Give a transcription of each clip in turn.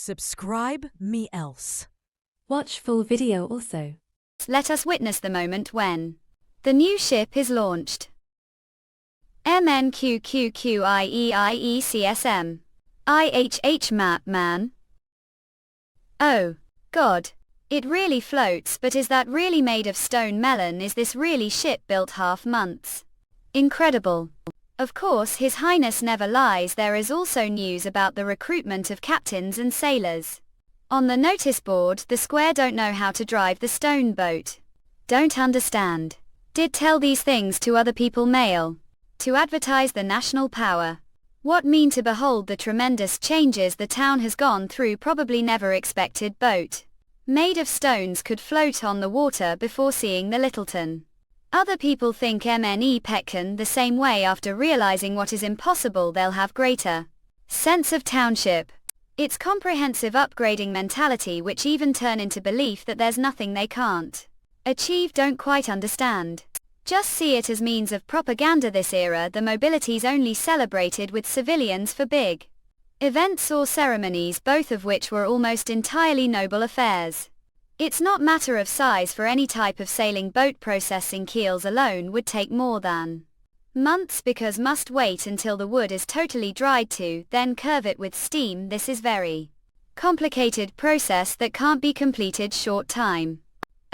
Subscribe me else. Watch full video also. Let us witness the moment when the new ship is launched. MNQQQIEIECSM. IHH map man. Oh, God. It really floats, but is that really made of stone melon? Is this really ship built half months? Incredible. Of course, His Highness never lies. There is also news about the recruitment of captains and sailors. On the notice board, the square don't know how to drive the stone boat. Don't understand. Did tell these things to other people mail. To advertise the national power. What mean to behold the tremendous changes the town has gone through. Probably never expected boat. Made of stones could float on the water before seeing the Littleton. Other people think MNE Petkin the same way. After realizing what is impossible, they'll have greater sense of township. It's comprehensive upgrading mentality which even turn into belief that there's nothing they can't achieve. Don't quite understand. Just see it as means of propaganda. This era, the mobility's only celebrated with civilians for big events or ceremonies, both of which were almost entirely noble affairs. It's not matter of size for any type of sailing boat. Processing keels alone would take more than months because must wait until the wood is totally dried to then curve it with steam. This is very complicated process that can't be completed short time.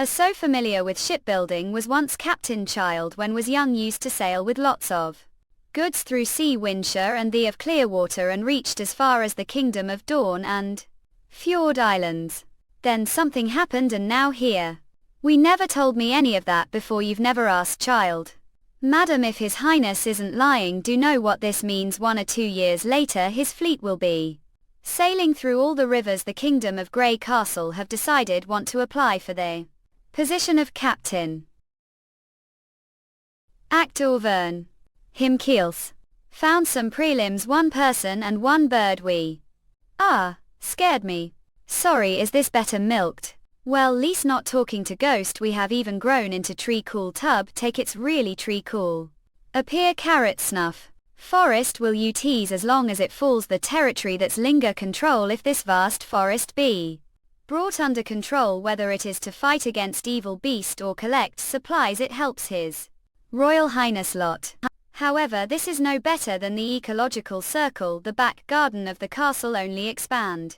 So familiar with shipbuilding was once Captain Child when was young, used to sail with lots of goods through sea Winshire and the of Clearwater and reached as far as the Kingdom of Dawn and Fjord Islands. Then something happened and now here. We never told me any of that before. You've never asked Child. Madam, if His Highness isn't lying, do know what this means. 1 or 2 years later his fleet will be sailing through all the rivers the Kingdom of Grey Castle have decided want to apply for the position of captain. Actor Vern. Him Keels. Found some prelims, 1 person and 1 bird. We scared me. Sorry, is this better milked? Well, least not talking to ghost. We have even grown into tree cool tub. Take it's really tree cool. Appear carrot snuff. Forest will you tease as long as it falls the territory that's linger control. If this vast forest be brought under control, whether it is to fight against evil beast or collect supplies, it helps His Royal Highness lot. However, this is no better than the ecological circle. The back garden of the castle only expand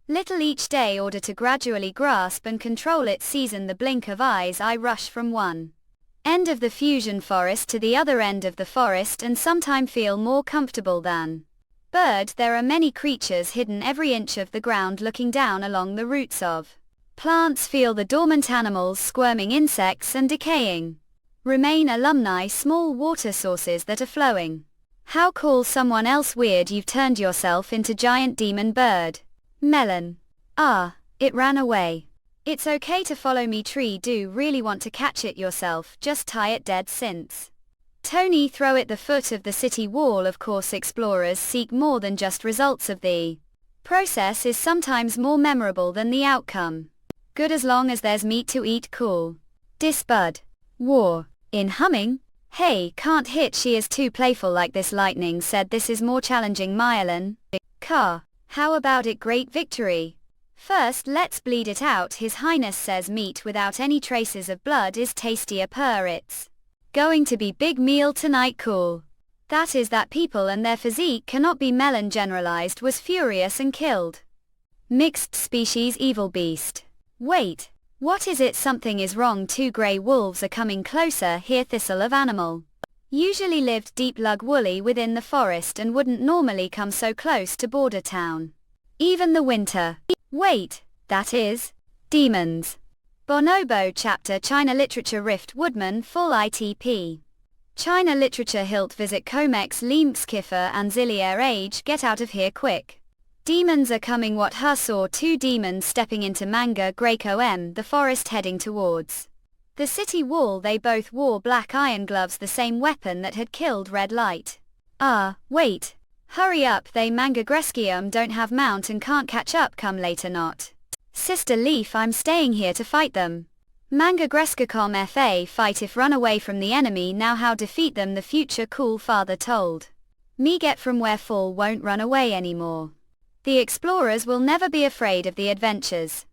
little each day, order to gradually grasp and control it. Season the blink of eyes. I rush from one end of the fusion forest to the other end of the forest and sometime feel more comfortable than bird. There are many creatures hidden every inch of the ground, looking down along the roots of plants. Feel the dormant animals, squirming insects and decaying remain alumni, small water sources that are flowing. How call someone else weird? You've turned yourself into giant demon bird. Melon. It ran away. It's okay to follow me. Tree, do really want to catch it yourself, just tie it dead since Tony throw it the foot of the city wall. Of course, explorers seek more than just results of the process is sometimes more memorable than the outcome. Good as long as there's meat to eat. Cool. Disbud. War. In humming. Hey, can't hit. She is too playful like this. Lightning said this is more challenging. Myelin. Car. How about it? Great victory. First let's bleed it out. His Highness says meat without any traces of blood is tastier. It's going to be big meal tonight. Cool. That is that people and their physique cannot be. Melon generalized was furious and killed mixed species evil beast. Wait. What is it? Something is wrong. 2 grey wolves are coming closer here. Thistle of animal. Usually lived deep lug woolly within the forest and wouldn't normally come so close to border town. Even the winter. Wait, that is demons. Bonobo chapter China literature Rift Woodman full ITP. China literature Hilt visit Comex Liemskiffer and Zillier age. Get out of here quick. Demons are coming. What her saw 2 demons stepping into manga Greco M the forest heading towards the city wall. They both wore black iron gloves, the same weapon that had killed Red Light. Wait. Hurry up, they manga Greskium don't have mount and can't catch up. Come later. Not Sister Leaf, I'm staying here to fight them. Manga Greskacom FA fight if run away from the enemy. Now how defeat them? The future cool father told me get from where fall won't run away anymore. The explorers will never be afraid of the adventures.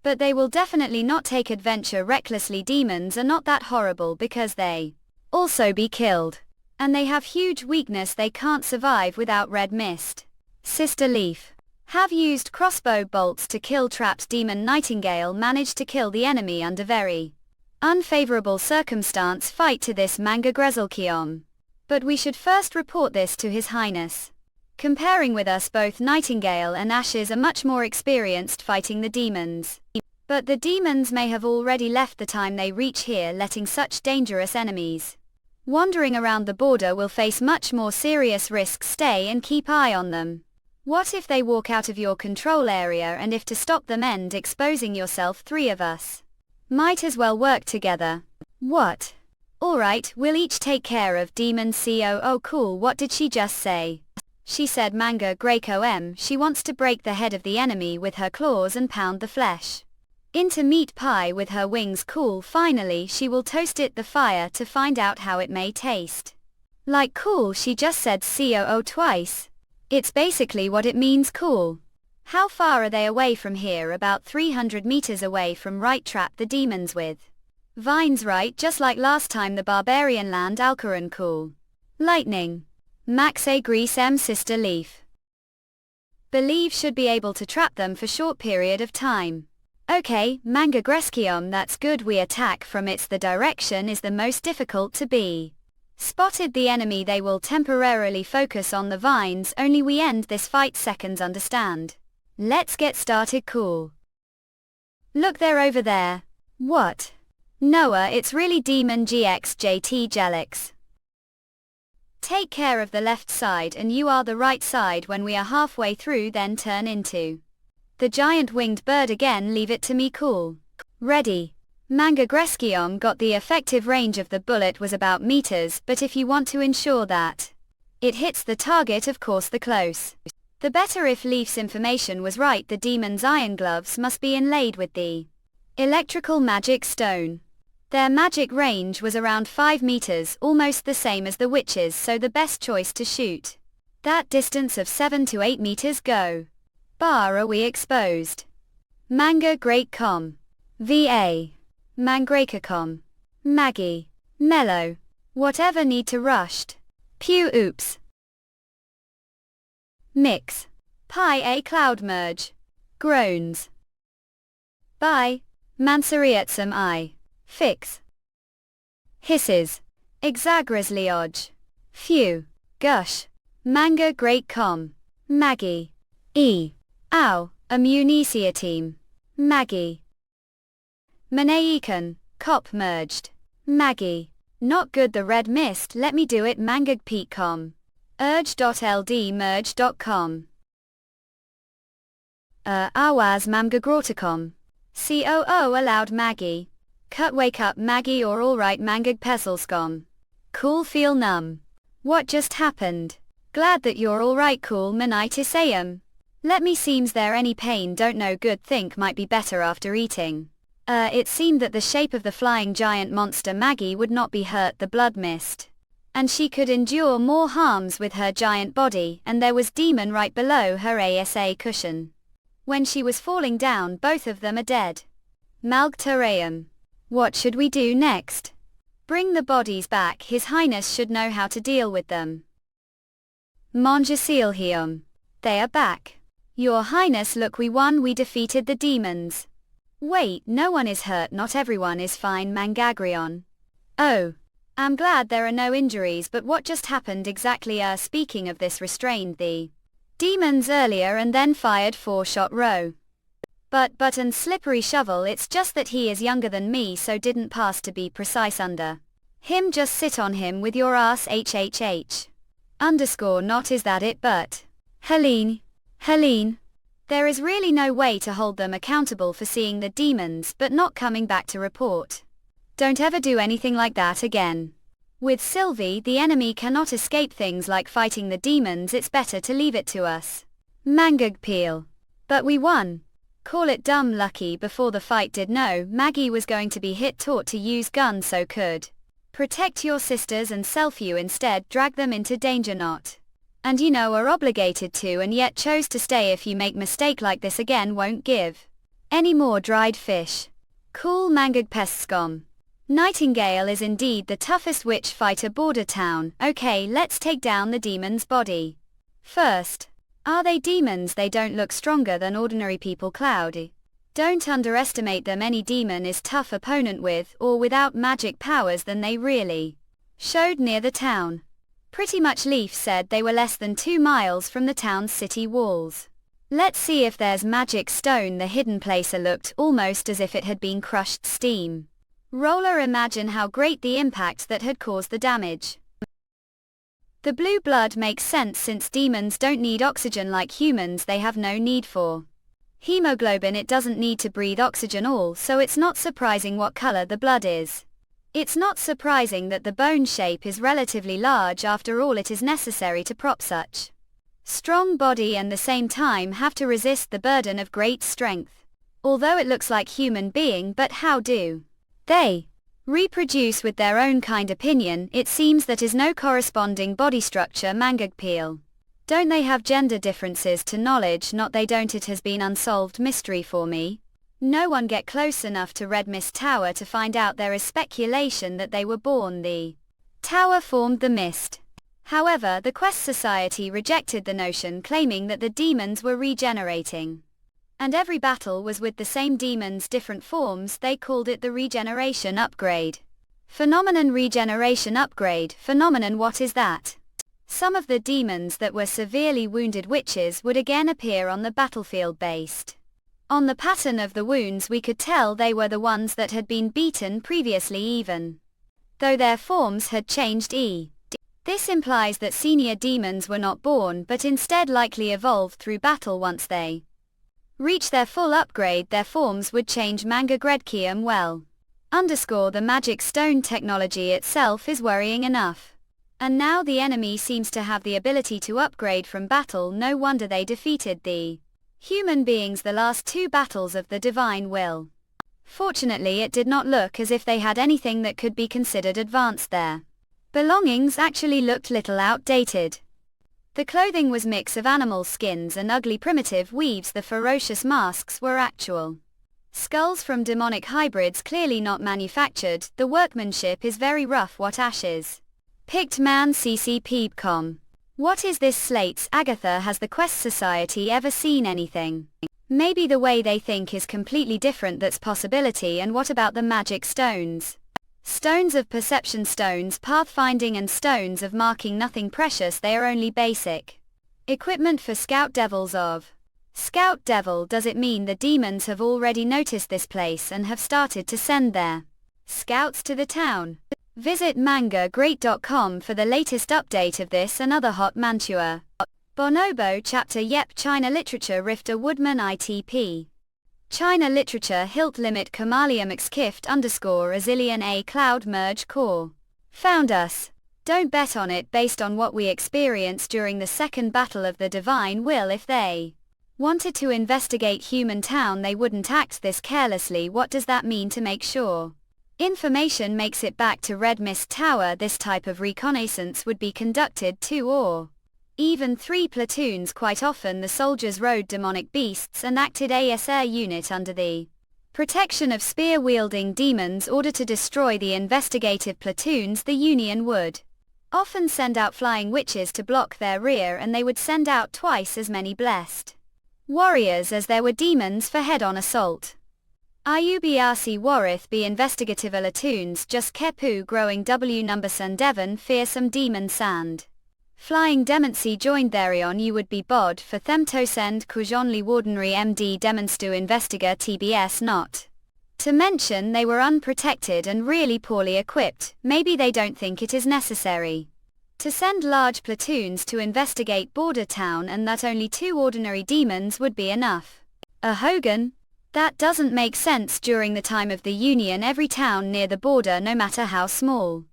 But they will definitely not take adventure recklessly. Demons are not that horrible because they also be killed. And they have huge weakness, they can't survive without red mist. Sister Leaf. Have used crossbow bolts to kill trapped demon. Nightingale managed to kill the enemy under very unfavorable circumstance. Fight to this manga Grezelkiom. But we should first report this to His Highness. Comparing with us, both Nightingale and Ashes are much more experienced fighting the demons. But the demons may have already left the time they reach here, letting such dangerous enemies wandering around the border will face much more serious risks. Stay and keep eye on them. What if they walk out of your control area, and if to stop them end exposing yourself? 3 of us might as well work together. What? Alright, we'll each take care of demon CO. Oh cool, what did she just say? She said manga Greco M. She wants to break the head of the enemy with her claws and pound the flesh into meat pie with her wings. Cool. Finally she will toast it the fire to find out how it may taste. Like cool, she just said COO twice. It's basically what it means. Cool. How far are they away from here? About 300 meters away from right. Trap the demons with vines, right? Just like last time the barbarian land. Alcaran. Cool. Lightning. Max A Grease M. Sister Leaf. Believe should be able to trap them for short period of time. Okay, manga Greskium, that's good. We attack from it's the direction is the most difficult to be spotted the enemy. They will temporarily focus on the vines. Only we end this fight seconds. Understand? Let's get started. Cool. Look, they're over there. What? Noah, it's really Demon GX JT Jelix. Take care of the left side and you are the right side. When we are halfway through, then turn into the giant winged bird again. Leave it to me. Cool. Ready. Manga Greskium got the effective range of the bullet was about meters, but if you want to ensure that it hits the target, of course the close the better. If Leaf's information was right, the demon's iron gloves must be inlaid with the electrical magic stone. Their magic range was around 5 meters, almost the same as the witches, so the best choice to shoot that distance of 7 to 8 meters. Go. Bar, are we exposed? Manga Great Com. VA. Mangraka.com. Maggie. Mellow. Whatever need to rushed. Pew oops. Mix. Pi A cloud merge. Groans. Bye. Mansariatsum I. Fix. Hisses. Exagrisliodge. Phew. Gush. Manga Great Com. Maggie. E. Ow. Immunesia team. Maggie. Manaikan. Cop merged. Maggie. Not good. The red mist. Let me do it. Manga Peak.com. Urge.ld merge.com. Awaz Mamgagrauta.com. COO allowed Maggie. Cut wake up Maggie or alright Mangag Peselscom. Cool feel numb. What just happened? Glad that you're alright. Cool Manitis Ayam. Let me seems there any pain? Don't know. Good. Think might be better after eating. It seemed that the shape of the flying giant monster Maggie would not be hurt the blood mist. And she could endure more harms with her giant body, and there was demon right below her ASA cushion. When she was falling down, both of them are dead. Malgterayam. What should we do next? Bring the bodies back. His Highness should know how to deal with them. Monjasilhium. They are back. Your Highness, look, we won. We defeated the demons. Wait, no one is hurt. Not everyone is fine. Mangagrion. Oh. I'm glad there are no injuries, but what just happened exactly? Speaking of this, restrained the demons earlier and then fired 4-shot row. But and Slippery Shovel, it's just that he is younger than me, so didn't pass to be precise under him. Just sit on him with your ass. HHH. Underscore not is that it? But Helene. There is really no way to hold them accountable for seeing the demons but not coming back to report. Don't ever do anything like that again. With Sylvie, the enemy cannot escape things like fighting the demons. It's better to leave it to us. Mangag Peel. But we won. Call it dumb lucky. Before the fight did know Maggie was going to be hit, taught to use gun so could protect your sisters and self. You instead drag them into danger. Not And you know are obligated to and yet chose to stay. If you make mistake like this again won't give any more dried fish. Cool mangag pestscom. Nightingale is indeed the toughest witch fighter border town. Okay, let's take down the demon's body. First, are they demons? They don't look stronger than ordinary people. Cloudy. Don't underestimate them. Any demon is tough opponent with or without magic powers than they really showed near the town. Pretty much Leaf said they were less than 2 miles from the town's city walls. Let's see if there's magic stone. The hidden placer looked almost as if it had been crushed steam. Roller, imagine how great the impact that had caused the damage. The blue blood makes sense since demons don't need oxygen like humans. They have no need for hemoglobin. It doesn't need to breathe oxygen all, so it's not surprising what color the blood is. It's not surprising that the bone shape is relatively large. After all, it is necessary to prop such strong body and the same time have to resist the burden of great strength. Although it looks like human being, but how do they reproduce with their own kind? Opinion, it seems that is no corresponding body structure. Mangag peel. Don't they have gender differences? To knowledge not they don't. It has been unsolved mystery for me. No one get close enough to Red Mist Tower to find out. There is speculation that they were born. The tower formed the mist. However, the Quest Society rejected the notion, claiming that the demons were regenerating. And every battle was with the same demons, different forms. They called it the regeneration upgrade. Phenomenon. Regeneration upgrade phenomenon. What is that? Some of the demons that were severely wounded witches would again appear on the battlefield. Based on the pattern of the wounds we could tell they were the ones that had been beaten previously, even though their forms had changed. This implies that senior demons were not born but instead likely evolved through battle. Once they reach their full upgrade, their forms would change. Manga Gredkium. Well, the magic stone technology itself is worrying enough. And now the enemy seems to have the ability to upgrade from battle. No wonder they defeated the human beings the last 2 battles of the divine will. Fortunately, it did not look as if they had anything that could be considered advanced. Their belongings actually looked little outdated. The clothing was mix of animal skins and ugly primitive weaves. The ferocious masks were actual skulls from demonic hybrids, clearly not manufactured. The workmanship is very rough. What ashes picked man. CC What is this slates? Agatha, has the Quest Society ever seen anything? Maybe the way they think is completely different. That's possibility. And what about the magic stones? Stones of perception, stones pathfinding, and stones of marking. Nothing precious. They are only basic equipment for Scout Devils of Scout Devil. Does it mean the demons have already noticed this place and have started to send their scouts to the town? Visit mangagreat.com for the latest update of this and other hot manhua. Bonobo chapter. Yep, China literature Rifter Woodman ITP. China literature hilt limit Kamalia mxkift _azillion a cloud merge core. Found us. Don't bet on it based on what we experienced during the second battle of the divine will. If they wanted to investigate human town they wouldn't act this carelessly. What does that mean? To make sure information makes it back to Red Mist Tower, this type of reconnaissance would be conducted 2 or even 3 platoons. Quite often the soldiers rode demonic beasts and acted as air unit under the protection of spear-wielding demons. Order to destroy the investigative platoons, the Union would often send out flying witches to block their rear, and they would send out twice as many blessed warriors as there were demons for head-on assault. IUBRC Warith be investigative alatoons just kepu growing W number Sundevan fearsome demon sand. Flying demency joined therion you would be bod for themtosend kujonli wardenry MD demonstu investiga TBS not. To mention they were unprotected and really poorly equipped. Maybe they don't think it is necessary to send large platoons to investigate border town and that only 2 ordinary demons would be enough. A Hogan? That doesn't make sense. During the time of the Union every town near the border, no matter how small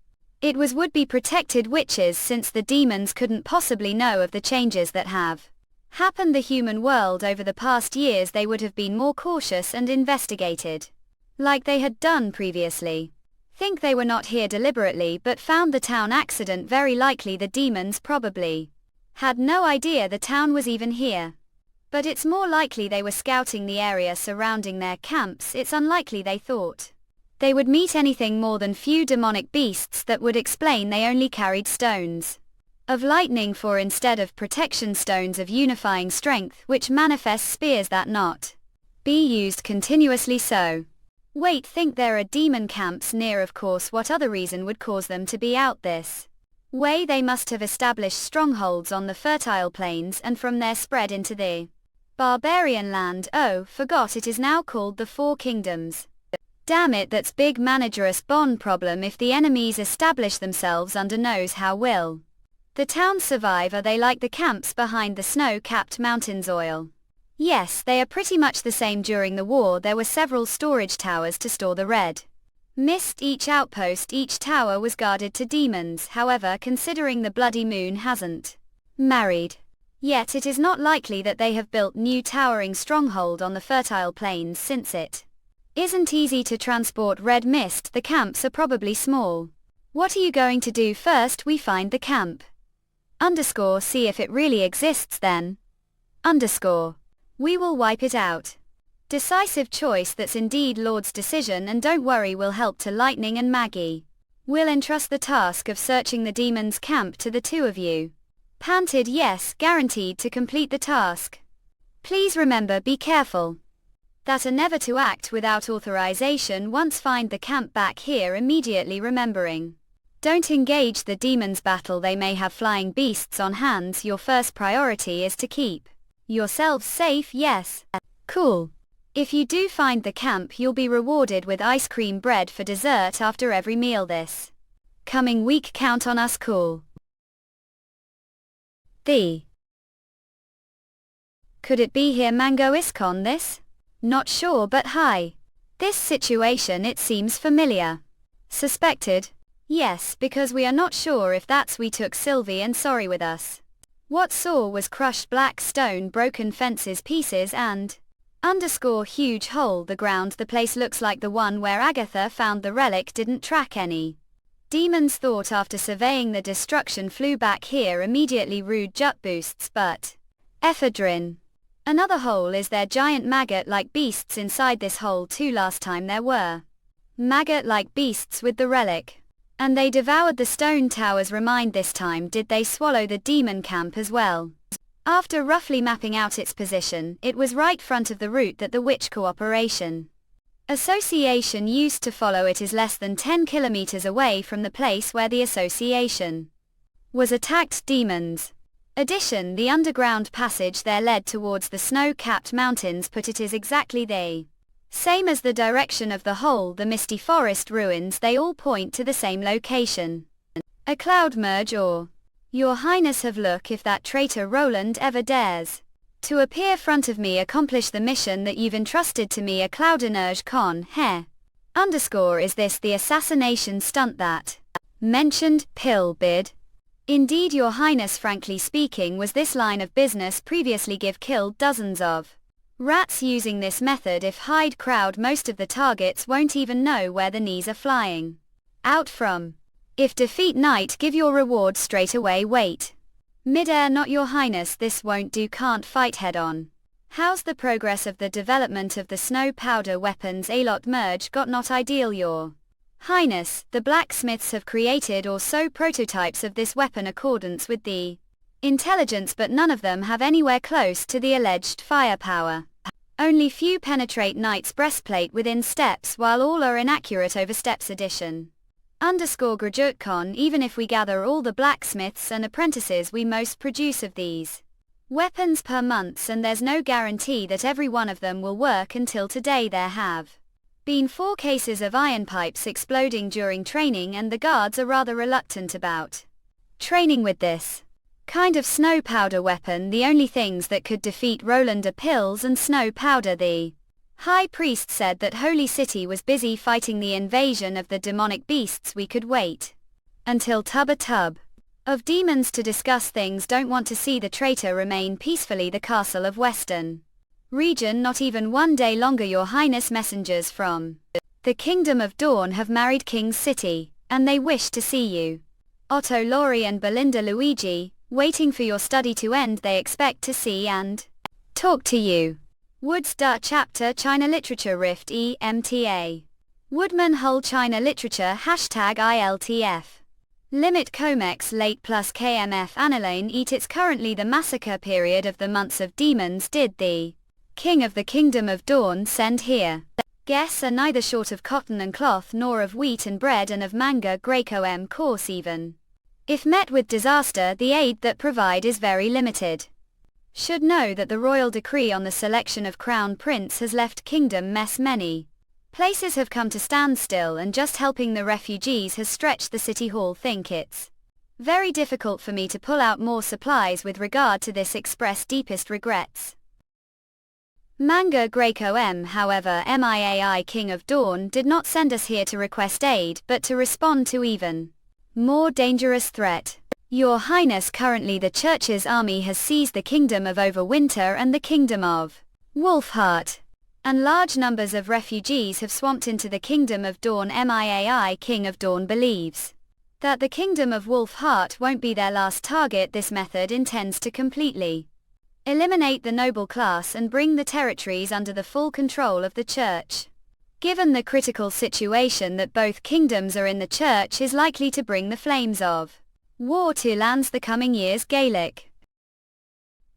it was, would be protected witches, since the demons couldn't possibly know of the changes that have happened the human world over the past years. They would have been more cautious and investigated like they had done previously. Think they were not here deliberately but found the town accident very likely. The demons probably Had no idea the town was even here. But it's more likely they were scouting the area surrounding their camps. It's unlikely they thought they would meet anything more than few demonic beasts. That would explain they only carried stones of lightning for instead of protection stones of unifying strength, which manifests spears that not be used continuously. So wait, think there are demon camps near? Of course, what other reason would cause them to be out this way? They must have established strongholds on the fertile plains and from there spread into the barbarian land. Oh, forgot it is now called the Four Kingdoms. Damn it, that's big managerous bond problem. If the enemies establish themselves under knows how will the towns survive? Are they like the camps behind the snow-capped mountains? Oil. Yes, they are pretty much the same. During the war there were several storage towers to store the red mist. Each outpost, each tower was guarded to demons. However, considering the bloody moon hasn't married yet, it is not likely that they have built new towering stronghold on the fertile plains since it isn't easy to transport red mist. The camps are probably small. What are you going to do first? We find the camp. See if it really exists then. We will wipe it out. Decisive choice. That's indeed Lord's decision, and don't worry, we'll help to Lightning and Maggie. We'll entrust the task of searching the demon's camp to the two of you. Panted yes, guaranteed to complete the task. Please remember, be careful that are never to act without authorization. Once find the camp back here immediately, remembering don't engage the demons battle. They may have flying beasts on hands. Your first priority is to keep yourselves safe. Yes. Cool. If you do find the camp, you'll be rewarded with ice cream bread for dessert after every meal this coming week. Count on us. Cool. Could it be here? Mango Iscon this? Not sure, but hi. This situation, it seems familiar. Suspected? Yes, because we are not sure if that's we took Sylvie and sorry with us. What saw was crushed black stone, broken fences, pieces and huge hole. The ground, the place looks like the one where Agatha found the relic. Didn't track any demons. Thought after surveying the destruction flew back here immediately. Rude jut boosts, but ephedrine. Another hole. Is there giant maggot-like beasts inside this hole too? Last time there were maggot-like beasts with the relic, and they devoured the stone towers. Remind this time, did they swallow the demon camp as well? After roughly mapping out its position, it was right front of the route that the Witch Cooperation Association used to follow. It is less than 10 kilometers away from the place where the association was attacked. Demons. Addition, the underground passage there led towards the snow-capped mountains. But it is exactly the same as the direction of the hole. The misty forest ruins, they all point to the same location. A cloud merge, or your highness have look if that traitor Roland ever dares to appear front of me. Accomplish the mission that you've entrusted to me. A cloud energe con hair. Is this the assassination stunt that mentioned? Pill bid. Indeed, your highness. Frankly speaking, was this line of business previously killed dozens of rats using this method. If hide crowd, most of the targets won't even know where the knees are flying out from. If defeat knight, give your reward straight away. Wait. Mid-air, not your highness, this won't do. Can't fight head on. How's the progress of the development of the snow powder weapons? A lot merge got not ideal, your highness. The blacksmiths have created or so prototypes of this weapon accordance with the intelligence, but none of them have anywhere close to the alleged firepower. Only few penetrate knight's breastplate within steps, while all are inaccurate over steps. Addition. _GraduateCon. Even if we gather all the blacksmiths and apprentices we most produce of these weapons per month, and there's no guarantee that every one of them will work. Until today there have been 4 cases of iron pipes exploding during training, and the guards are rather reluctant about training with this kind of snow powder weapon. The only things that could defeat Roland are pills and snow powder. The high priest said that Holy City was busy fighting the invasion of the demonic beasts. We could wait until tub of demons to discuss things. Don't want to see the traitor remain peacefully. The castle of Western region, not even one day longer. Your highness, messengers from the Kingdom of Dawn have married King's City, and they wish to see you. Otto, Laurie and Belinda Luigi, waiting for your study to end. They expect to see and talk to you. Woods. Chapter China Literature Rift EMTA. Woodman Whole China Literature #ILTF. Limit Comex late plus KMF Aniline eat. It's currently the massacre period of the months of demons. Did the King of the Kingdom of Dawn send here? Guess are neither short of cotton and cloth nor of wheat and bread and of manga Greco course even. If met with disaster the aid that provide is very limited. Should know that the royal decree on the selection of crown prince has left kingdom mess. Many places have come to standstill and just helping the refugees has stretched the city hall. Think it's very difficult for me to pull out more supplies with regard to this. Express deepest regrets. Manga Greco however MIAI King of Dawn did not send us here to request aid but to respond to even more dangerous threat. Your Highness, currently the Church's army has seized the kingdom of Overwinter and the kingdom of Wolfheart, and large numbers of refugees have swamped into the kingdom of Dawn. MIAI King of Dawn believes that the kingdom of Wolfheart won't be their last target. This method intends to completely eliminate the noble class and bring the territories under the full control of the Church. Given the critical situation that both kingdoms are in, the Church is likely to bring the flames of war to lands the coming years. Gaelic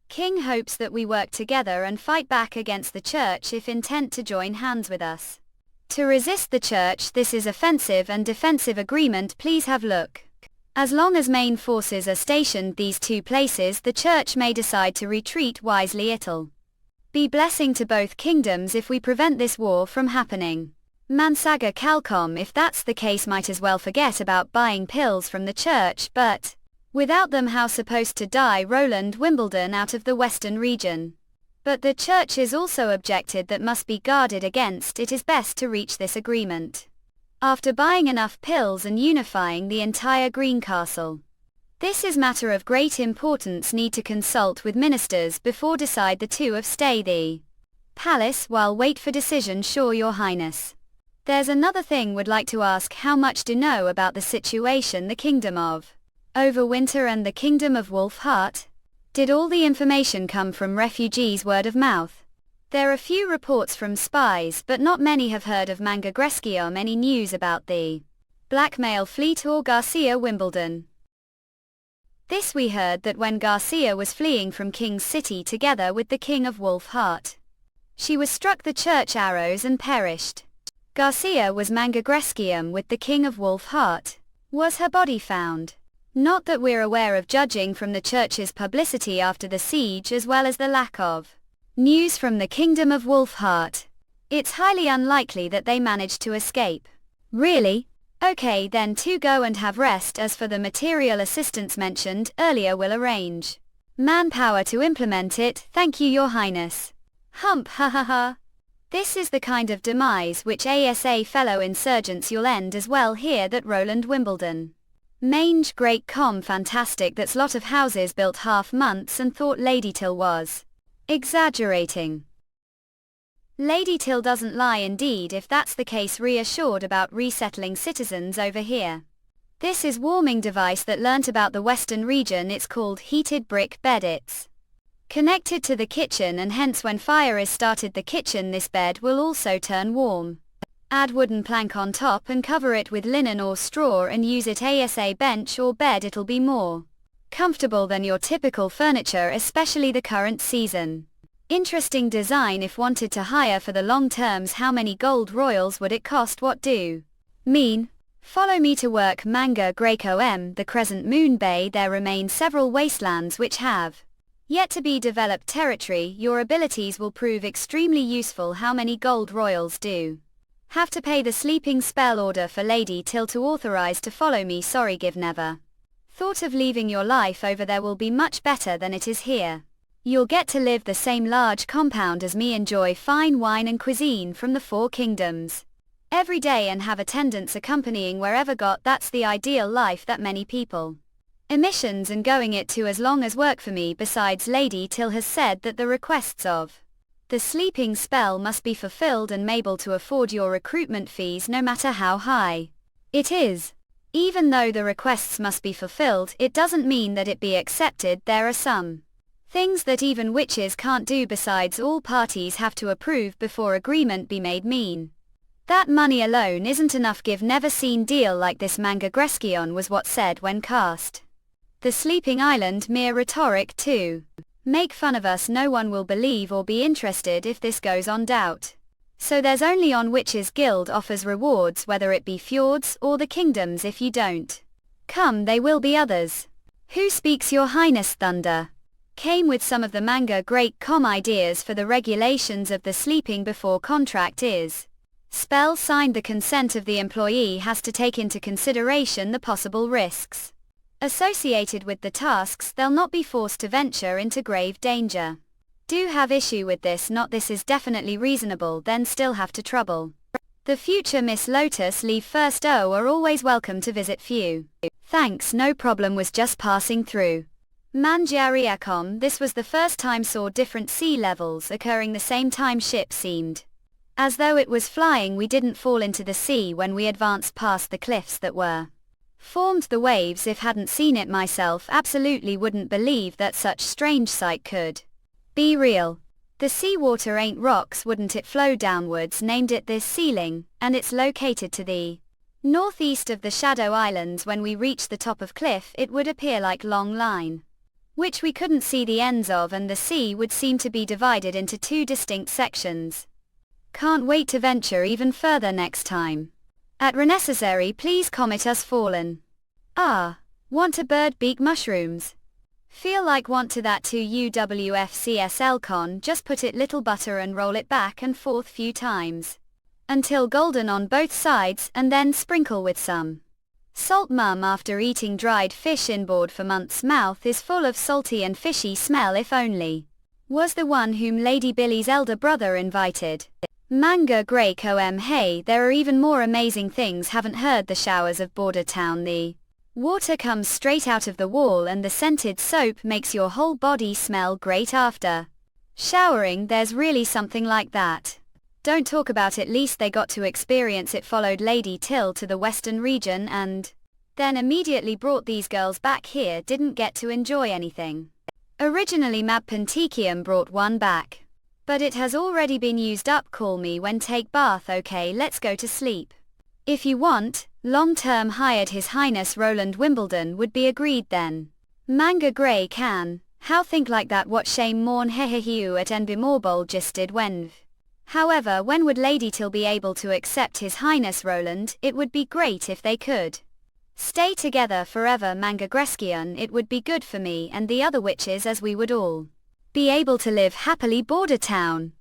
King hopes that we work together and fight back against the Church if intent to join hands with us to resist the Church. This is offensive and defensive agreement. Please have look. As long as main forces are stationed these two places, the Church may decide to retreat wisely. It'll be blessing to both kingdoms if we prevent this war from happening. Mansaga Calcom. If that's the case, might as well forget about buying pills from the Church, but without them how supposed to die? Roland Wimbledon out of the western region. But the Church is also objected that must be guarded against. It is best to reach this agreement after buying enough pills and unifying the entire Green Castle. This is matter of great importance. Need to consult with ministers before decide the two of stay the palace while wait for decision. Sure, Your Highness. There's another thing would like to ask. How much do know about the situation? The kingdom of Overwinter and the kingdom of Wolfheart? Did all the information come from refugees? Word of mouth. There are few reports from spies, but not many have heard of Manga Greskium. Any news about the blackmail fleet or Garcia Wimbledon? This we heard that when Garcia was fleeing from King's City together with the King of Wolfheart, she was struck the Church arrows and perished. Garcia was Manga Greskium with the King of Wolfheart. Was her body found? Not that we're aware of, judging from the Church's publicity after the siege as well as the lack of news from the kingdom of Wolfheart. It's highly unlikely that they managed to escape. Really? Okay, then to go and have rest. As for the material assistance mentioned earlier, we'll arrange manpower to implement it. Thank you, Your Highness. Hump, ha ha ha. This is the kind of demise which ASA fellow insurgents you'll end as well. Hear that Roland Wimbledon. Mange great com fantastic. That's lot of houses built half months and thought Lady Till was exaggerating. Lady Till doesn't lie indeed. If that's the case, reassured about resettling citizens over here. This is warming device that learnt about the western region. It's called heated brick bed. It's connected to the kitchen and hence when fire is started the kitchen, this bed will also turn warm. Add wooden plank on top and cover it with linen or straw and use it ASA bench or bed. It'll be more comfortable than your typical furniture, especially the current season. Interesting design if wanted to hire for the long terms. How many gold royals would it cost? What do mean? Follow me to work. Manga Greco the Crescent Moon Bay. There remain several wastelands which have yet to be developed territory. Your abilities will prove extremely useful. How many gold royals do have to pay? The sleeping spell order for Lady Till to authorize to follow me. Sorry, give never thought of leaving your life over there. Will be much better than it is here. You'll get to live the same large compound as me, enjoy fine wine and cuisine from the four kingdoms every day and have attendants accompanying wherever got. That's the ideal life that many people emissions and going it to as long as work for me. Besides, Lady Till has said that the requests of the sleeping spell must be fulfilled and able to afford your recruitment fees no matter how high it is. Even though the requests must be fulfilled, it doesn't mean that it be accepted. There are some things that even witches can't do, besides all parties have to approve before agreement be made. Mean that money alone isn't enough. Give never seen deal like this. Manga Grescion was what said when cast. The Sleeping Island mere rhetoric to make fun of us. No one will believe or be interested if this goes on. Doubt. So there's only on Witches Guild offers rewards, whether it be fjords or the kingdoms. If you don't come, they will be others. Who speaks? Your Highness. Thunder came with some of the manga great ideas for the regulations of the sleeping before contract is spell signed. The consent of the employee has to take into consideration the possible risks associated with the tasks. They'll not be forced to venture into grave danger. Do have issue with this? Not. This is definitely reasonable, then still have to trouble the future Miss Lotus. Leave first. Oh, are always welcome to visit. Few thanks, no problem, was just passing through Manjariacom. This was the first time saw different sea levels occurring the same time. Ship seemed as though it was flying. We didn't fall into the sea when we advanced past the cliffs that were formed the waves. If hadn't seen it myself, absolutely wouldn't believe that such strange sight could be real. The seawater ain't rocks, wouldn't it flow downwards? Named it this ceiling, and it's located to the northeast of the Shadow Islands. When we reached the top of cliff, it would appear like long line, which we couldn't see the ends of, and the sea would seem to be divided into two distinct sections. Can't wait to venture even further next time. At Renecessary, please commit us fallen. Ah, want a bird beak mushrooms? Feel like want to that too. UWFCSL con, just put it little butter and roll it back and forth few times until golden on both sides, and then sprinkle with some salt. Mum, after eating dried fish inboard for months, mouth is full of salty and fishy smell. If only was the one whom Lady Billy's elder brother invited. Manga Greco hey, there are even more amazing things. Haven't heard the showers of Border Town. The water comes straight out of the wall and the scented soap makes your whole body smell great after showering. There's really something like that. Don't talk about it, least they got to experience it. Followed Lady Till to the western region and then immediately brought these girls back here. Didn't get to enjoy anything. Originally Mab Panticium brought one back, but it has already been used up. Call me when take bath. Okay, let's go to sleep. If you want, long-term hired. His Highness Roland Wimbledon would be agreed then. Manga Grey can, how think like that? What shame morn hehehew at Enbimorbold just did when. However, when would Lady Till be able to accept His Highness Roland? It would be great if they could stay together forever. Manga Grescion, it would be good for me and the other witches, as we would all be able to live happily. Border Town.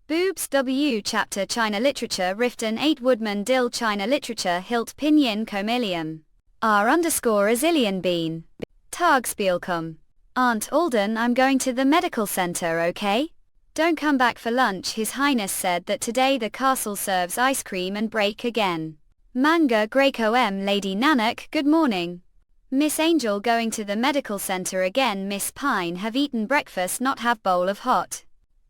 Boobs W Chapter China Literature Riften 8 Woodman Dill China Literature Hilt Pinyin Comilium R_Azillion Bean Tagspielcom. Aunt Alden, I'm going to the medical center, okay? Don't come back for lunch. His Highness said that today the castle serves ice cream and break again. Manga Greco Lady Nanak, good morning. Miss Angel going to the medical center again. Miss Pine have eaten breakfast, not have bowl of hot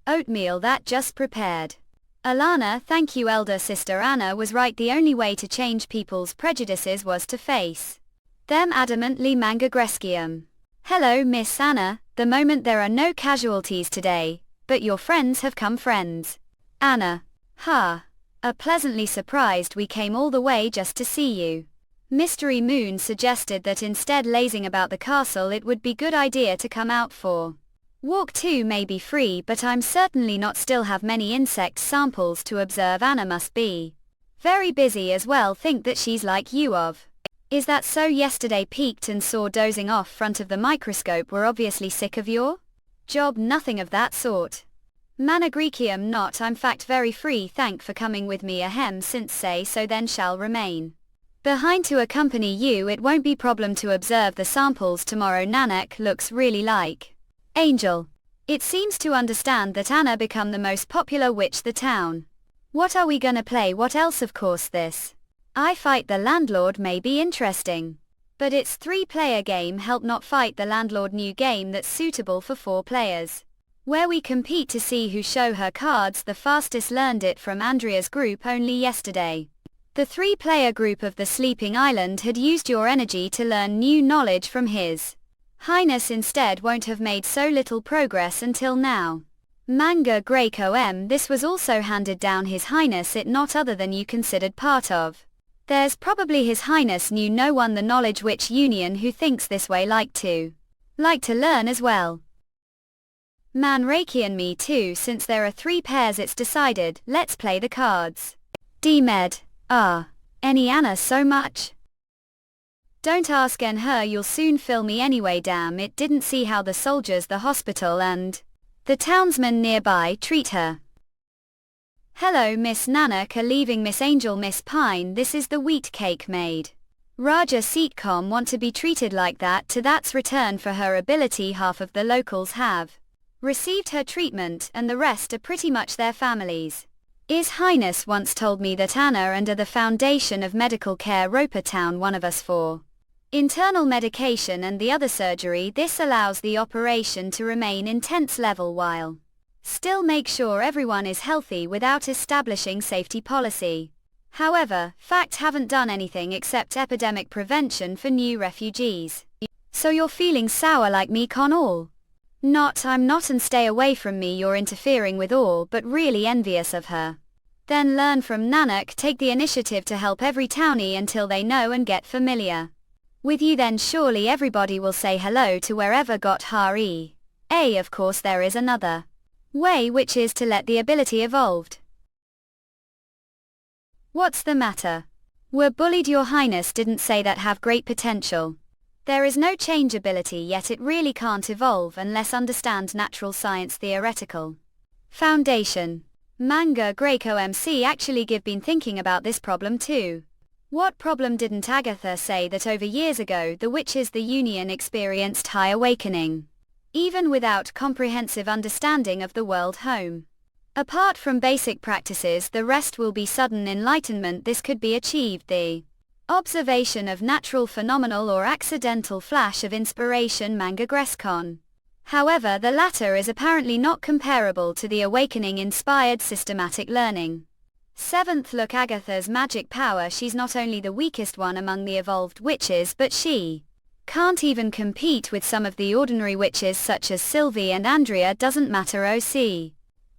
oatmeal that just prepared. Alana, thank you. Elder sister Anna was right. The only way to change people's prejudices was to face them adamantly. Manga Grescium. Hello Miss Anna, the moment there are no casualties today, but your friends have come. Friends? Anna. Ha. Pleasantly surprised. We came all the way just to see you. Mystery Moon suggested that instead lazing about the castle, it would be good idea to come out for walk too. May be free, but I'm certainly not. Still have many insect samples to observe. Anna must be very busy as well. Think that she's like you of. Is that so? Yesterday peeked and saw dozing off front of the microscope. Were obviously sick of your job. Nothing of that sort. Managreecium not. I'm fact very free. Thank for coming with me. Ahem, since say so then shall remain behind to accompany you. It won't be problem to observe the samples tomorrow. Nanak looks really like Angel. It seems to understand that Anna become the most popular witch the town. What are we gonna play? What else? Of course this I Fight the Landlord may be interesting, but it's 3-player game. Help not fight the landlord. New game that's suitable for 4 players, where we compete to see who show her cards the fastest. Learned it from Andrea's group only yesterday. The 3-player group of the Sleeping Island had used your energy to learn new knowledge from His Highness instead won't have made so little progress until now. Manga Greco M. This was also handed down His Highness it not other than you considered part of. There's probably His Highness knew no one the knowledge which union who thinks this way like to learn as well. Man Reiki and me too since there are 3 pairs it's decided, let's play the cards. D Med. Any Anna so much? Don't ask en her you'll soon fill me anyway damn it didn't see how the soldiers the hospital and the townsmen nearby treat her. Hello Miss Nanak leaving Miss Angel Miss Pine this is the wheat cake maid. Raja Seatcom want to be treated like that to that's return for her ability half of the locals have received her treatment and the rest are pretty much their families. His Highness once told me that Anna and the foundation of medical care Roper Town one of us for internal medication and the other surgery this allows the operation to remain intense level while still make sure everyone is healthy without establishing safety policy. However, fact haven't done anything except epidemic prevention for new refugees. So you're feeling sour like me con all? Not I'm not and stay away from me you're interfering with all but really envious of her. Then learn from Nanak take the initiative to help every townie until they know and get familiar with you then surely everybody will say hello to wherever got Hari. Of course there is another way which is to let the ability evolved. What's the matter? We're bullied your highness didn't say that have great potential. There is no change ability yet it really can't evolve unless understand natural science theoretical foundation. Manga Greco MC actually give been thinking about this problem too. What problem didn't Agatha say that over years ago the witches the Union experienced high awakening? Even without comprehensive understanding of the world home. Apart from basic practices the rest will be sudden enlightenment this could be achieved the observation of natural phenomenal or accidental flash of inspiration manga Grescon. However the latter is apparently not comparable to the awakening inspired systematic learning. 7th Look Agatha's magic power she's not only the weakest one among the evolved witches but she can't even compete with some of the ordinary witches such as Sylvie and Andrea doesn't matter OC.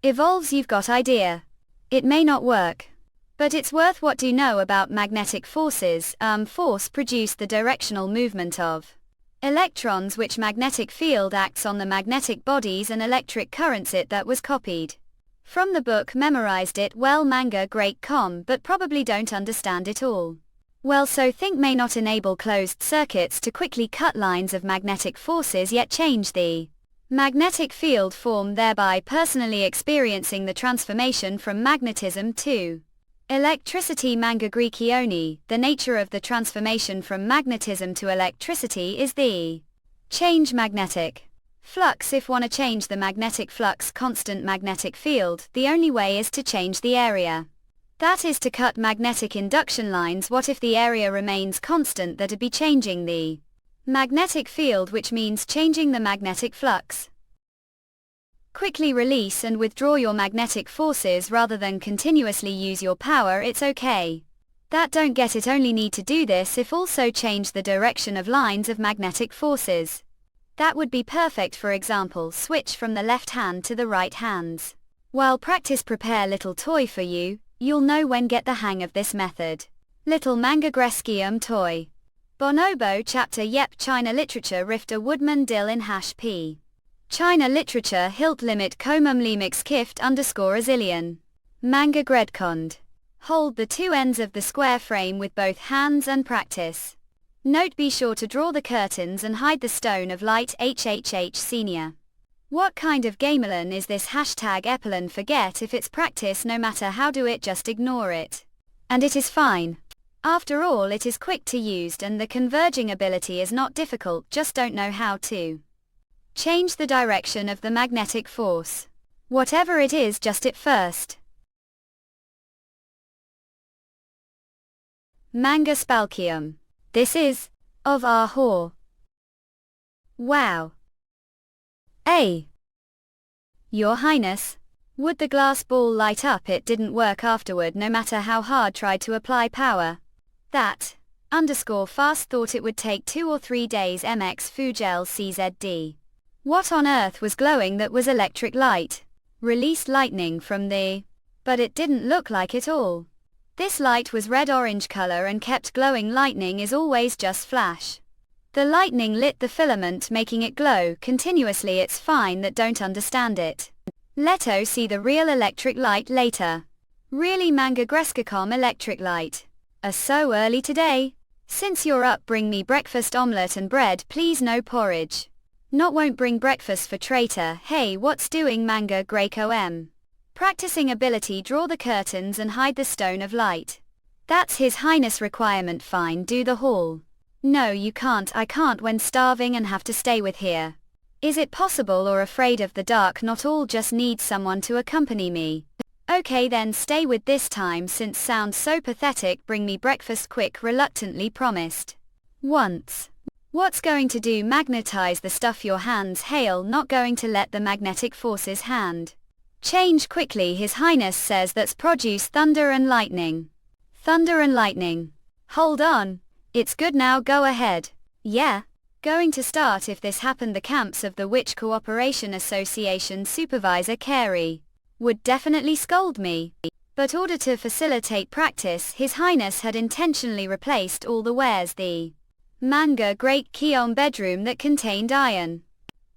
Evolves you've got idea. It may not work. But it's worth what do you know about magnetic forces, force produce the directional movement of electrons which magnetic field acts on the magnetic bodies and electric currents it that was copied from the book memorized it well manga great com but probably don't understand it all. Well so think may not enable closed circuits to quickly cut lines of magnetic forces yet change the magnetic field form thereby personally experiencing the transformation from magnetism to electricity manga Greekioni, the nature of the transformation from magnetism to electricity is the change magnetic flux if wanna change the magnetic flux constant magnetic field, the only way is to change the area. That is to cut magnetic induction lines what if the area remains constant that'd be changing the magnetic field which means changing the magnetic flux. Quickly release and withdraw your magnetic forces rather than continuously use your power it's okay. That don't get it only need to do this if also change the direction of lines of magnetic forces. That would be perfect for example switch from the left hand to the right hands. While practice prepare little toy for you, you'll know when get the hang of this method. Little manga Greskium toy. Bonobo chapter Yep China literature Rifter Woodman Dill in hash P. China literature hilt limit comum limix kift underscore a zillion. Manga Gredcond. Hold the 2 ends of the square frame with both hands and practice. Note be sure to draw the curtains and hide the stone of light HHH senior. What kind of gamelan is this hashtag epilan forget if it's practice no matter how do it just ignore it. And it is fine. After all it is quick to use and the converging ability is not difficult just don't know how to change the direction of the magnetic force. Whatever it is just it first. Manga Spalkium. This is of our whore. Wow. Your Highness. Would the glass ball light up? It didn't work afterward no matter how hard tried to apply power. That _fast thought it would take 2 or 3 days mx Fugel CZD. What on earth was glowing that was electric light? Released lightning from the... But it didn't look like it all. This light was red-orange color and kept glowing. Lightning is always just flash. The lightning lit the filament making it glow continuously. It's fine that don't understand it. Leto see the real electric light later. Really manga greskacom electric light. So early today? Since you're up, bring me breakfast omelette and bread please, no porridge. Not won't bring breakfast for traitor. Hey, what's doing manga Greco M? Practicing ability, draw the curtains and hide the stone of light. That's His Highness requirement. Fine, do the hall. No you can't, I can't when starving and have to stay with here. Is it possible or afraid of the dark? Not all, just need someone to accompany me. Okay then, stay with this time since sounds so pathetic. Bring me breakfast quick, reluctantly promised. Once. What's going to do? Magnetize the stuff your hands hail, not going to let the magnetic forces hand. Change quickly. His Highness says that's produce thunder and lightning. Thunder and lightning. Hold on. It's good now, go ahead. Yeah. Going to start if this happened. The camps of the Witch Cooperation Association supervisor Carey would definitely scold me. But order to facilitate practice, His Highness had intentionally replaced all the wares the manga great Keon bedroom that contained iron,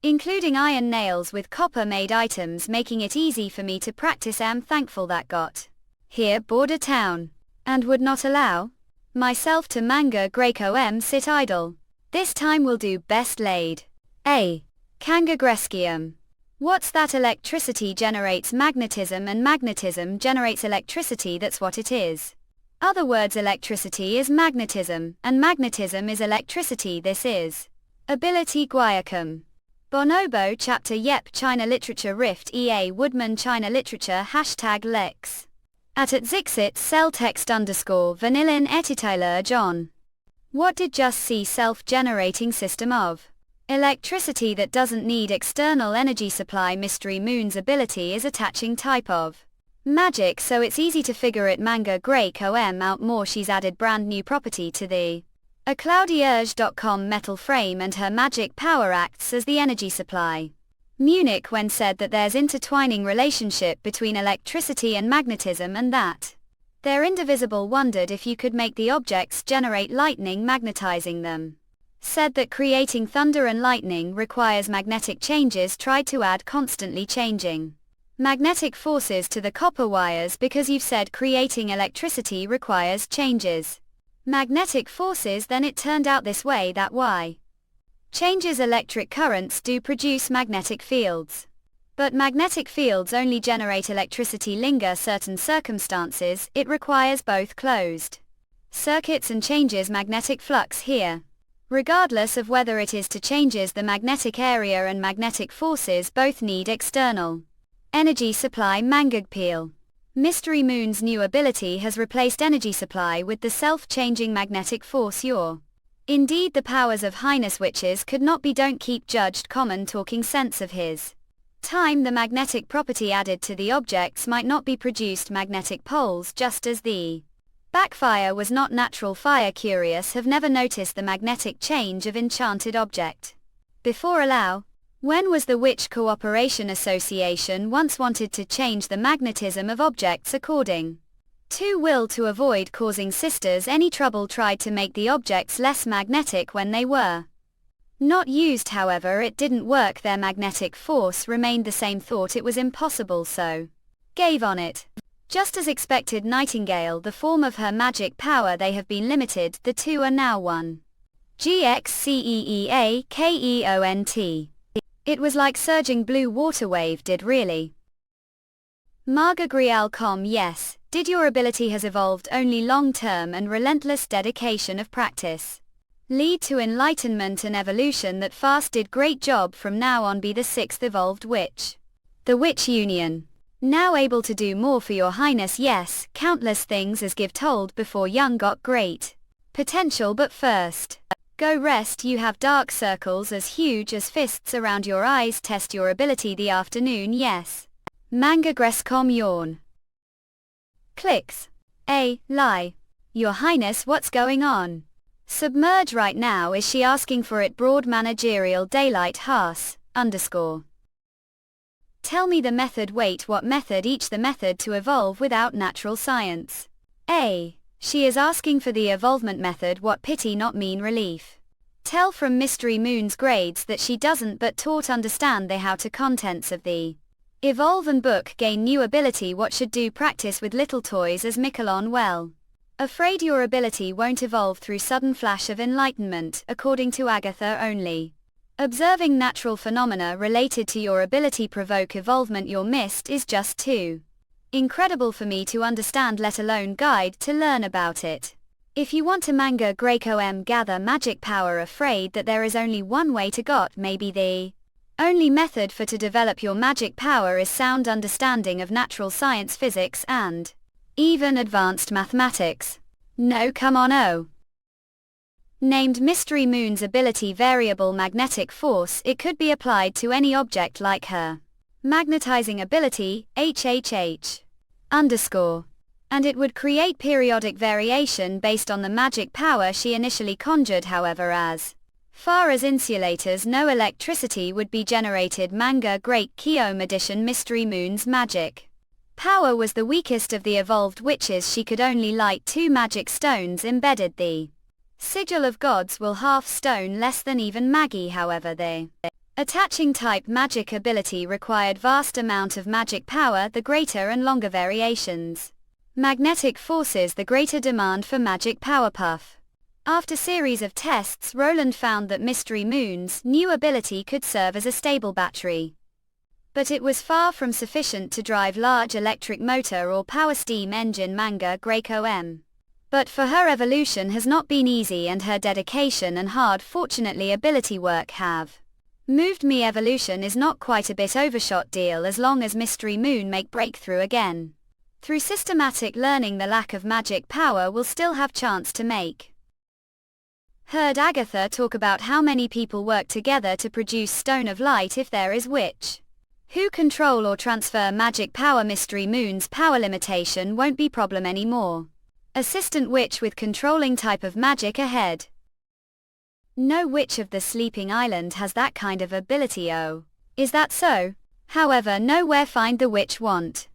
including iron nails, with copper made items, making it easy for me to practice. Am thankful that got here border town and would not allow myself to manga Greco M sit idle. This time will do best laid. A. Kanga Grescium. What's that? Electricity generates magnetism and magnetism generates electricity. That's what it is. Other words, electricity is magnetism and magnetism is electricity. This is ability Guayacum. Bonobo chapter. Yep. China literature rift. EA Woodman China literature #Lex. At Zixit cell text _vanillin etitailer John. What did just see? Self-generating system of electricity that doesn't need external energy supply. Mystery Moon's ability is attaching type of magic, so it's easy to figure it. Manga Greco M out more. She's added brand new property to the cloudyurge.com metal frame and her magic power acts as the energy supply. Munich when said that there's intertwining relationship between electricity and magnetism and that they're indivisible. Wondered if you could make the objects generate lightning magnetizing them. Said that creating thunder and lightning requires magnetic changes. Tried to add constantly changing magnetic forces to the copper wires because you've said creating electricity requires changes magnetic forces. Then it turned out this way that why changes electric currents do produce magnetic fields. But magnetic fields only generate electricity. Linger certain circumstances, it requires both closed circuits and changes magnetic flux here. Regardless of whether it is to changes the magnetic area and magnetic forces, both need external energy supply. Mangagpeel. Mystery Moon's new ability has replaced energy supply with the self-changing magnetic force. Your indeed the powers of Highness witches could not be don't keep judged common talking sense of his time. The magnetic property added to the objects might not be produced magnetic poles, just as the backfire was not natural fire. Curious have never noticed the magnetic change of enchanted object before. Allow. When was the Witch Cooperation Association once wanted to change the magnetism of objects according to will to avoid causing sisters any trouble, tried to make the objects less magnetic when they were not used. However, it didn't work. Their magnetic force remained the same. Thought it was impossible, so gave on it. Just as expected. Nightingale, the form of her magic power, they have been limited. The two are now one. GXCEEAKEONT. It was like surging blue water wave did really. Marga Grial. Yes, did your ability has evolved only long-term and relentless dedication of practice lead to enlightenment and evolution that fast. Did great job. From now on be the 6th evolved witch. The Witch Union. Now able to do more for your Highness. Yes, countless things as give told before. Young got great potential, but first go rest. You have dark circles as huge as fists around your eyes. Test your ability the afternoon. Yes. Manga Grescom yawn. Clicks. Lie. Your Highness, what's going on? Submerge right now. Is she asking for it? Broad managerial daylight Haas, _ Tell me the method. Wait, what method? The method to evolve without natural science. She is asking for the evolvement method. What pity, not mean relief. Tell from Mystery Moon's grades that she doesn't but taught understand they how to contents of the evolve and book gain new ability. What should do? Practice with little toys as Mikulon. Well, afraid your ability won't evolve through sudden flash of enlightenment, according to Agatha only. Observing natural phenomena related to your ability provoke evolvement. Your missed is just too incredible for me to understand, let alone guide to learn about it. If you want to manga Greco gather magic power, afraid that there is only one way to got, maybe the only method for to develop your magic power is sound understanding of natural science, physics and even advanced mathematics. No, come on. Named Mystery Moon's ability variable magnetic force. It could be applied to any object like her magnetizing ability, HHH_. And it would create periodic variation based on the magic power she initially conjured. However, as far as insulators, no electricity would be generated. Manga Great Kiome edition. Mystery Moon's magic power was the weakest of the evolved witches. She could only light 2 magic stones embedded the sigil of gods will half stone less than even Maggie. However, the attaching type magic ability required vast amount of magic power, the greater and longer variations magnetic forces, the greater demand for magic power puff. After series of tests, Roland found that Mystery Moon's new ability could serve as a stable battery. But it was far from sufficient to drive large electric motor or power steam engine. Manga Greco But for her evolution has not been easy, and her dedication and hard fortunately ability work have moved me. Evolution is not quite a bit overshot deal as long as Mystery Moon make breakthrough again. Through systematic learning, the lack of magic power will still have chance to make. Heard Agatha talk about how many people work together to produce Stone of Light. If there is witch who control or transfer magic power, Mystery Moon's power limitation won't be problem anymore. Assistant witch with controlling type of magic ahead. No witch of the Sleeping Island has that kind of ability. Oh, is that so? However, nowhere find the witch want.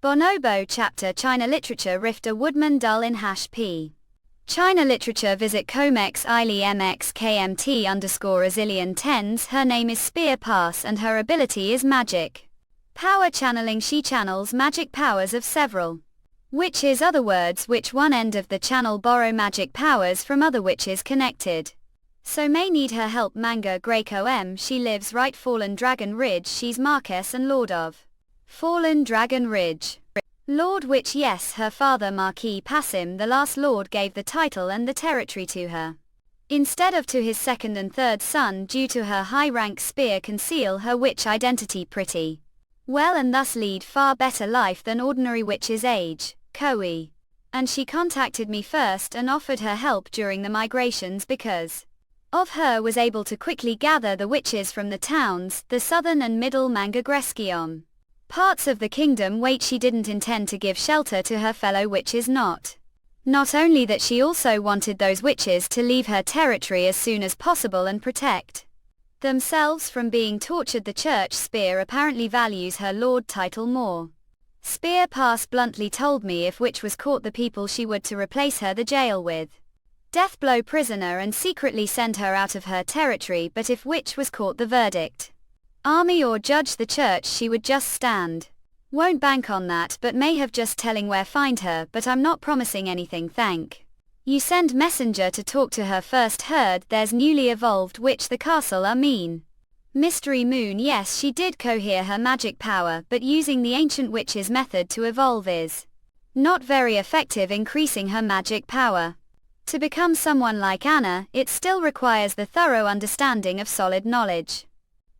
Bonobo chapter China literature Rift a Woodman dull in #p. China literature visit Comex Eily MXKMT _Azillion tens. Her name is Spear Pass and her ability is magic power channeling. She channels magic powers of several witches. Other words, which one end of the channel borrow magic powers from other witches connected. So may need her help. Manga Greco She lives right Fallen Dragon Ridge. She's Marquess and Lord of Fallen Dragon Ridge. Lord Witch, yes, her father Marquis Passim, the last lord, gave the title and the territory to her instead of to his second and third son. Due to her high rank, Spear conceal her witch identity pretty well and thus lead far better life than ordinary witches. Age, Koi. And she contacted me first and offered her help during the migrations because of her was able to quickly gather the witches from the towns, the southern and middle Manga Grescion parts of the kingdom. Wait, she didn't intend to give shelter to her fellow witches. Not only that, she also wanted those witches to leave her territory as soon as possible and protect themselves from being tortured. The church Spear apparently values her lord title more. Spear Pass bluntly told me if witch was caught, the people she would to replace her the jail with death blow prisoner and secretly send her out of her territory. But if witch was caught, the verdict army or judge the church, she would just stand. Won't bank on that, but may have just telling where find her, but I'm not promising anything. Thank you. Send messenger to talk to her first. Heard there's newly evolved witch the castle. Mystery Moon, yes, she did cohere her magic power, but using the ancient witch's method to evolve is not very effective increasing her magic power. To become someone like Anna, it still requires the thorough understanding of solid knowledge.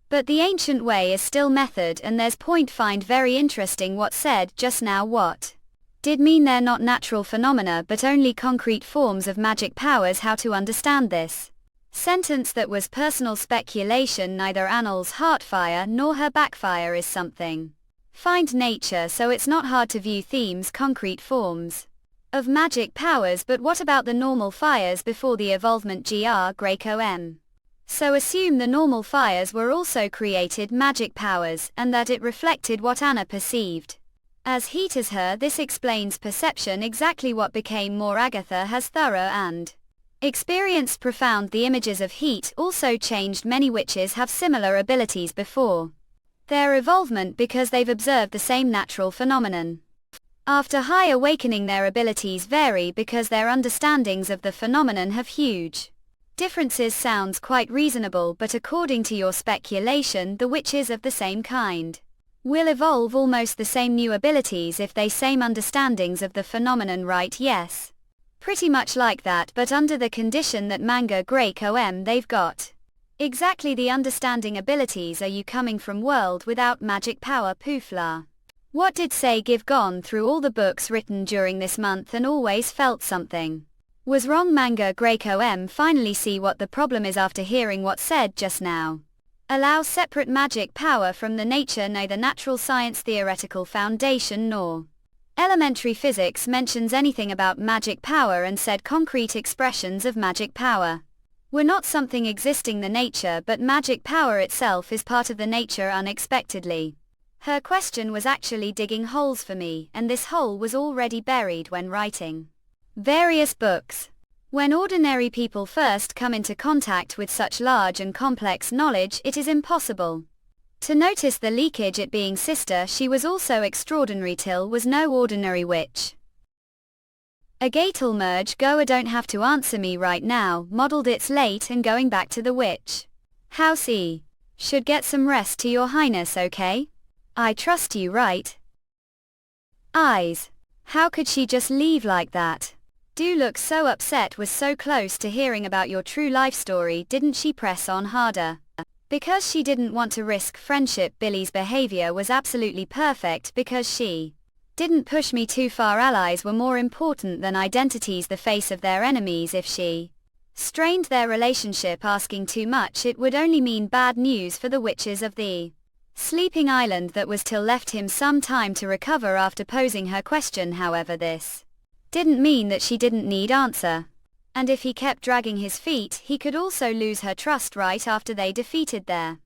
But the ancient way is still method, and there's point. Find very interesting what said just now. What did mean they're not natural phenomena but only concrete forms of magic powers. How to understand this sentence? That was personal speculation. Neither Annal's heartfire nor her backfire is something find nature, so it's not hard to view themes, concrete forms of magic powers. But what about the normal fires before the evolvement Greco-M? So assume the normal fires were also created magic powers, and that it reflected what Anna perceived as heat as her. This explains perception, exactly what became more. Agatha has thorough and experienced profound. The images of heat also changed. Many witches have similar abilities before their evolvement because they've observed the same natural phenomenon. After high awakening, their abilities vary because their understandings of the phenomenon have huge differences. Sounds quite reasonable, but according to your speculation, the witches of the same kind will evolve almost the same new abilities if they same understandings of the phenomenon, right? Yes. Pretty much like that, but under the condition that manga Greco-M they've got exactly the understanding abilities. Are you coming from world without magic power? Poofla. What did say give? Gone through all the books written during this month and always felt something was wrong. Manga Greco-M. Finally see what the problem is after hearing what said just now. Allow separate magic power from the nature. Neither natural science theoretical foundation nor elementary physics mentions anything about magic power, and said concrete expressions of magic power were not something existing the nature, but magic power itself is part of the nature. Unexpectedly, her question was actually digging holes for me, and this hole was already buried when writing various books. When ordinary people first come into contact with such large and complex knowledge, it is impossible to notice the leakage. It being sister, she was also extraordinary. Till was no ordinary witch. A gate'll merge. Goa don't have to answer me right now. Modeled it's late and going back to the witch house. Should get some rest, to your highness, okay? I trust you, right? Eyes. How could she just leave like that? Do look so upset. Was so close to hearing about your true life story. Didn't she press on harder? Because she didn't want to risk friendship. Billy's behavior was absolutely perfect because she didn't push me too far. Allies were more important than identities, the face of their enemies. If she strained their relationship asking too much, it would only mean bad news for the witches of the sleeping island. That was Till left him some time to recover after posing her question. However, this didn't mean that she didn't need answer. And if he kept dragging his feet, he could also lose her trust. Right after they defeated their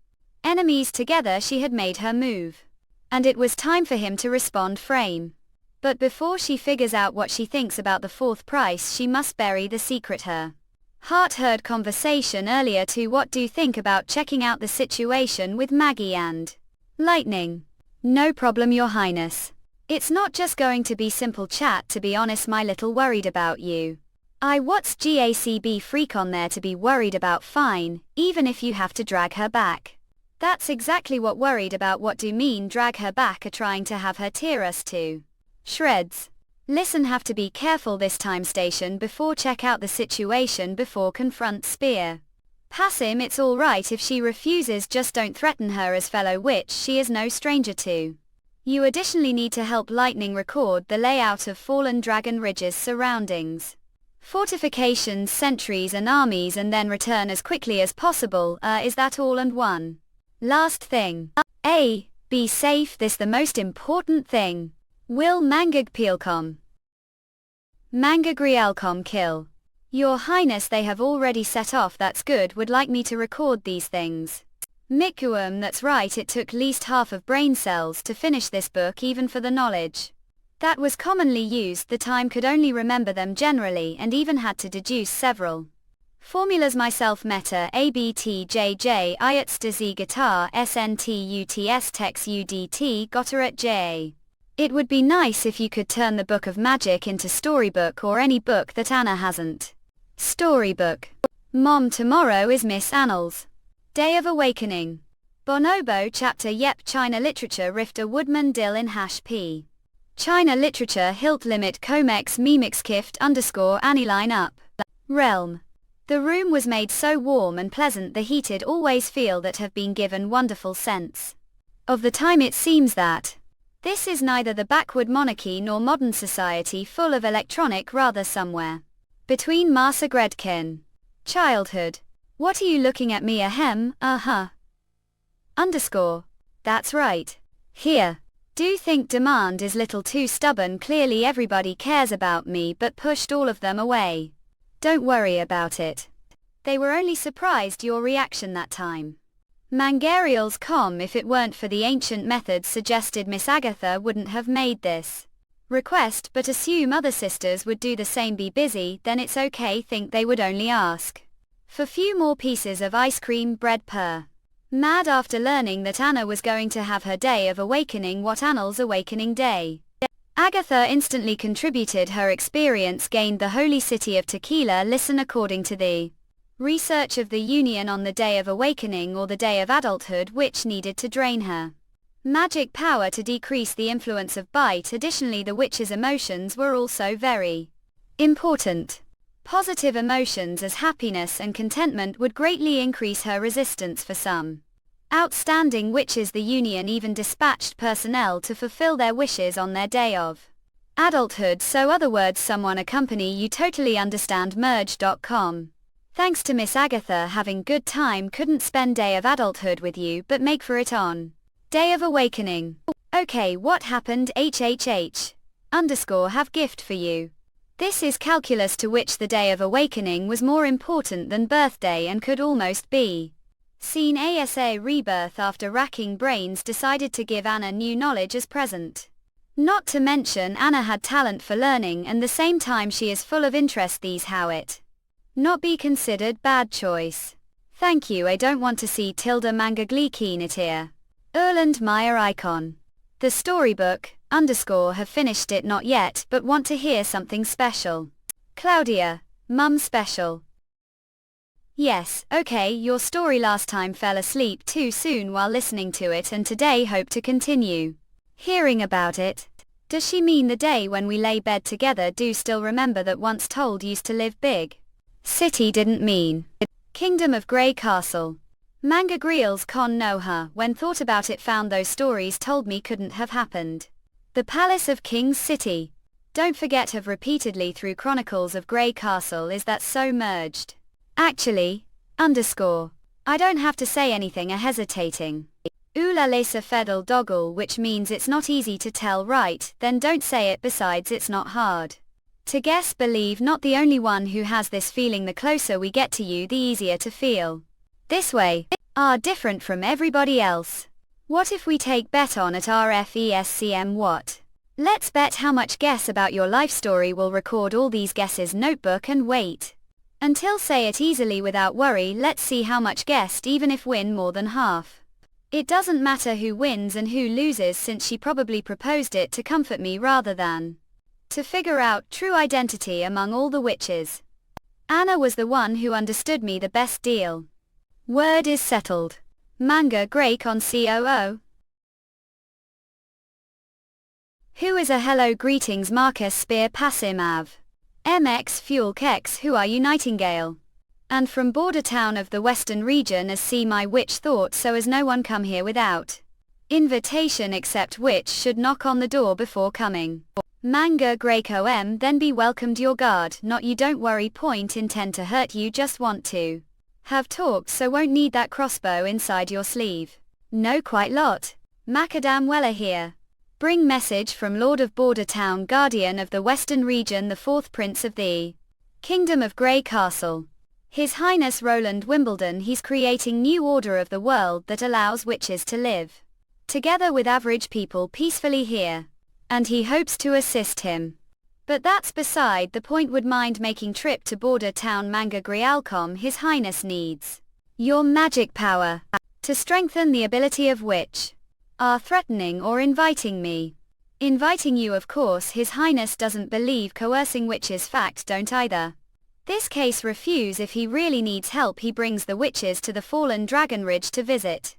enemies together, she had made her move, and it was time for him to respond. Frame. But before she figures out what she thinks about the fourth price, she must bury the secret. Her heart heard conversation earlier too. What do you think about checking out the situation with Maggie and Lightning? No problem, your highness. It's not just going to be simple chat. To be honest, my little worried about you. What's GACB freak on there to be worried about? Fine, even if you have to drag her back. That's exactly what worried about. What do mean drag her back? Are trying to have her tear us to shreds. Listen, have to be careful this time. Station before, check out the situation before confront. Spear. Pass him, it's alright if she refuses, just don't threaten her. As fellow witch, she is no stranger to you. Additionally, need to help Lightning record the layout of Fallen Dragon Ridge's surroundings, fortifications, sentries and armies, and then return as quickly as possible. Is that all? And one last thing. Be safe, this the most important thing. Will Mangag Peelcom Mangagrielcom kill? Your highness, they have already set off. That's good. Would like me to record these things. Mikuum, that's right, it took least half of brain cells to finish this book, even for the knowledge that was commonly used. The time could only remember them generally, and even had to deduce several formulas myself. Meta ABTJJ IATSTA Z guitar SNTUTS Tex UDT Gotteret J. It would be nice if you could turn the Book of Magic into storybook, or any book that Anna hasn't. Storybook. Mom, tomorrow is Miss Annal's Day of Awakening. Bonobo chapter. Yep. China literature Rifter Woodman Dill in #P. China literature Hilt limit Comex Memix Kift _ line up. Realm. The room was made so warm and pleasant, the heated always feel that have been given wonderful sense of the time. It seems that this is neither the backward monarchy nor modern society full of electronic, rather somewhere between. Marsa Gredkin. Childhood. What are you looking at me? Ahem, _. That's right. Here. Do think demand is little too stubborn. Clearly everybody cares about me but pushed all of them away. Don't worry about it. They were only surprised your reaction that time. Mangarial's if it weren't for the ancient methods suggested, Miss Agatha wouldn't have made this request, but assume other sisters would do the same. Be busy, then it's okay. Think they would only ask for few more pieces of ice cream bread per. Mad after learning that Anna was going to have her day of awakening. What Annal's awakening day? Agatha instantly contributed her experience gained the holy city of Tequila. Listen, according to the research of the Union on the day of awakening or the day of adulthood, which needed to drain her magic power to decrease the influence of bite. Additionally, the witch's emotions were also very important. Positive emotions as happiness and contentment would greatly increase her resistance. For some outstanding witches, the Union even dispatched personnel to fulfill their wishes on their day of adulthood. So other words, someone accompany you. Totally understand. Merge.com. Thanks to Miss Agatha having good time, couldn't spend day of adulthood with you but make for it on day of awakening. Okay, what happened? HHH _ have gift for you. This is calculus, to which the day of awakening was more important than birthday and could almost be seen asa rebirth. After racking brains, decided to give Anna new knowledge as present. Not to mention Anna had talent for learning and the same time she is full of interest. These how it not be considered bad choice. Thank you. I don't want to see tilde manga gleekeen it here. Erland Meyer icon. The storybook _ have finished it not yet but want to hear something special. Claudia, mum special. Yes, okay, your story last time fell asleep too soon while listening to it and today hope to continue hearing about it. Does she mean the day when we lay bed together? Do still remember that once told used to live big city, didn't mean Kingdom of Grey Castle. Manga Greals know her. When thought about it, found those stories told me couldn't have happened. The Palace of King's City. Don't forget have repeatedly through Chronicles of Grey Castle. Is that so? Merged. Actually, _ I don't have to say anything. A hesitating. Ula lesa fedel doggle, which means it's not easy to tell, right? Then don't say it. Besides, it's not hard to guess. Believe not the only one who has this feeling. The closer we get to you, the easier to feel this way. Are different from everybody else. What if we take bet on at RFESCM? What? Let's bet how much guess about your life story. Will record all these guesses notebook and wait until say it easily without worry. Let's see how much guessed, even if win more than half. It doesn't matter who wins and who loses, since she probably proposed it to comfort me rather than to figure out true identity among all the witches. Anna was the one who understood me the best. Deal. Word is settled. Manga Grake on COO. Who is a hello greetings Marcus Spear Passim Av. MX Fuel Kex. Who are you Nightingale? And from border town of the western region as see my witch thought so as no one come here without invitation except witch should knock on the door before coming. Manga Grake OM then be welcomed your guard not you don't worry point intend to hurt you just want to have talked so won't need that crossbow inside your sleeve. No quite lot. Macadam Weller here. Bring message from Lord of Border Town Guardian of the Western Region the fourth Prince of the Kingdom of Grey Castle. His Highness Roland Wimbledon. He's creating new order of the world that allows witches to live together with average people peacefully here. And he hopes to assist him. But that's beside the point. Would mind making trip to border town Manga Grialcom. His Highness needs your magic power to strengthen the ability of witch. Are threatening or inviting me? Inviting you, of course. His Highness doesn't believe coercing witches. Fact don't either. This case refuse. If he really needs help he brings the witches to the fallen Dragon Ridge to visit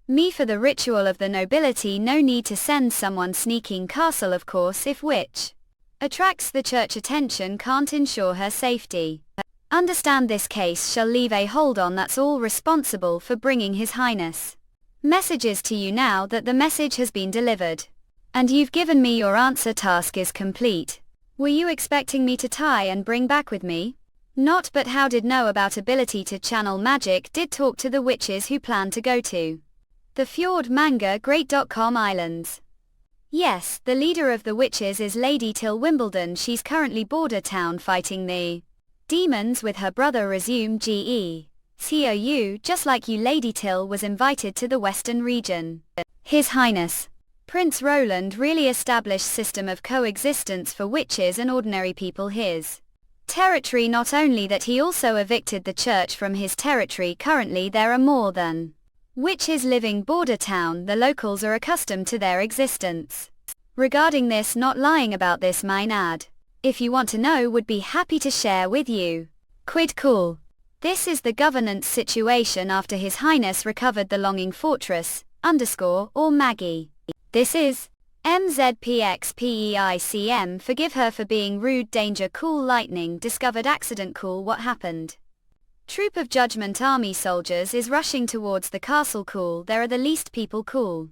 me for the ritual of the nobility. No need to send someone sneaking castle, of course. If witch attracts the church attention can't ensure her safety. Understand this case shall leave a hold on. That's all responsible for bringing His Highness messages to you now that the message has been delivered. And you've given me your answer. Task is complete. Were you expecting me to tie and bring back with me? Not, but how did know about ability to channel magic? Did talk to the witches who plan to go to the Fjord Manga Great.com Islands. Yes, the leader of the witches is Lady Till Wimbledon. She's currently border town fighting the demons with her brother. Resume GE. Just like you, Lady Till was invited to the western region. His Highness Prince Roland really established system of coexistence for witches and ordinary people his territory. Not only that, he also evicted the church from his territory. Currently there are more than witches living border town. The locals are accustomed to their existence. Regarding this, not lying about this, mine ad. If you want to know, would be happy to share with you. Quid cool. This is the governance situation after His Highness recovered the Longing Fortress, or Maggie. This is MZPXPEICM. Forgive her for being rude. Danger. Cool. Lightning. Discovered. Accident. Cool. What happened? Troop of Judgment Army soldiers is rushing towards the castle. Cool. There are the least people. Cool.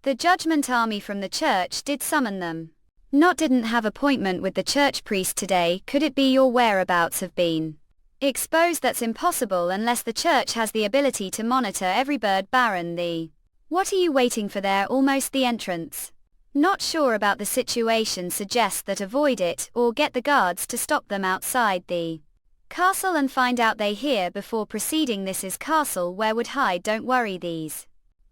The Judgment Army from the church did summon them. Not didn't have appointment with the church priest today. Could it be your whereabouts have been exposed? That's impossible unless the church has the ability to monitor every bird. Baron. What are you waiting for there? Almost the entrance. Not sure about the situation. Suggest that avoid it or get the guards to stop them outside the castle and find out they hear before proceeding. This is castle where would hide. Don't worry, these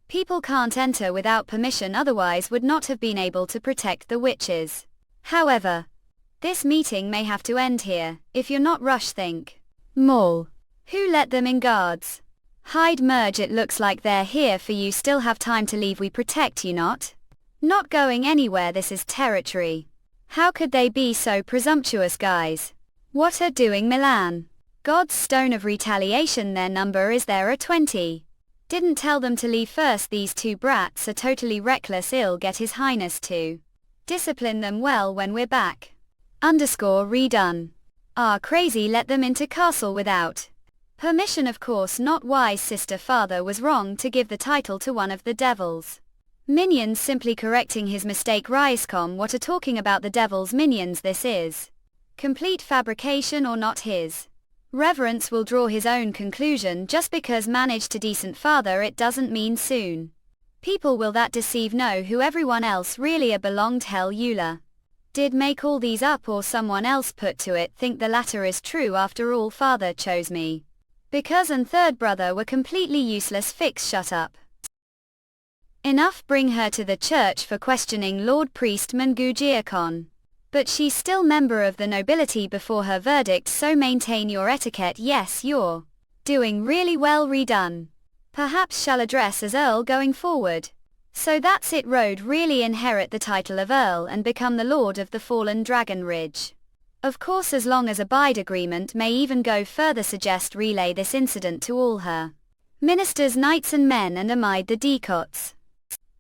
people can't enter without permission, otherwise would not have been able to protect the witches. However, this meeting may have to end here. If you're not rush, think mall. Who let them in? Guards. Hide. Merge. It looks like they're here for you. Still have time to leave. We protect you. Not going anywhere. This is territory. How could they be so presumptuous, guys? What are doing Milan? God's stone of retaliation. Their number is there are 20. Didn't tell them to leave first. These two brats are totally reckless. I'll get His Highness to discipline them well when we're back. Redone. Crazy. Let them into castle without permission. Of course not. Wise. Sister. Father was wrong to give the title to one of the devil's minions. Simply correcting his mistake. Riescom. What are talking about the devil's minions? This is complete fabrication or not. His Reverence will draw his own conclusion. Just because managed to decent father, it doesn't mean soon people will that deceive know who everyone else really are. Belonged. Hell, Eula did make all these up or someone else put to it. Think the latter is true. After all, father chose me because and third brother were completely useless. Fix. Shut up. Enough. Bring her to the church for questioning Lord Priest Mangujiakon. But she's still member of the nobility before her verdict, so maintain your etiquette. Yes, you're doing really well. Redone. Perhaps shall address as Earl going forward. So that's it. Road. Really inherit the title of Earl and become the Lord of the Fallen Dragon Ridge. Of course, as long as abide agreement, may even go further. Suggest relay this incident to all her ministers, knights and men, and amide the decots.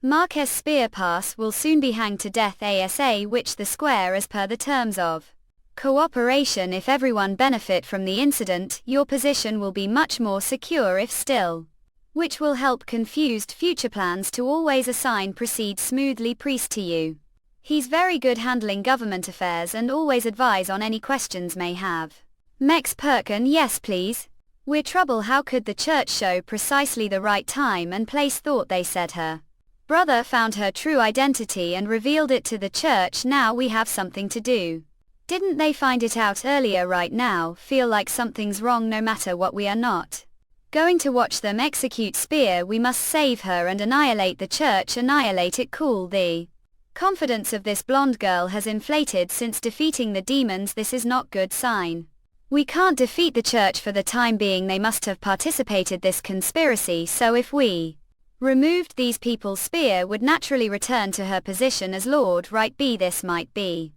Marquess Spear Pass will soon be hanged to death ASA, which the square as per the terms of cooperation. If everyone benefit from the incident, your position will be much more secure. If still, which will help confused future plans to always assign proceed smoothly. Priest to you. He's very good handling government affairs and always advise on any questions may have. Mex Perkin. Yes please. We're trouble. How could the church show precisely the right time and place? Thought they said her brother found her true identity and revealed it to the church. Now we have something to do. Didn't they find it out earlier? Right now feel like something's wrong. No matter what, we are not going to watch them execute Spear. We must save her and annihilate the church. Annihilate it. Cool. The confidence of this blonde girl has inflated since defeating the demons. This is not good sign. We can't defeat the church for the time being. They must have participated this conspiracy. So if we removed these people, Spear would naturally return to her position as Lord. Right. This might be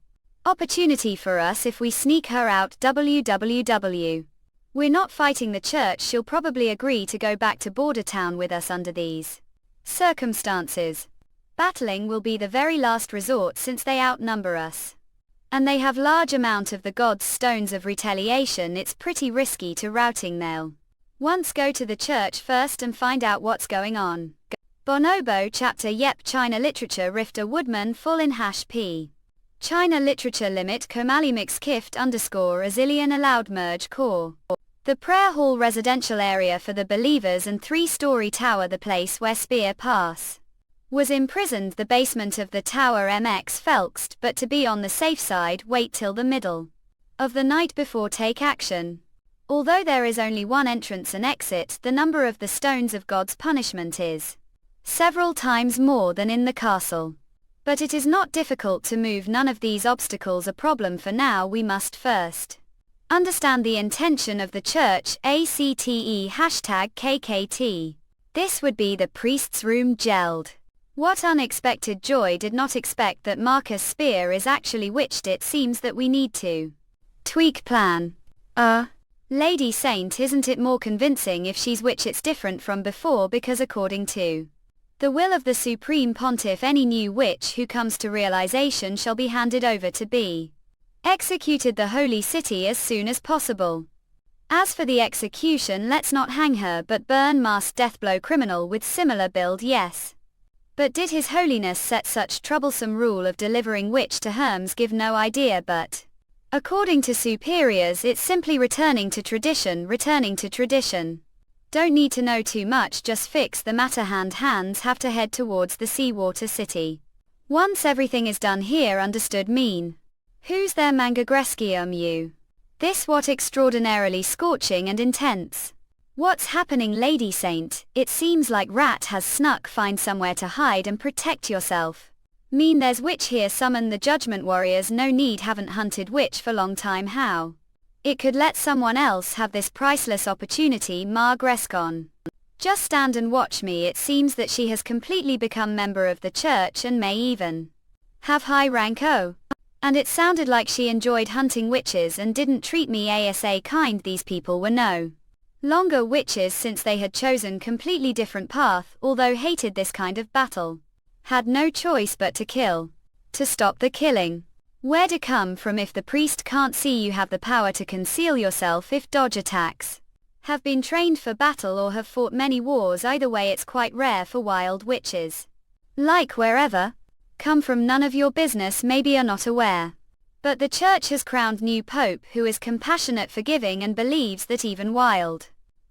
opportunity for us if we sneak her out. We're not fighting the church. She'll probably agree to go back to border town with us under these circumstances. Battling will be the very last resort since they outnumber us. And they have large amount of the gods' stones of retaliation. It's pretty risky to routing. They'll once go to the church first and find out what's going on. Bonobo chapter. Yep. China literature rifter woodman full in #p. China literature limit Komali mix kift _azillion allowed merge core. The prayer hall residential area for the believers and 3-story tower. The place where Spear Pass Was imprisoned the basement of the tower MX Felxt, but to be on the safe side wait till the middle of the night before take action. Although there is only one entrance and exit, the number of the stones of God's punishment is several times more than in the castle. But it is not difficult to move, none of these obstacles a problem for now. We must first understand the intention of the church, ACTE #KKT. This would be the priest's room gelled. What unexpected joy! Did not expect that Marcus' spear is actually witched. It seems that we need to tweak plan. Lady Saint, isn't it more convincing if she's witch? It's different from before because according to the will of the Supreme Pontiff, any new witch who comes to realization shall be handed over to be executed the holy city as soon as possible. As for the execution, let's not hang her but burn, masked deathblow criminal with similar build, yes. But did His Holiness set such troublesome rule of delivering witch to Herms? Give no idea, but according to superiors it's simply returning to tradition. Don't need to know too much, just fix the matter. Hands have to head towards the seawater city. Once everything is done here, understood? Mean. Who's there? Manga Greskium you. This what extraordinarily scorching and intense. What's happening, Lady Saint? It seems like rat has snuck. Find somewhere to hide and protect yourself. Mean there's witch here. Summon the judgment warriors. No need, haven't hunted witch for long time. How it could let someone else have this priceless opportunity. Ma Greskon. Just stand and watch me. It seems that she has completely become member of the church and may even have high rank. Oh. And it sounded like she enjoyed hunting witches and didn't treat me asa kind. These people were no longer witches since they had chosen completely different path, although hated this kind of battle. Had no choice but to kill. To stop the killing. Where to come from if the priest can't see you? Have the power to conceal yourself if dodge attacks. Have been trained for battle or have fought many wars. Either way it's quite rare for wild witches. Like wherever come from, none of your business. Maybe you're not aware. But the church has crowned new pope who is compassionate, forgiving and believes that even wild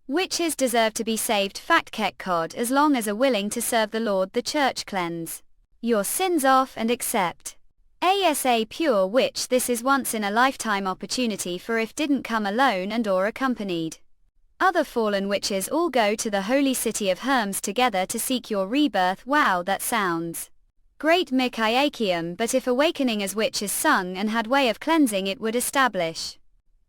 witches deserve to be saved. Fact kek cod, as long as are willing to serve the Lord. The church cleanse your sins off and accept asa pure witch. This is once in a lifetime opportunity, for if didn't come alone and or accompanied other fallen witches, all go to the holy city of Herms together to seek your rebirth. Wow, that sounds great Mikayakium, but if awakening as witch is sung and had way of cleansing, it would establish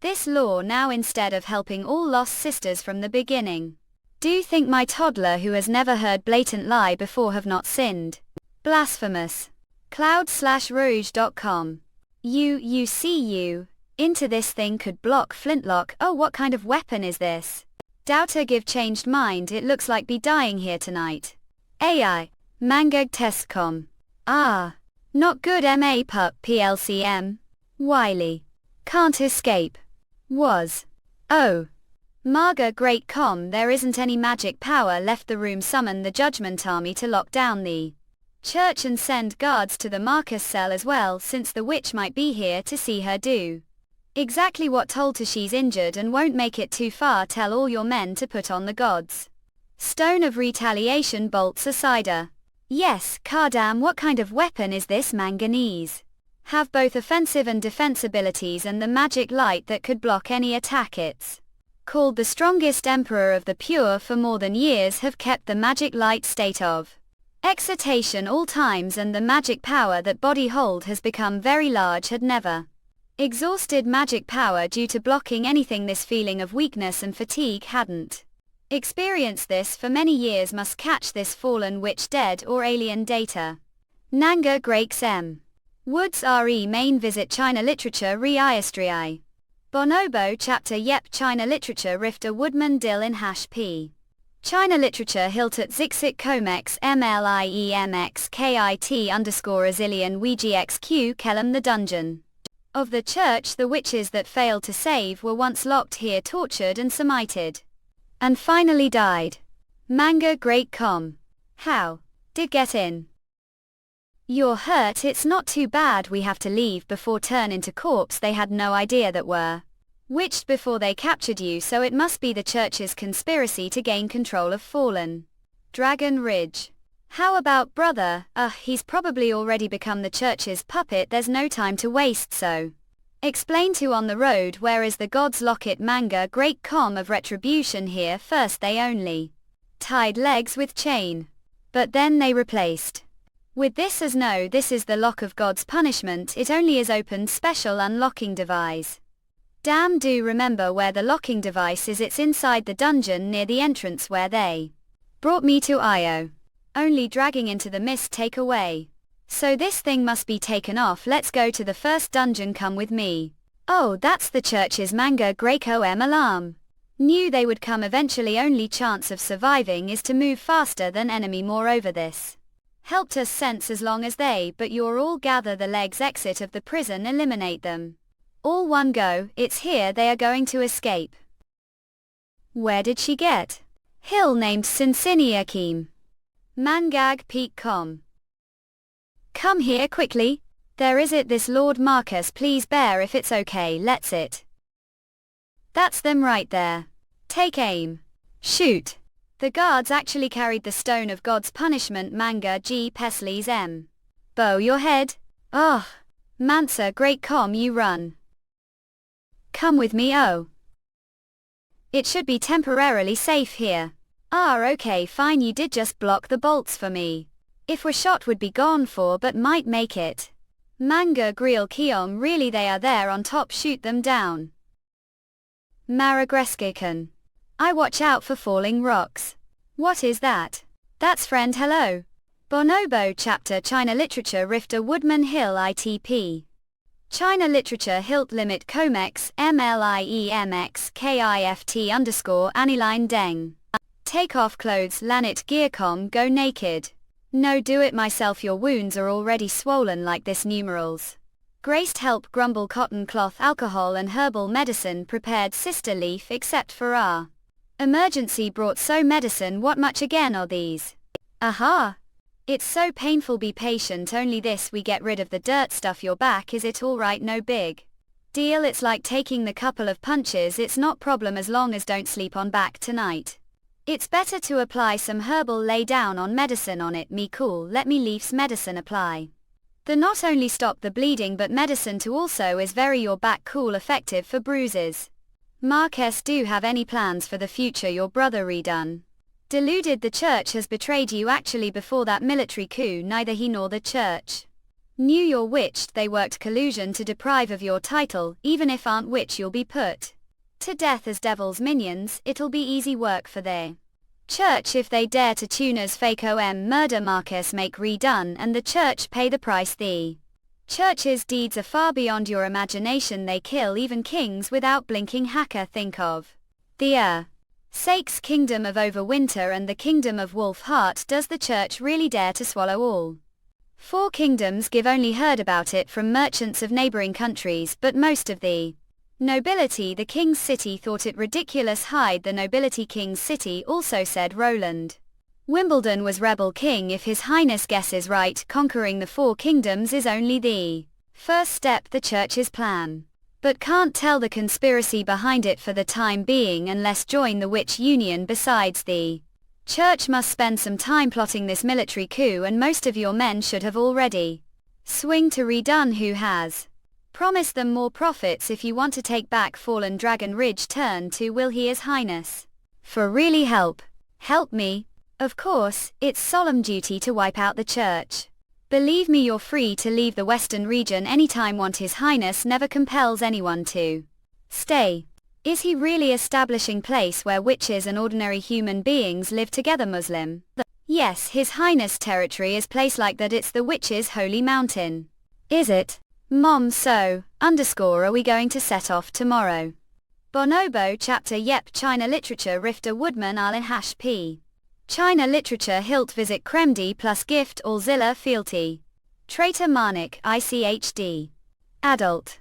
this law now instead of helping all lost sisters from the beginning. Do think my toddler who has never heard blatant lie before have not sinned. Blasphemous. Cloud/rouge.com. You see you into this thing could block flintlock. Oh, what kind of weapon is this? Doubter give changed mind. It looks like be dying here tonight. AI. Mangug Testcom. Not good. MA pup PLCM. Wiley. Can't escape. Was. Oh. Marga great com. There isn't any magic power left. The room. Summon the judgment army to lock down the church and send guards to the Marcus cell as well, since the witch might be here to see her do exactly what told to. She's injured and won't make it too far. Tell all your men to put on the gods' stone of retaliation. Bolts aside. Yes, Kardam, what kind of weapon is this? Manganese. Have both offensive and defense abilities and the magic light that could block any attack. It's called the strongest emperor of the pure. For more than years have kept the magic light state of excitation all times, and the magic power that body hold has become very large. Had never exhausted magic power due to blocking anything. This feeling of weakness and fatigue hadn't experienced this for many years. Must catch this fallen witch dead or alien data. Nanga Grakes M. Woods RE main visit China literature re-Iastrii. Bonobo chapter Yep China literature Rifter Woodman Dill in #P. China literature Hiltot Zixit Comex MLIEMX KIT_Azilian WeGXQ Kellam. The dungeon of the church. The witches that failed to save were once locked here, tortured and smited, and finally died. Manga Great Com. How did get in? You're hurt. It's not too bad. We have to leave before turn into corpse. They had no idea that were witched before they captured you, so it must be the church's conspiracy to gain control of fallen Dragon Ridge. How about brother? He's probably already become the church's puppet, there's no time to waste, so. Explain to on the road, where is the God's locket manga great com of retribution here first they only tied legs with chain. But then they replaced with this as no, this is the lock of God's punishment, it only is opened special unlocking device. Damn, do remember where the locking device is, it's inside the dungeon near the entrance where they brought me to Io. Only dragging into the mist take away. So this thing must be taken off, let's go to the first dungeon, come with me. Oh, that's the church's manga Greco M alarm. Knew they would come eventually, only chance of surviving is to move faster than enemy, moreover this helped us sense as long as they, but you're all gather the legs exit of the prison, eliminate them. All one go, it's here they are going to escape. Where did she get? Hill named Sinsiniakim. Mangag Peak Com. Come here quickly. There is it, this Lord Marcus, please bear if it's okay, let's it. That's them right there. Take aim. Shoot. The guards actually carried the stone of God's punishment manga G. Pesley's M. Bow your head. Oh. Mansa great com, you run. Come with me, oh. It should be temporarily safe here. Okay fine, you did just block the bolts for me. If we're shot would be gone for, but might make it. Manga Griel Kiom, really they are there on top, shoot them down. Maragreskikan. I watch out for falling rocks. What is that? That's friend, hello. Bonobo chapter China Literature Rifter Woodman Hill ITP. China Literature Hilt Limit Comex MLIEMX KIFT underscore Aniline Deng. Take off clothes Lanit Gearcom, go naked. No, do it myself, your wounds are already swollen like this numerals. Graced help grumble cotton cloth alcohol and herbal medicine prepared sister leaf except for our emergency brought so medicine, what much again are these? Aha! It's so painful, be patient, only this we get rid of the dirt stuff your back, is it alright, no big deal, it's like taking the couple of punches, it's not problem as long as don't sleep on back tonight. It's better to apply some herbal, lay down on medicine on it, me cool, let me leaves medicine apply. The not only stop the bleeding but medicine to also is very your back cool effective for bruises. Marques, do have any plans for the future, your brother redone? Deluded, the church has betrayed you actually before that military coup, neither he nor the church knew you're witched, they worked collusion to deprive of your title, even if aren't witch you'll be put to death as devil's minions, it'll be easy work for their church if they dare to tuners fake OM murder Marcus make redone and the church pay the price. The church's deeds are far beyond your imagination, they kill even kings without blinking, hacker, think of the Sake's kingdom of Overwinter and the kingdom of Wolf Heart, does the church really dare to swallow all four kingdoms? Give only heard about it from merchants of neighboring countries, but most of the nobility the king's city thought it ridiculous. Hide the nobility king's city, also said Roland. Wimbledon was rebel king, if his highness guesses right, conquering the four kingdoms is only the first step, the church's plan. But can't tell the conspiracy behind it for the time being unless join the witch union. Besides, the church must spend some time plotting this military coup and most of your men should have already swing to redone. Who has promised them more profits? If you want to take back fallen Dragon Ridge, turn to will he his highness for really help me. Of course, it's solemn duty to wipe out the church. Believe me, you're free to leave the western region anytime want, his highness never compels anyone to stay. Is he really establishing place where witches and ordinary human beings live together? Muslim? Yes, his highness territory is place like that, it's the witches' holy mountain. Is it? Mom, so, underscore are we going to set off tomorrow? Bonobo chapter Yep. China Literature Rifter Woodman Alin Hash P. China Literature Hilt Visit Kremdi plus Gift Allzilla Fealty. Traitor Marnik ICHD. Adult.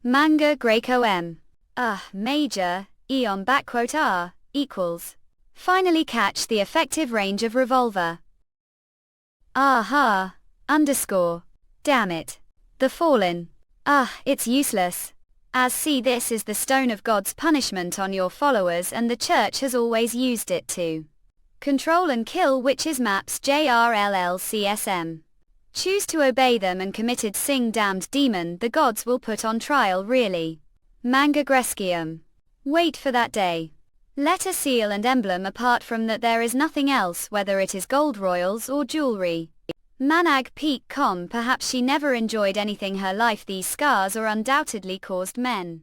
Manga Greco M. Major, Eon backquote R, equals. Finally catch the effective range of revolver. Underscore. Damn it. The Fallen. It's useless. As see, this is the stone of God's punishment on your followers, and the church has always used it to control and kill witches. Maps JRLLCSM. Choose to obey them and committed sing damned demon, the gods will put on trial really. Manga Grescium. Wait for that day. Letter, seal and emblem. Apart from that there is nothing else, whether it is gold royals or jewelry. Manag Peak Com. Perhaps she never enjoyed anything her life. These scars are undoubtedly caused men.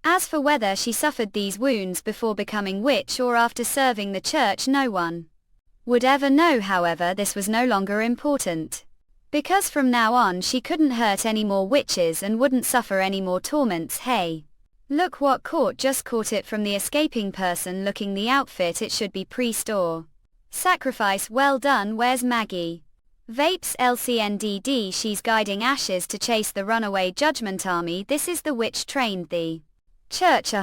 As for whether she suffered these wounds before becoming witch or after serving the church, no one would ever know. However, this was no longer important, because from now on she couldn't hurt any more witches and wouldn't suffer any more torments. Hey, look what just caught it from the escaping person. Looking the outfit, it should be priest or sacrifice. Well done. Where's Maggie? Vapes LCNDD. She's guiding ashes to chase the runaway judgment army. This is the witch trained the church.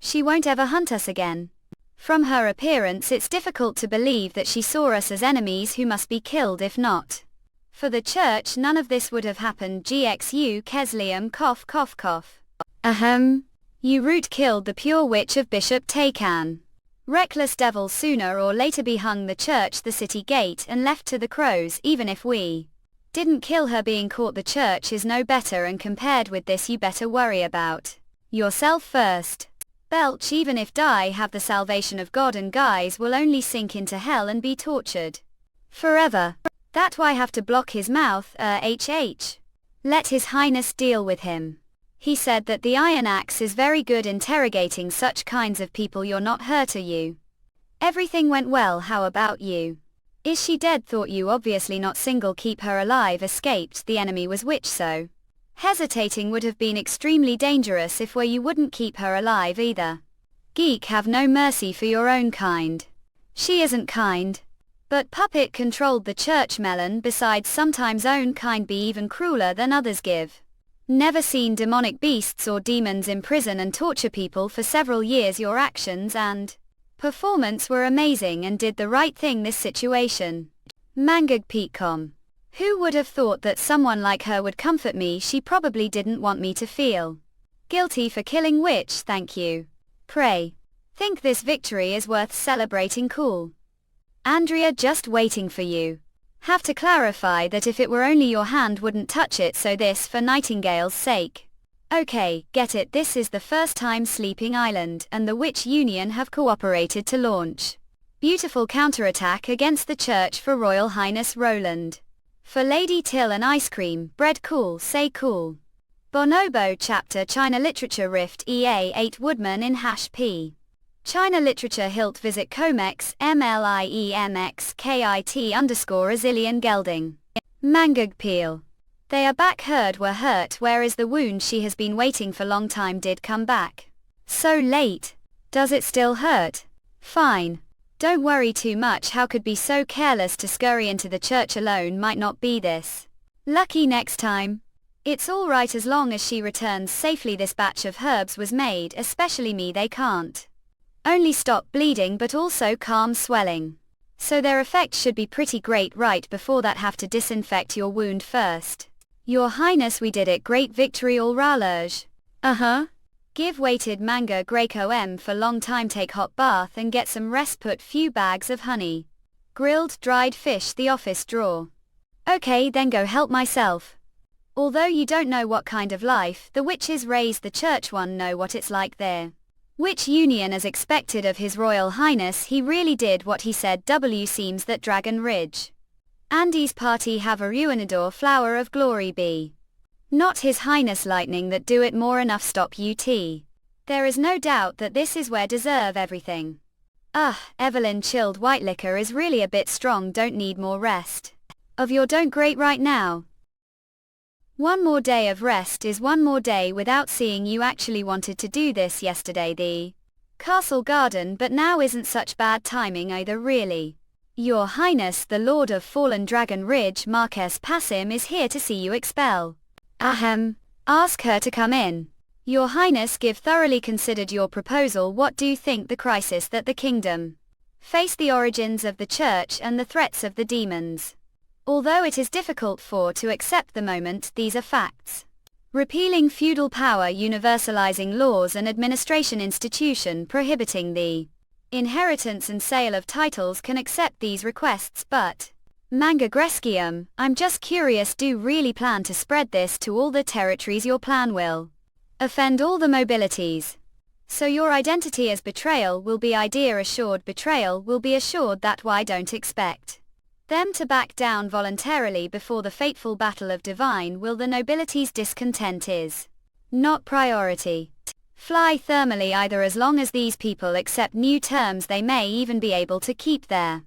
She won't ever hunt us again. From her appearance it's difficult to believe that she saw us as enemies who must be killed. If not for the church, none of this would have happened. GXU Keslium cough cough cough. Ahem. You root killed the pure witch of Bishop Taycan. Reckless devil, sooner or later be hung. The church, the city gate, and left to the crows. Even if we didn't kill her, being caught, the church is no better, and compared with this you better worry about yourself first. Belch. Even if die, have the salvation of God, and guys will only sink into hell and be tortured forever. That why have to block his mouth. HH. Let his highness deal with him. He said that the Iron Axe is very good interrogating such kinds of people. You're not hurt, are you? Everything went well. How about you? Is she dead? Thought you. Obviously not. Single. Keep her alive. Escaped. The enemy was witch, so hesitating would have been extremely dangerous. If were you wouldn't keep her alive either. Geek. Have no mercy for your own kind. She isn't kind. But puppet controlled the church. Melon. Besides, sometimes own kind be even crueler than others. Give. Never seen demonic beasts or demons imprison and torture people for several years. Your actions and performance were amazing and did the right thing this situation. Mangag Peatcom. Who would have thought that someone like her would comfort me? She probably didn't want me to feel guilty for killing witch. Thank you. Pray. Think this victory is worth celebrating. Cool. Andrea, just waiting for you. Have to clarify that if it were only your hand wouldn't touch it, so this for Nightingale's sake. Okay, get it. This is the first time Sleeping Island and the Witch Union have cooperated to launch beautiful counterattack against the church for Royal Highness Roland. For Lady Till and ice cream, bread. Cool, say cool. Bonobo chapter China Literature Rift EA 8 Woodman in #P. China Literature Hilt visit Comex MLIEMX KIT _ a zillion gelding. Mangag Peel. They are back. Heard were hurt. Where is the wound? She has been waiting for long time. Did come back so late. Does it still hurt? Fine. Don't worry too much. How could be so careless to scurry into the church alone? Might not be this lucky next time. It's all right as long as she returns safely. This batch of herbs was made especially me. They can't only stop bleeding but also calm swelling, so their effect should be pretty great. Right before that, have to disinfect your wound first. Your Highness, we did it. Great victory. All ralage. Give weighted manga Greco M for long time. Take hot bath and get some rest. Put few bags of honey, grilled dried fish the office drawer. Okay, then go help myself. Although you don't know what kind of life the witches raised, the church one know what it's like there. Witch Union, as expected of His Royal Highness, he really did what he said. Seems that Dragon Ridge Andy's party have a ruinador flower of glory be. Not His Highness lightning that do it more. Enough. Stop UT. There is no doubt that this is where deserve everything. Evelyn, chilled white liquor is really a bit strong. Don't need more rest of your don't great right now. One more day of rest is one more day without seeing you. Actually wanted to do this yesterday, the castle garden, but now isn't such bad timing either really. Your Highness, the Lord of Fallen Dragon Ridge, Marquess Passim, is here to see you expel. Ahem. Ask her to come in. Your Highness, give thoroughly considered your proposal. What do you think the crisis that the kingdom face, the origins of the church and the threats of the demons? Although it is difficult for to accept the moment, these are facts. Repealing feudal power, universalizing laws and administration institution prohibiting the inheritance and sale of titles can accept these requests, but Manga Grescium, I'm just curious, do you really plan to spread this to all the territories? Your plan will offend all the mobilities. So your identity as betrayal will be idea assured, betrayal will be assured, that why don't expect them to back down voluntarily before the fateful battle of divine will. The nobility's discontent is not priority. Fly thermally either. As long as these people accept new terms, they may even be able to keep their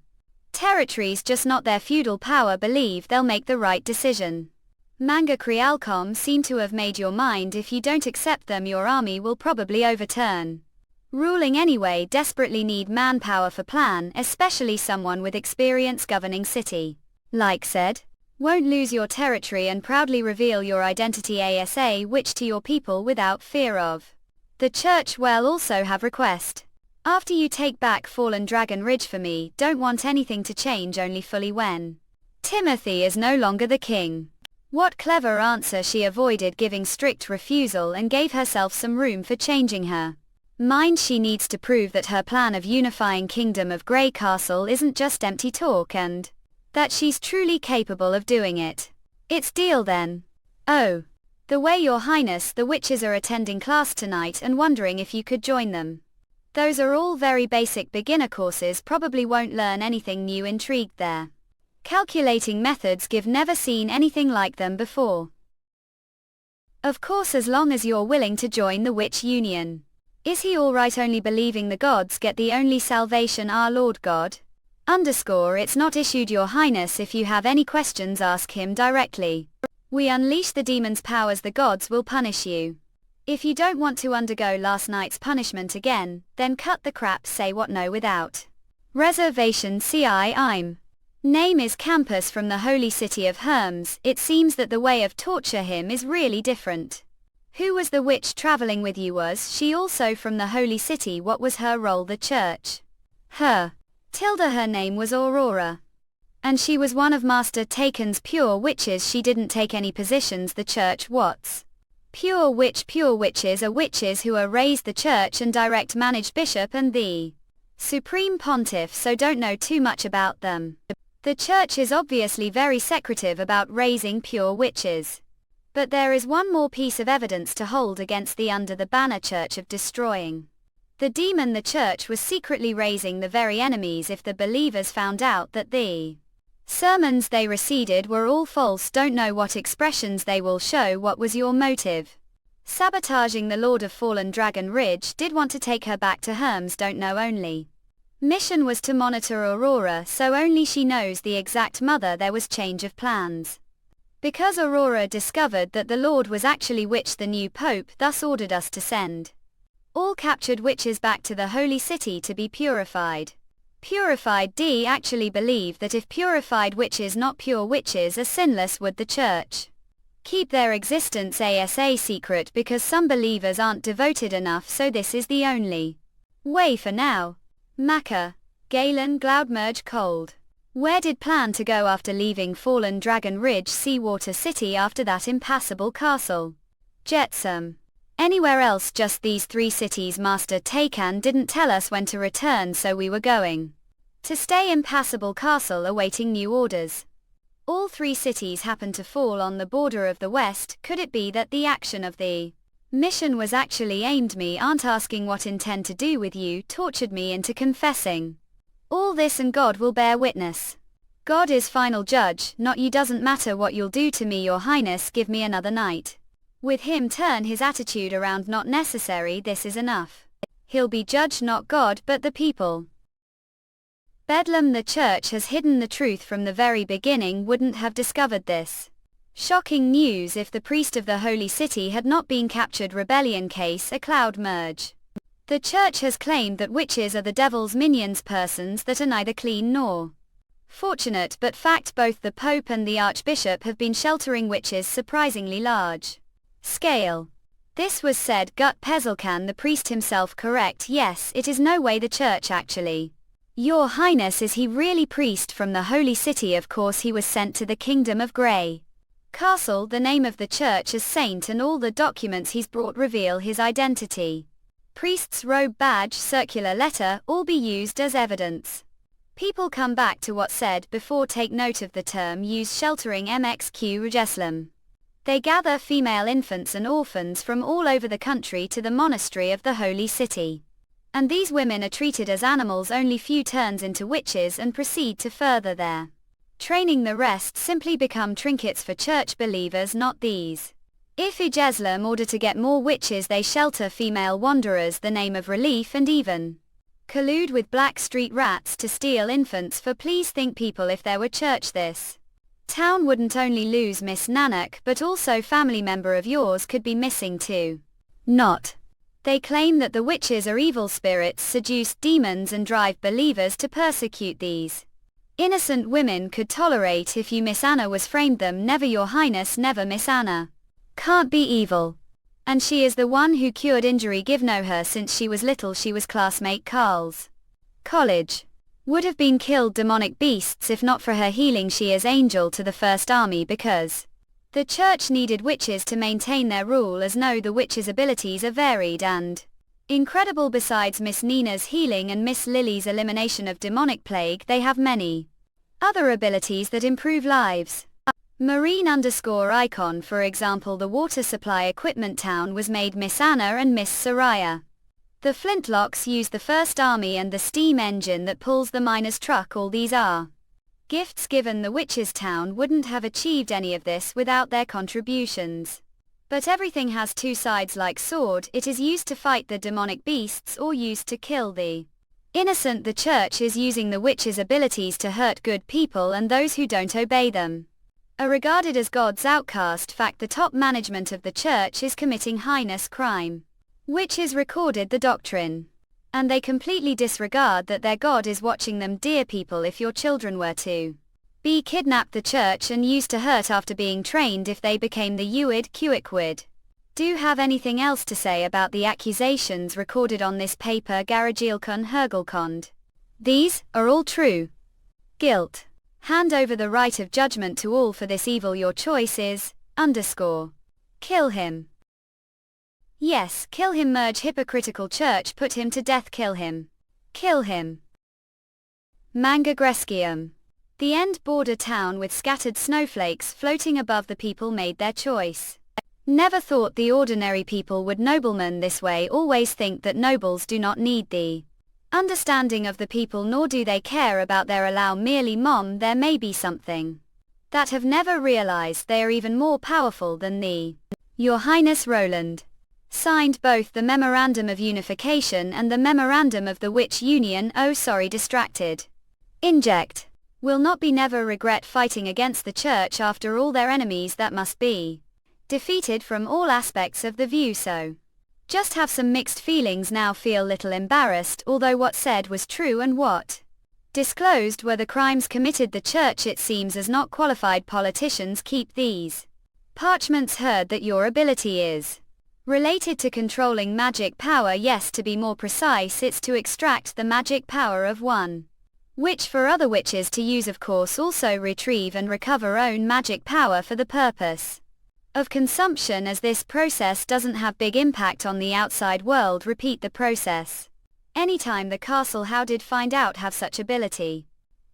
territories, just not their feudal power. Believe they'll make the right decision. Manga Crealcom seem to have made your mind. If you don't accept them, your army will probably overturn ruling anyway. Desperately need manpower for plan, especially someone with experience governing city. Like said, won't lose your territory and proudly reveal your identity asa, which to your people without fear of the church. Well, also have request. After you take back Fallen Dragon Ridge for me, don't want anything to change, only fully when Timothy is no longer the king. What clever answer. She avoided giving strict refusal and gave herself some room for changing her mind. She needs to prove that her plan of unifying Kingdom of Grey Castle isn't just empty talk and that she's truly capable of doing it. It's deal then. Oh, the way, your highness, the witches are attending class tonight and wondering if you could join them. Those are all very basic beginner courses, probably won't learn anything new. Intrigued there. Calculating methods, give never seen anything like them before. Of course, as long as you're willing to join the witch union. Is he alright? Only believing the gods get the only salvation, our Lord God. It's not issued, your highness. If you have any questions, ask him directly. We unleash the demon's powers, the gods will punish you. If you don't want to undergo last night's punishment again, then cut the crap. Say what? No, without reservation. I'm name is Campus from the holy city of Hermes. It seems that the way of torture him is really different. Who was the witch traveling with you? Was she also from the holy city? What was her role? The church. Her name was Aurora. And she was one of Master Taken's pure witches. She didn't take any positions. The church. What's pure witch? Pure witches are witches who are raised the church and direct manage bishop and the supreme pontiff, so don't know too much about them. The church is obviously very secretive about raising pure witches. But there is one more piece of evidence to hold against the under the banner church of destroying the demon. The church was secretly raising the very enemies. If the believers found out that the sermons they recited were all false, don't know what expressions they will show. What was your motive? Sabotaging the Lord of Fallen Dragon Ridge. Did want to take her back to Hermes, don't know. Only mission was to monitor Aurora, so only she knows the exact mother. There was change of plans. Because Aurora discovered that the Lord was actually witch, the new pope thus ordered us to send all captured witches back to the holy city to be purified. Purified. D actually believe that if purified witches, not pure witches, are sinless, would the church keep their existence asa secret? Because some believers aren't devoted enough, so this is the only way for now. Maka, Galen, Cloudmerge, Cold. Where did plan to go after leaving Fallen Dragon Ridge? Seawater City, after that impassable castle. Jetsam. Anywhere else? Just these 3 cities. Master Takan didn't tell us when to return, so we were going to stay impassable castle awaiting new orders. All 3 cities happen to fall on the border of the west. Could it be that the action of the mission was actually aimed me? Aren't asking what intend to do with you, tortured me into confessing all this, and God will bear witness. God is final judge, not you. Doesn't matter what you'll do to me, your highness. Give me another night with him. Turn his attitude around. Not necessary, this is enough. He'll be judge, not God, but the people. Bedlam. The church has hidden the truth from the very beginning. Wouldn't have discovered this shocking news if the priest of the holy city had not been captured. Rebellion case, a cloud merge. The church has claimed that witches are the devil's minions, persons that are neither clean nor fortunate, but fact. Both the Pope and the Archbishop have been sheltering witches surprisingly large scale. This was said. Gut Pezelkan, the priest himself. Correct. Yes, it is no way the church actually. Your highness, is he really priest from the holy city? Of course, he was sent to the Kingdom of Grey Castle, the name of the church as saint, and all the documents he's brought reveal his identity. Priest's robe, badge, circular letter, all be used as evidence. People come back to what said before. Take note of the term use sheltering mxq Jerusalem. They gather female infants and orphans from all over the country to the monastery of the holy city. And these women are treated as animals. Only few turns into witches and proceed to further their training. The rest simply become trinkets for church believers, not these. If Jerusalem order to get more witches, they shelter female wanderers, the name of relief, and even collude with black street rats to steal infants. For please think, people, if there were church, this town wouldn't only lose Miss Nanak, but also family member of yours could be missing too. Not. They claim that the witches are evil spirits, seduce demons, and drive believers to persecute these innocent women. Could tolerate if you Miss Anna was framed them. Never, your highness, never. Miss Anna can't be evil. And she is the one who cured injury. Give know her since she was little. She was classmate Carl's college. Would have been killed demonic beasts if not for her healing. She is angel to the first army because the church needed witches to maintain their rule. As know the witches' abilities are varied and incredible. Besides Miss Nina's healing and Miss Lily's elimination of demonic plague, they have many other abilities that improve lives. Marine_icon, for example, the water supply equipment town was made Miss Anna and Miss Soraya. The flintlocks use the first army and the steam engine that pulls the miner's truck. All these are gifts given. The witches' town wouldn't have achieved any of this without their contributions. But everything has two sides like sword. It is used to fight the demonic beasts or used to kill the innocent. The church is using the witches' abilities to hurt good people, and those who don't obey them are regarded as God's outcast. Fact, the top management of the church is committing heinous crime, which is recorded the doctrine. And they completely disregard that their God is watching them. Dear people, if your children were to be kidnapped, the church, and used to hurt after being trained, if they became the Uid Kuikwid. Do have anything else to say about the accusations recorded on this paper? Garagilkon Hergelkond. These are all true. Guilt. Hand over the right of judgment to all for this evil. Your choice is Kill him. Yes, kill him. Merge hypocritical church. Put him to death. Kill him. Kill him. Manga Grescium. The end border town with scattered snowflakes floating above the people made their choice. Never thought the ordinary people would noblemen this way. Always think that nobles do not need the understanding of the people, nor do they care about their allow. Merely mom, there may be something that have never realized they are even more powerful than the Your Highness Roland. Signed both the Memorandum of Unification and the Memorandum of the Witch Union. Oh sorry, distracted. Inject. Will not be never regret fighting against the church after all their enemies that must be defeated from all aspects of the view. So just have some mixed feelings now. Feel little embarrassed, although what said was true and what disclosed were the crimes committed. The church, it seems, as not qualified politicians, keep these parchments. Heard that your ability is related to controlling magic power. Yes, to be more precise, it's to extract the magic power of one witch for other witches to use. Of course, also retrieve and recover own magic power for the purpose of consumption, as this process doesn't have big impact on the outside world. Repeat the process anytime. The castle how did find out have such ability.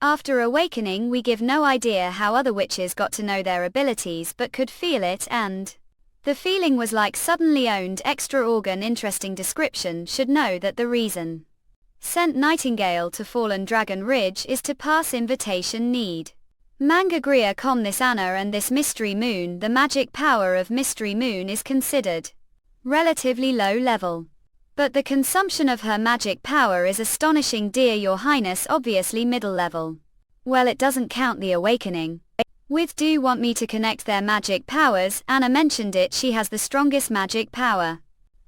After awakening, we give no idea how other witches got to know their abilities, but could feel it, and the feeling was like suddenly owned extra organ. Interesting description. Should know that the reason sent Nightingale to Fallen Dragon Ridge is to pass invitation. Need Manga Gria com this Anna and this Mystery Moon. The magic power of Mystery Moon is considered relatively low level, but the consumption of her magic power is astonishing. Dear Your Highness, obviously middle level. Well, it doesn't count the awakening. With do you want me to connect their magic powers? Anna mentioned it. She has the strongest magic power.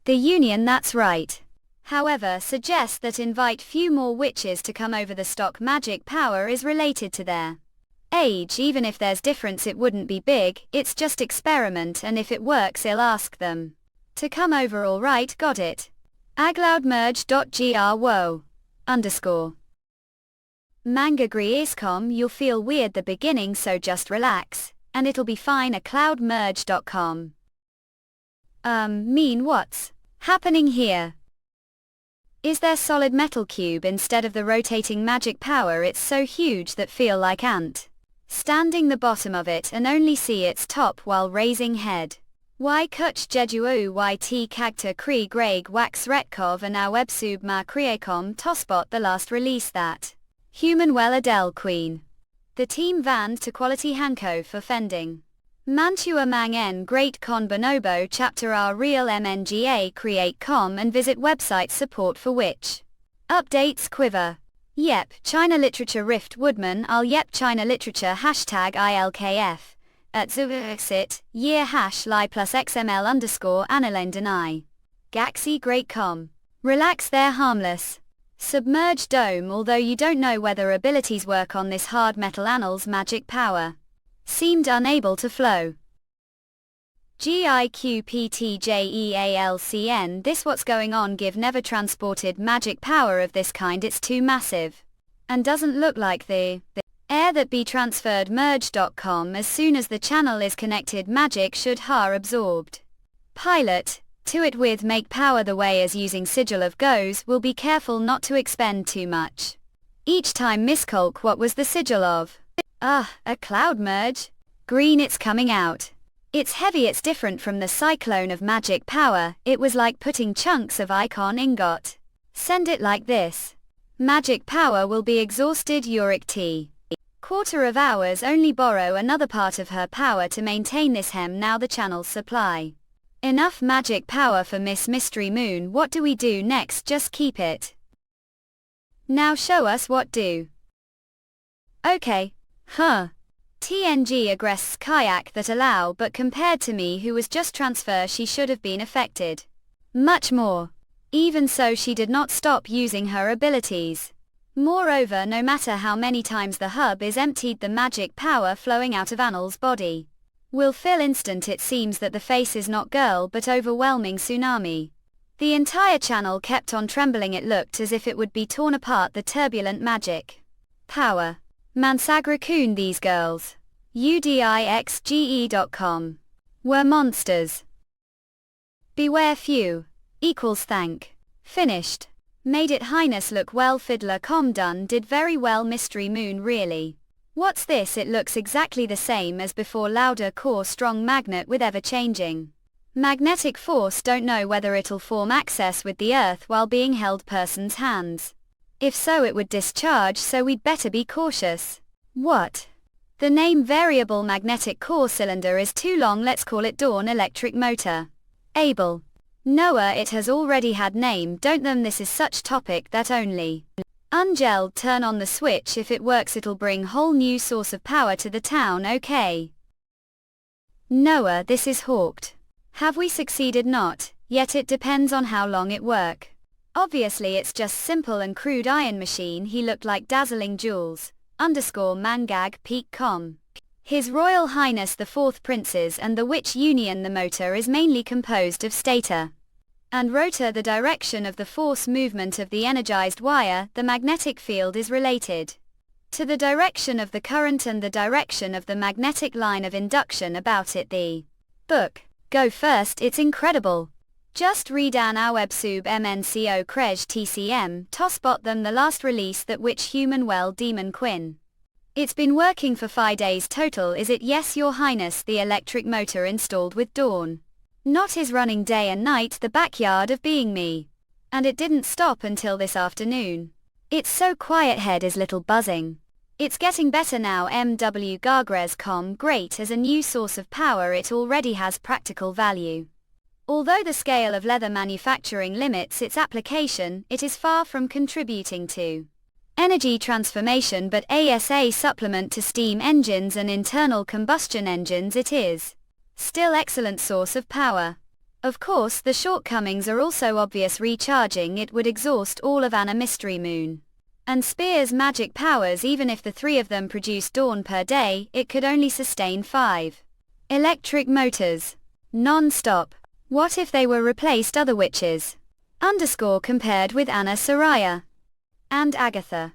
The Union, that's right. However, suggests that invite few more witches to come over. The stock magic power is related to their age. Even if there's difference, it wouldn't be big. It's just experiment, and if it works, I'll ask them to come over. All right, got it. agloudmerge.gr wo _ Manga Griescom. You'll feel weird the beginning, so just relax. And it'll be fine. A cloudmerge.com. Mean what's happening here? Is there solid metal cube instead of the rotating magic power? It's so huge that feel like ant standing the bottom of it and only see its top while raising head. Why kuch jeju yt kagta kri greg wax retkov and our websub ma kriekom tospot the last release that human well Adele Queen. The team vanned to quality Hanko for fending. Mantua mang en great con bonobo chapter r real mnga create com and visit website support for which updates quiver. Yep, China Literature Rift Woodman I'll yep China Literature hashtag ILKF. At Zuexit, year hash lie plus XML underscore Annalane deny. Gaxi great com. Relax they're harmless. Submerged dome although you don't know whether abilities work on this hard metal annals magic power. Seemed unable to flow. GIQPTJEALCN This what's going on give never transported magic power of this kind it's too massive. And doesn't look like the air that be transferred merge.com as soon as the channel is connected magic should har absorbed. Pilot, to it with make power the way as using sigil of goes will be careful not to expend too much. Each time miscalc what was the sigil of. A cloud merge? Green it's coming out. It's heavy it's different from the cyclone of magic power, it was like putting chunks of icon ingot. Send it like this. Magic power will be exhausted Uric T. Quarter of hours only borrow another part of her power to maintain this hem now the channel's supply. Enough magic power for Miss Mystery Moon what do we do next just keep it. Now show us what do. Okay. TNG aggress kayak that allow but compared to me who was just transfer she should have been affected. Much more. Even so she did not stop using her abilities. Moreover no matter how many times the hub is emptied the magic power flowing out of Annal's body will fill instant it seems that the face is not girl but overwhelming tsunami. The entire channel kept on trembling it looked as if it would be torn apart the turbulent magic power. Mansagrakun these girls. UDIXGE.com. Were monsters. Beware few. Equals thank. Finished. Made it highness look well fiddler com done did very well Mystery Moon really. What's this it looks exactly the same as before louder core strong magnet with ever changing. Magnetic force don't know whether it'll form access with the earth while being held person's hands. If so it would discharge so we'd better be cautious. What? The name variable magnetic core cylinder is too long let's call it Dawn electric motor. Able. Noah it has already had name don't them this is such topic that only ungelled turn on the switch if it works it'll bring whole new source of power to the town okay. Noah this is hawked. Have we succeeded not, yet it depends on how long it work. Obviously it's just simple and crude iron machine he looked like dazzling jewels, underscore mangag peak com. His Royal Highness the Fourth Princes and the Witch Union the motor is mainly composed of stator and rotor the direction of the force movement of the energized wire the magnetic field is related to the direction of the current and the direction of the magnetic line of induction about it the book. Go first it's incredible. Just read an our websub MNCO Crej TCM tospot them the last release that which human well Demon Quinn. It's been working for 5 days total is it yes your highness the electric motor installed with Dawn. Not his running day and night the backyard of being me. And it didn't stop until this afternoon. It's so quiet head is little buzzing. It's getting better now MW Gargres.com great as a new source of power it already has practical value. Although the scale of leather manufacturing limits its application, it is far from contributing to energy transformation but ASA supplement to steam engines and internal combustion engines it is still excellent source of power. Of course the shortcomings are also obvious recharging it would exhaust all of Anna Mystery Moon and Spear's magic powers even if the 3 of them produce Dawn per day it could only sustain 5 electric motors non-stop. What if they were replaced other witches? Underscore compared with Anna Soraya and Agatha,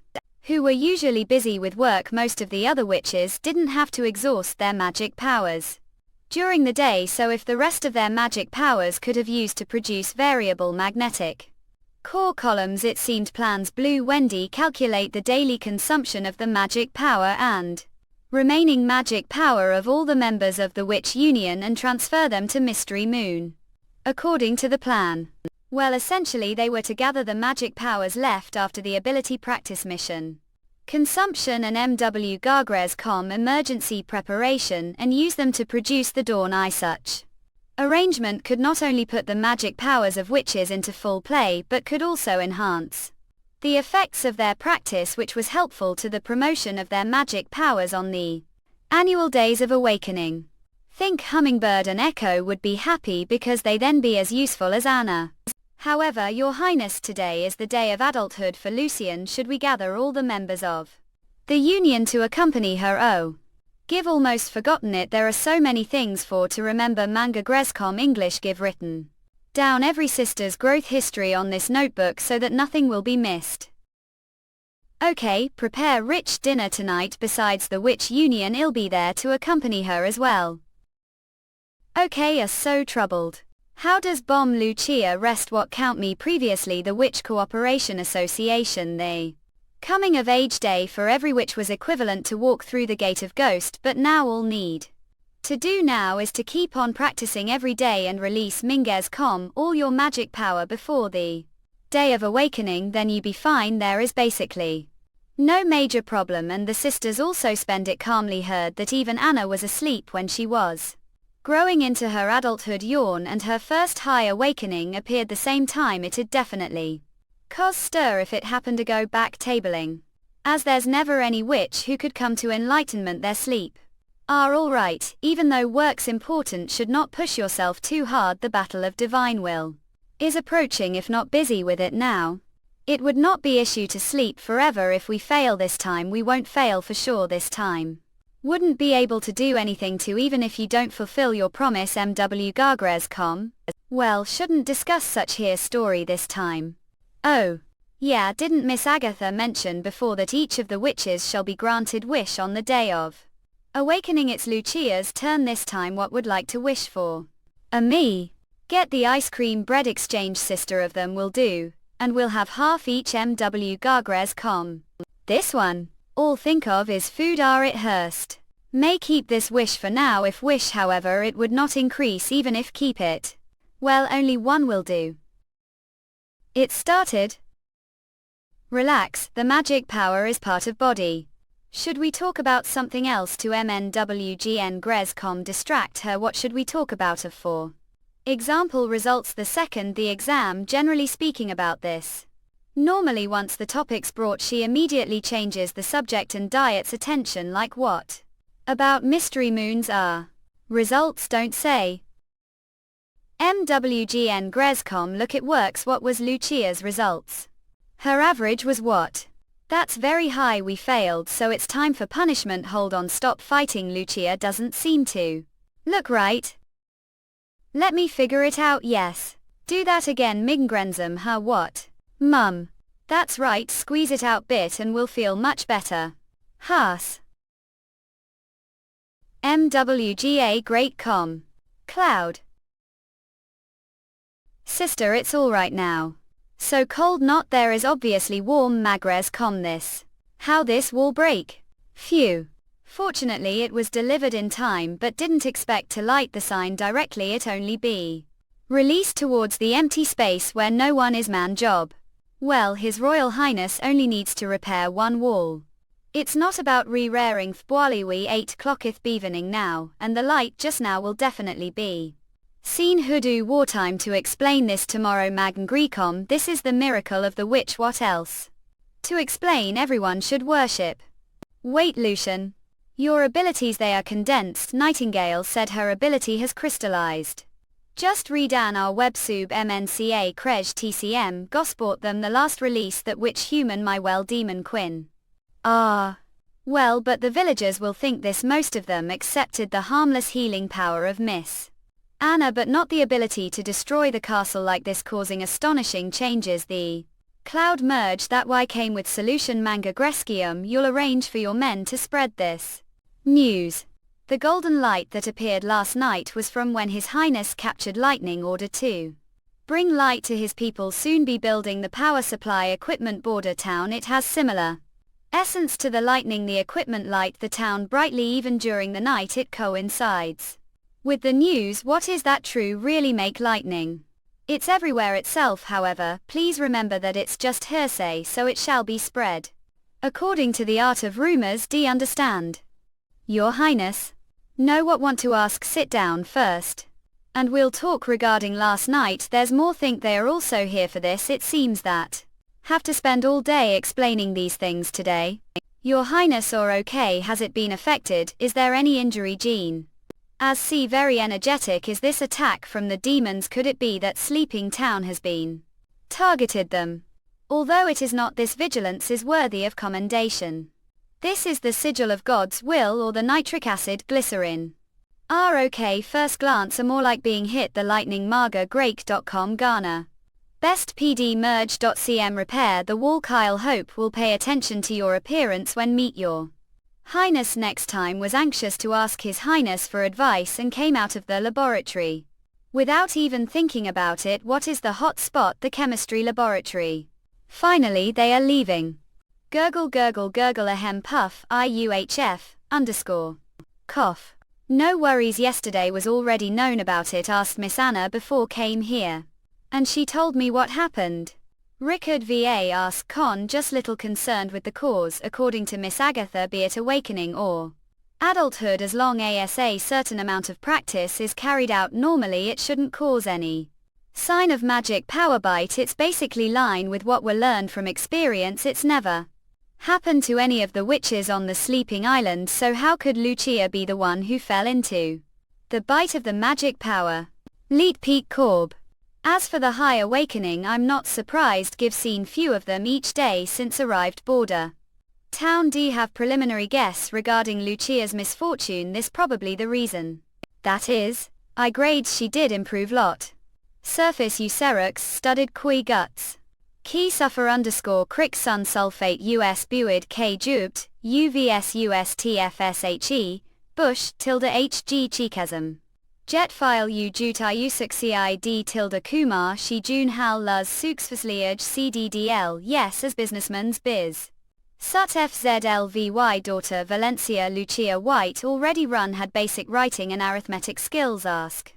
who were usually busy with work. Most of the other witches didn't have to exhaust their magic powers during the day, so if the rest of their magic powers could have used to produce variable magnetic core columns, it seemed plans Blue Wendy calculate the daily consumption of the magic power and remaining magic power of all the members of the Witch Union and transfer them to Mystery Moon. According to the plan, well, essentially they were to gather the magic powers left after the ability practice mission consumption and MW Gargres.com emergency preparation and use them to produce the Dawn Eye. Such arrangement could not only put the magic powers of witches into full play but could also enhance the effects of their practice, which was helpful to the promotion of their magic powers on the annual Days of Awakening. Think Hummingbird and Echo would be happy because they then be as useful as Anna. However, Your Highness, today is the day of adulthood for Lucian. Should we gather all the members of the Union to accompany her? Oh, give almost forgotten it. There are so many things for to remember. Manga Grescom English. Give written down every sister's growth history on this notebook so that nothing will be missed. Okay, prepare rich dinner tonight. Besides the Witch Union, I'll be there to accompany her as well. Okay, are so troubled. How does Bomb Lucia rest? What count me? Previously the Witch Cooperation Association, they coming of age day for every witch was equivalent to walk through the gate of Ghost, but now all need to do now is to keep on practicing every day and release Minges.com all your magic power before the Day of Awakening, then you be fine. There is basically no major problem, and the sisters also spend it calmly. Heard that even Anna was asleep when she was growing into her adulthood. Yawn, and her first high awakening appeared the same time. It'd definitely cause stir if it happened to go back tabling, as there's never any witch who could come to enlightenment their sleep. Are alright, even though work's important, should not push yourself too hard. The battle of divine will is approaching. If not busy with it now, it would not be issue to sleep forever. If we fail this time, we won't fail for sure this time. Wouldn't be able to do anything to, even if you don't fulfill your promise. MW Gargres.com. Well, shouldn't discuss such here story this time. Oh, yeah, didn't Miss Agatha mention before that each of the witches shall be granted wish on the Day of Awakening? It's Lucia's turn this time. What would like to wish for? Me. Get the ice cream bread exchange. Sister of them will do, and we'll have half each. MW Gargres.com. This one all think of is food. It Hurst may keep this wish for now. If wish, however, it would not increase even if keep it. Well, only one will do. It started. Relax, the magic power is part of body. Should we talk about something else? To MNWGN Grescom. Distract her. What should we talk about? Of for example, results the second the exam. Generally speaking about this. Normally once the topic's brought, she immediately changes the subject and diets attention. Like what about Mystery Moons are? Results don't say. MWGN Grescom. Look, it works. What was Lucia's results? Her average was what? That's very high. We failed, so it's time for punishment. Hold on, stop fighting. Lucia doesn't seem to look right. Let me figure it out. Yes. Do that again. Mingrenzum. Huh? What? Mum. That's right, squeeze it out bit and we'll feel much better. Haas. MWGA Great Com. Cloud. Sister, it's alright now. So cold not? There is obviously warm. Magres.com. This. How this wall break? Phew. Fortunately it was delivered in time, but didn't expect to light the sign directly. It only be released towards the empty space where no one is. Man job. Well, His Royal Highness only needs to repair one wall. It's not about re-raring. Thboaliwi 8 clocketh bevening now, and the light just now will definitely be seen. Hoodoo wartime. To explain this tomorrow. Magn Grecom. This is the miracle of the witch. What else to explain? Everyone should worship. Wait, Lucian. Your abilities, they are condensed. Nightingale said her ability has crystallized. Just read an our websub MNCA Crej TCM gosport them the last release that witch human my well demon Quinn. Ah. Well, but the villagers will think this. Most of them accepted the harmless healing power of Miss Anna, but not the ability to destroy the castle like this, causing astonishing changes. The Cloud merge that why came with solution manga grescium. You'll arrange for your men to spread this news. The golden light that appeared last night was from when His Highness captured lightning order to bring light to his people. Soon be building the power supply equipment border town. It has similar essence to the lightning. The equipment light the town brightly even during the night. It coincides with the news. What is that true? Really make lightning? It's everywhere itself. However, please remember that it's just hearsay, so it shall be spread according to the art of rumors. Do you understand? Your Highness? Know what want to ask? Sit down first. And we'll talk regarding last night. There's more. Think they are also here for this. It seems that have to spend all day explaining these things today. Your Highness, or okay, has it been affected? Is there any injury? Jean as see very energetic. Is this attack from the demons? Could it be that sleeping town has been targeted them? Although it is not, this vigilance is worthy of commendation. This is the sigil of God's will, or the nitric acid glycerin. Okay, first glance are more like being hit. The lightning. Marga.Grake.com Ghana. Best PD merge.cm repair the wall. Kyle hope will pay attention to your appearance when meet your Highness next time. Was anxious to ask His Highness for advice and came out of the laboratory without even thinking about it. What is the hot spot? The chemistry laboratory. Finally they are leaving. Gurgle gurgle gurgle ahem puff IUHF _ cough. No worries, yesterday was already known about it. Asked Miss Anna before came here. And she told me what happened. Rickard VA asked Con, just little concerned with the cause. According to Miss Agatha, be it awakening or adulthood, as long as a certain amount of practice is carried out normally, it shouldn't cause any sign of magic power bite. It's basically line with what were learned from experience. It's never happened to any of the witches on the sleeping island, so how could Lucia be the one who fell into the bite of the magic power? Leet Peak Corb. As for the high awakening, I'm not surprised. Give seen few of them each day since arrived border town. Do you have preliminary guess regarding Lucia's misfortune? This probably the reason. That is, I grades she did improve lot. Surface Eucerux studded Kui guts. Key suffer _ crick sun sulfate US buid K jubt, UVS USTFSHE, bush tilde HG chikasm. Jet file U jut IUSUCCID tilde Kumar she jun hal luz suxfasliage CDDL. Yes, as businessman's biz. Sut FZLVY daughter Valencia Lucia White already run had basic writing and arithmetic skills. Ask.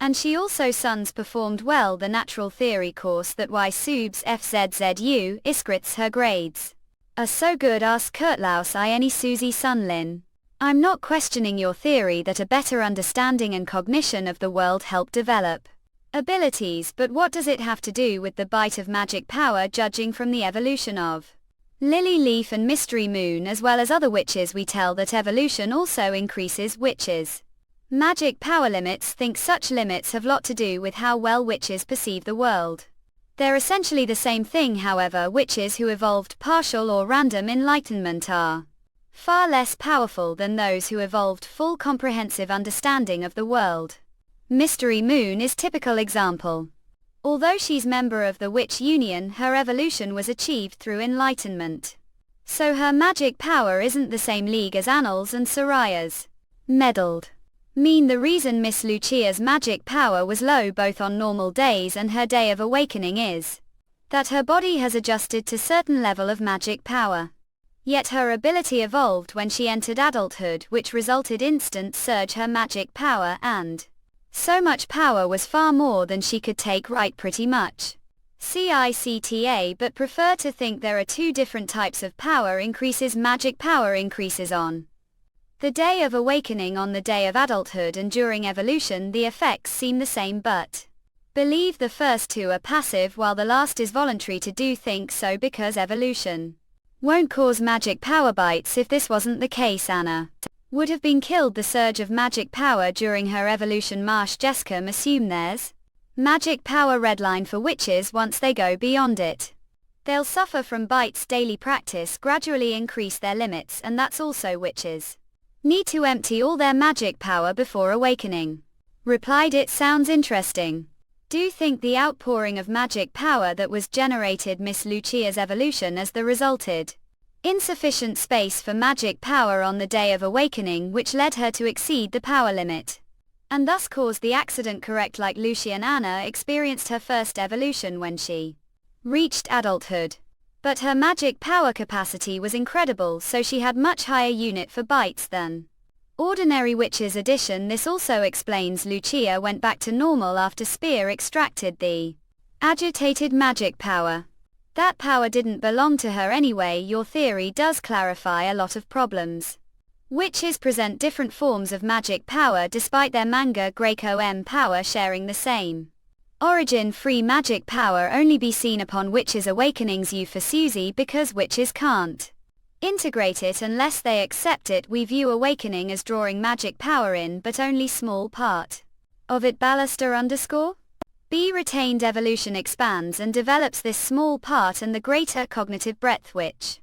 And she also sons performed well the natural theory course. That why subs FZZU iskrits her grades are so good. Ask Kurtlaus I any Susie Sunlin. I'm not questioning your theory that a better understanding and cognition of the world help develop abilities, but what does it have to do with the bite of magic power? Judging from the evolution of Lily Leaf and Mystery Moon as well as other witches, we tell that evolution also increases witches' magic power limits. Think such limits have lot to do with how well witches perceive the world. They're essentially the same thing. However, witches who evolved partial or random enlightenment are far less powerful than those who evolved full comprehensive understanding of the world. Mystery Moon is typical example. Although she's member of the Witch Union, her evolution was achieved through enlightenment. So her magic power isn't the same league as Annals and Soraya's. Meddled. Mean the reason Miss Lucia's magic power was low both on normal days and her day of awakening is that her body has adjusted to certain level of magic power. Yet her ability evolved when she entered adulthood, which resulted instant surge her magic power, and so much power was far more than she could take. Right, pretty much. CICTA, but prefer to think there are two different types of power increases. Magic power increases on the day of awakening, on the day of adulthood, and during evolution. The effects seem the same, but believe the first two are passive while the last is voluntary to do. Think so because evolution won't cause magic power bites. If this wasn't the case, Anna would have been killed. The surge of magic power during her evolution. Marsh Jessica assume there's magic power redline for witches. Once they go beyond it, they'll suffer from bites. Daily practice gradually increase their limits, and that's also witches need to empty all their magic power before awakening. Replied, it sounds interesting. Do think the outpouring of magic power that was generated Miss Lucia's evolution as the resulted. Insufficient space for magic power on the day of awakening, which led her to exceed the power limit. And thus caused the accident. Correct. Like Lucia and Anna experienced her first evolution when she reached adulthood. But her magic power capacity was incredible, so she had much higher unit for bites than ordinary witches. Addition, this also explains Lucia went back to normal after Spear extracted the agitated magic power. That power didn't belong to her anyway. Your theory does clarify a lot of problems. Witches present different forms of magic power despite their manga Greco-M power sharing the same origin. Free magic power only be seen upon witches' awakenings. You for Susie, because witches can't integrate it unless they accept it. We view awakening as drawing magic power in, but only small part of it. Ballaster_B retained evolution expands and develops this small part and the greater cognitive breadth which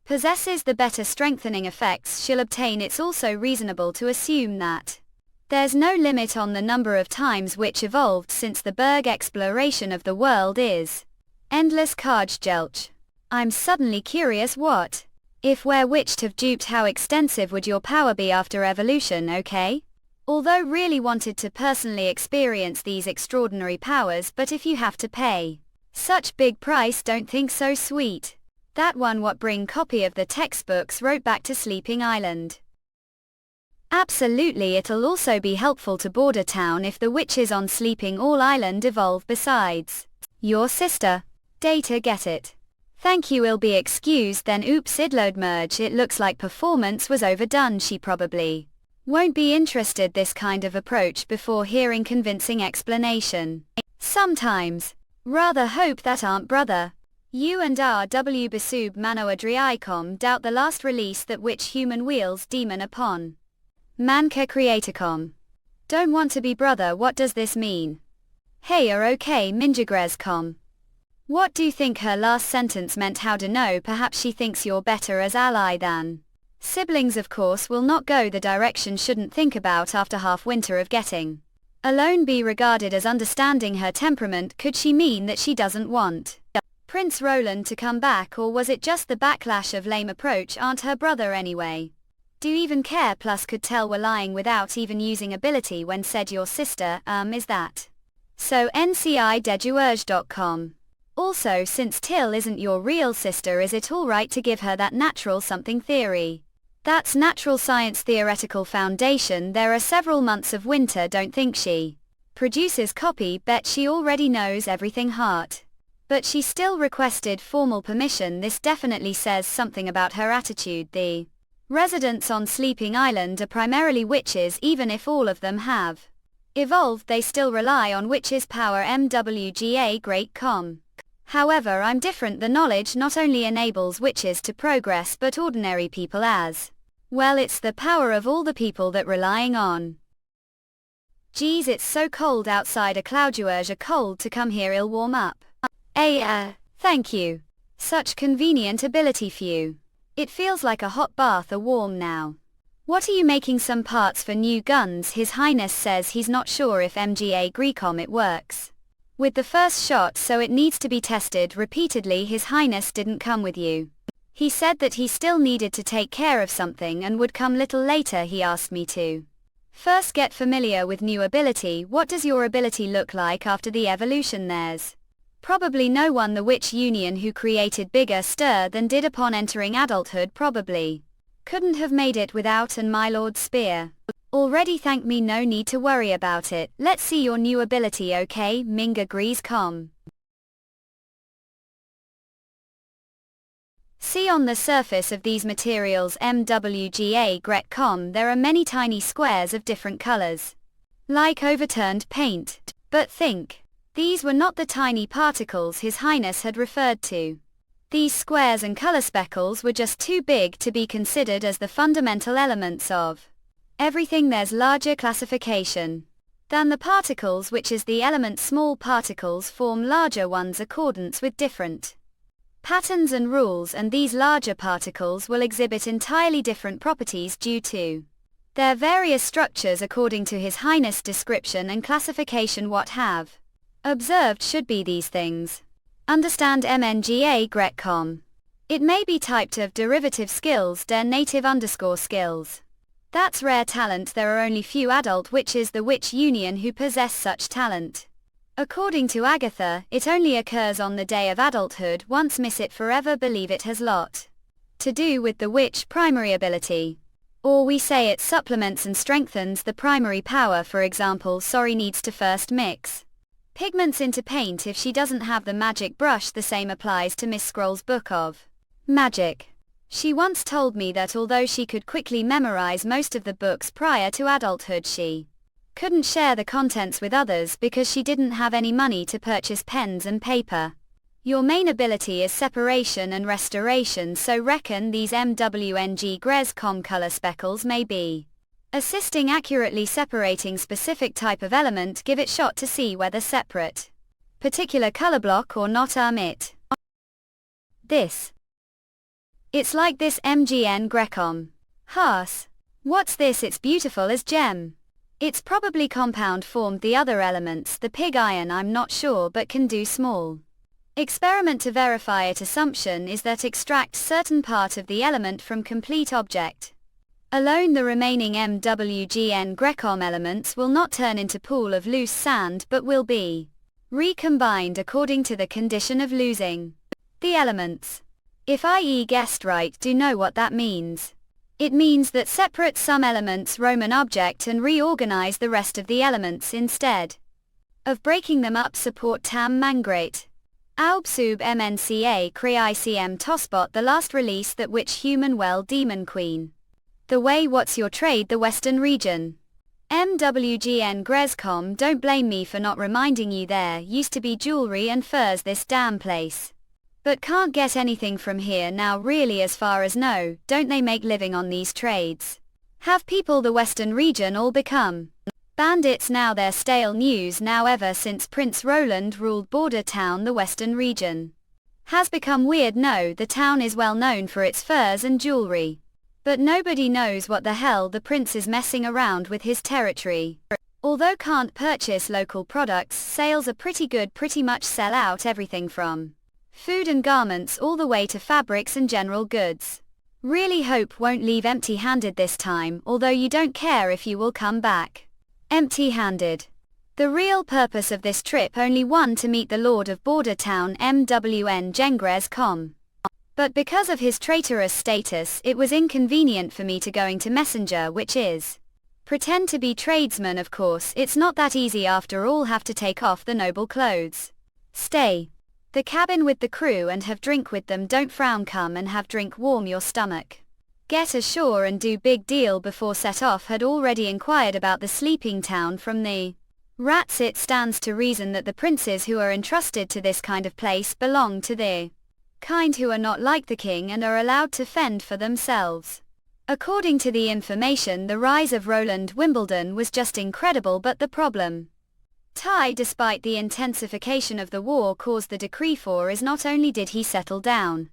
possesses the better strengthening effects she'll obtain. It's also reasonable to assume that there's no limit on the number of times witch evolved, since the Berg exploration of the world is endless. Jelch. I'm suddenly curious, what if we're witched have duped? How extensive would your power be after evolution? Okay? Although really wanted to personally experience these extraordinary powers, but if you have to pay such big price, don't think so sweet. That one what bring copy of the textbooks wrote back to Sleeping Island. Absolutely, it'll also be helpful to Border Town if the witches on Sleeping All Island evolve. Besides, your sister. Data, get it? Thank you. Will be excused then. Oops, idload merge. It looks like performance was overdone. She probably won't be interested this kind of approach before hearing convincing explanation. Sometimes. Rather hope that Aunt Brother. You and RW Basub Manhwa Driicom doubt the last release that which human wheels demon upon. Manka Creatorcom. Don't want to be brother. What does this mean? Hey, are okay Minjagrescom. What do you think her last sentence meant? How to know? Perhaps she thinks you're better as ally than siblings. Of course will not go the direction shouldn't think about after half winter of getting alone. Be regarded as understanding her temperament. Could she mean that she doesn't want Prince Roland to come back, or was it just the backlash of lame approach? Aren't her brother anyway? Do you even care? Plus could tell we're lying without even using ability when said your sister. Is that so? NCI-dejuurge.com. Also, since Till isn't your real sister, is it alright to give her that natural something theory? That's natural science theoretical foundation. There are several months of winter. Don't think she produces copy. Bet she already knows everything. Heart. But she still requested formal permission. This definitely says something about her attitude. The residents on Sleeping Island are primarily witches. Even if all of them have evolved, they still rely on witches' power. MWGA Great Com. However, I'm different. The knowledge not only enables witches to progress but ordinary people as well. It's the power of all the people that relying on. Geez, it's so cold outside. A cloudurge a cold to come here. I'll warm up. Thank you. Such convenient ability for you. It feels like a hot bath. A warm now. What are you making? Some parts for new guns. His Highness says he's not sure if MGA Grecom it works with the first shot, so it needs to be tested repeatedly. His Highness didn't come with you. He said that he still needed to take care of something and would come little later. He asked me to first get familiar with new ability. What does your ability look like after the evolution? There's probably no one. The Witch Union who created bigger stir than did upon entering adulthood probably couldn't have made it without and my Lord Spear already thanked me. No need to worry about it. Let's see your new ability. Okay, Ming agrees. Com. See on the surface of these materials MWGA Gretcom there are many tiny squares of different colors. Like overturned paint. But think. These were not the tiny particles His Highness had referred to. These squares and color speckles were just too big to be considered as the fundamental elements of everything. There's larger classification than the particles, which is the element. Small particles form larger ones accordance with different patterns and rules, and these larger particles will exhibit entirely different properties due to their various structures according to His Highness description and classification. What have Observed should be these things. Understand mnga grec.com. It may be typed of derivative skills der native_skills. That's rare talent. There are only few adult witches the witch union who possess such talent. According to Agatha, it only occurs on the day of adulthood. Once miss it forever, believe it has lot to do with the witch primary ability. Or we say it supplements and strengthens the primary power. For example, Sorry needs to first mix pigments into paint if she doesn't have the magic brush. The same applies to Miss Scroll's Book of Magic. She once told me that although she could quickly memorize most of the books prior to adulthood, she couldn't share the contents with others because she didn't have any money to purchase pens and paper. Your main ability is separation and restoration, so reckon these MWNG Grez.com color speckles may be assisting accurately separating specific type of element. Give it shot to see whether separate particular color block or not. It. This. It's like this MGN Grecom. Haas. What's this? It's beautiful as gem. It's probably compound formed the other elements, the pig iron I'm not sure, but can do small experiment to verify it. Assumption is that extract certain part of the element from complete object. Alone the remaining MWGN Grecom elements will not turn into pool of loose sand but will be recombined according to the condition of losing the elements. If I guessed right, do know what that means. It means that separate some elements Roman object and reorganize the rest of the elements instead of breaking them up. Support tam mangrate. Aubsub mnca cre icm tosbot. The last release that which human well demon queen. The way what's your trade the western region. MWGN Grez.com. Don't blame me for not reminding you, there used to be jewelry and furs this damn place. But can't get anything from here now really, as far as know. Don't they make living on these trades? Have people the western region all become bandits now? They're stale news now. Ever since Prince Roland ruled border town, the western region has become weird. No, the town is well known for its furs and jewelry. But nobody knows what the hell the prince is messing around with his territory. Although can't purchase local products, sales are pretty good, pretty much sell out everything from food and garments all the way to fabrics and general goods. Really hope won't leave empty-handed this time, although you don't care if you will come back empty-handed. The real purpose of this trip only one, to meet the Lord of Border Town MWN Gengrez.com. But because of his traitorous status it was inconvenient for me to going to messenger, which is pretend to be tradesman. Of course it's not that easy after all. Have to take off the noble clothes. Stay the cabin with the crew and have drink with them. Don't frown, come and have drink, warm your stomach. Get ashore and do big deal before set off. Had already inquired about the sleeping town from the rats. It stands to reason that the princes who are entrusted to this kind of place belong to the kind who are not like the king and are allowed to fend for themselves. According to the information, the rise of Roland Wimbledon was just incredible, but the problem despite the intensification of the war caused the decree for is not only did he settle down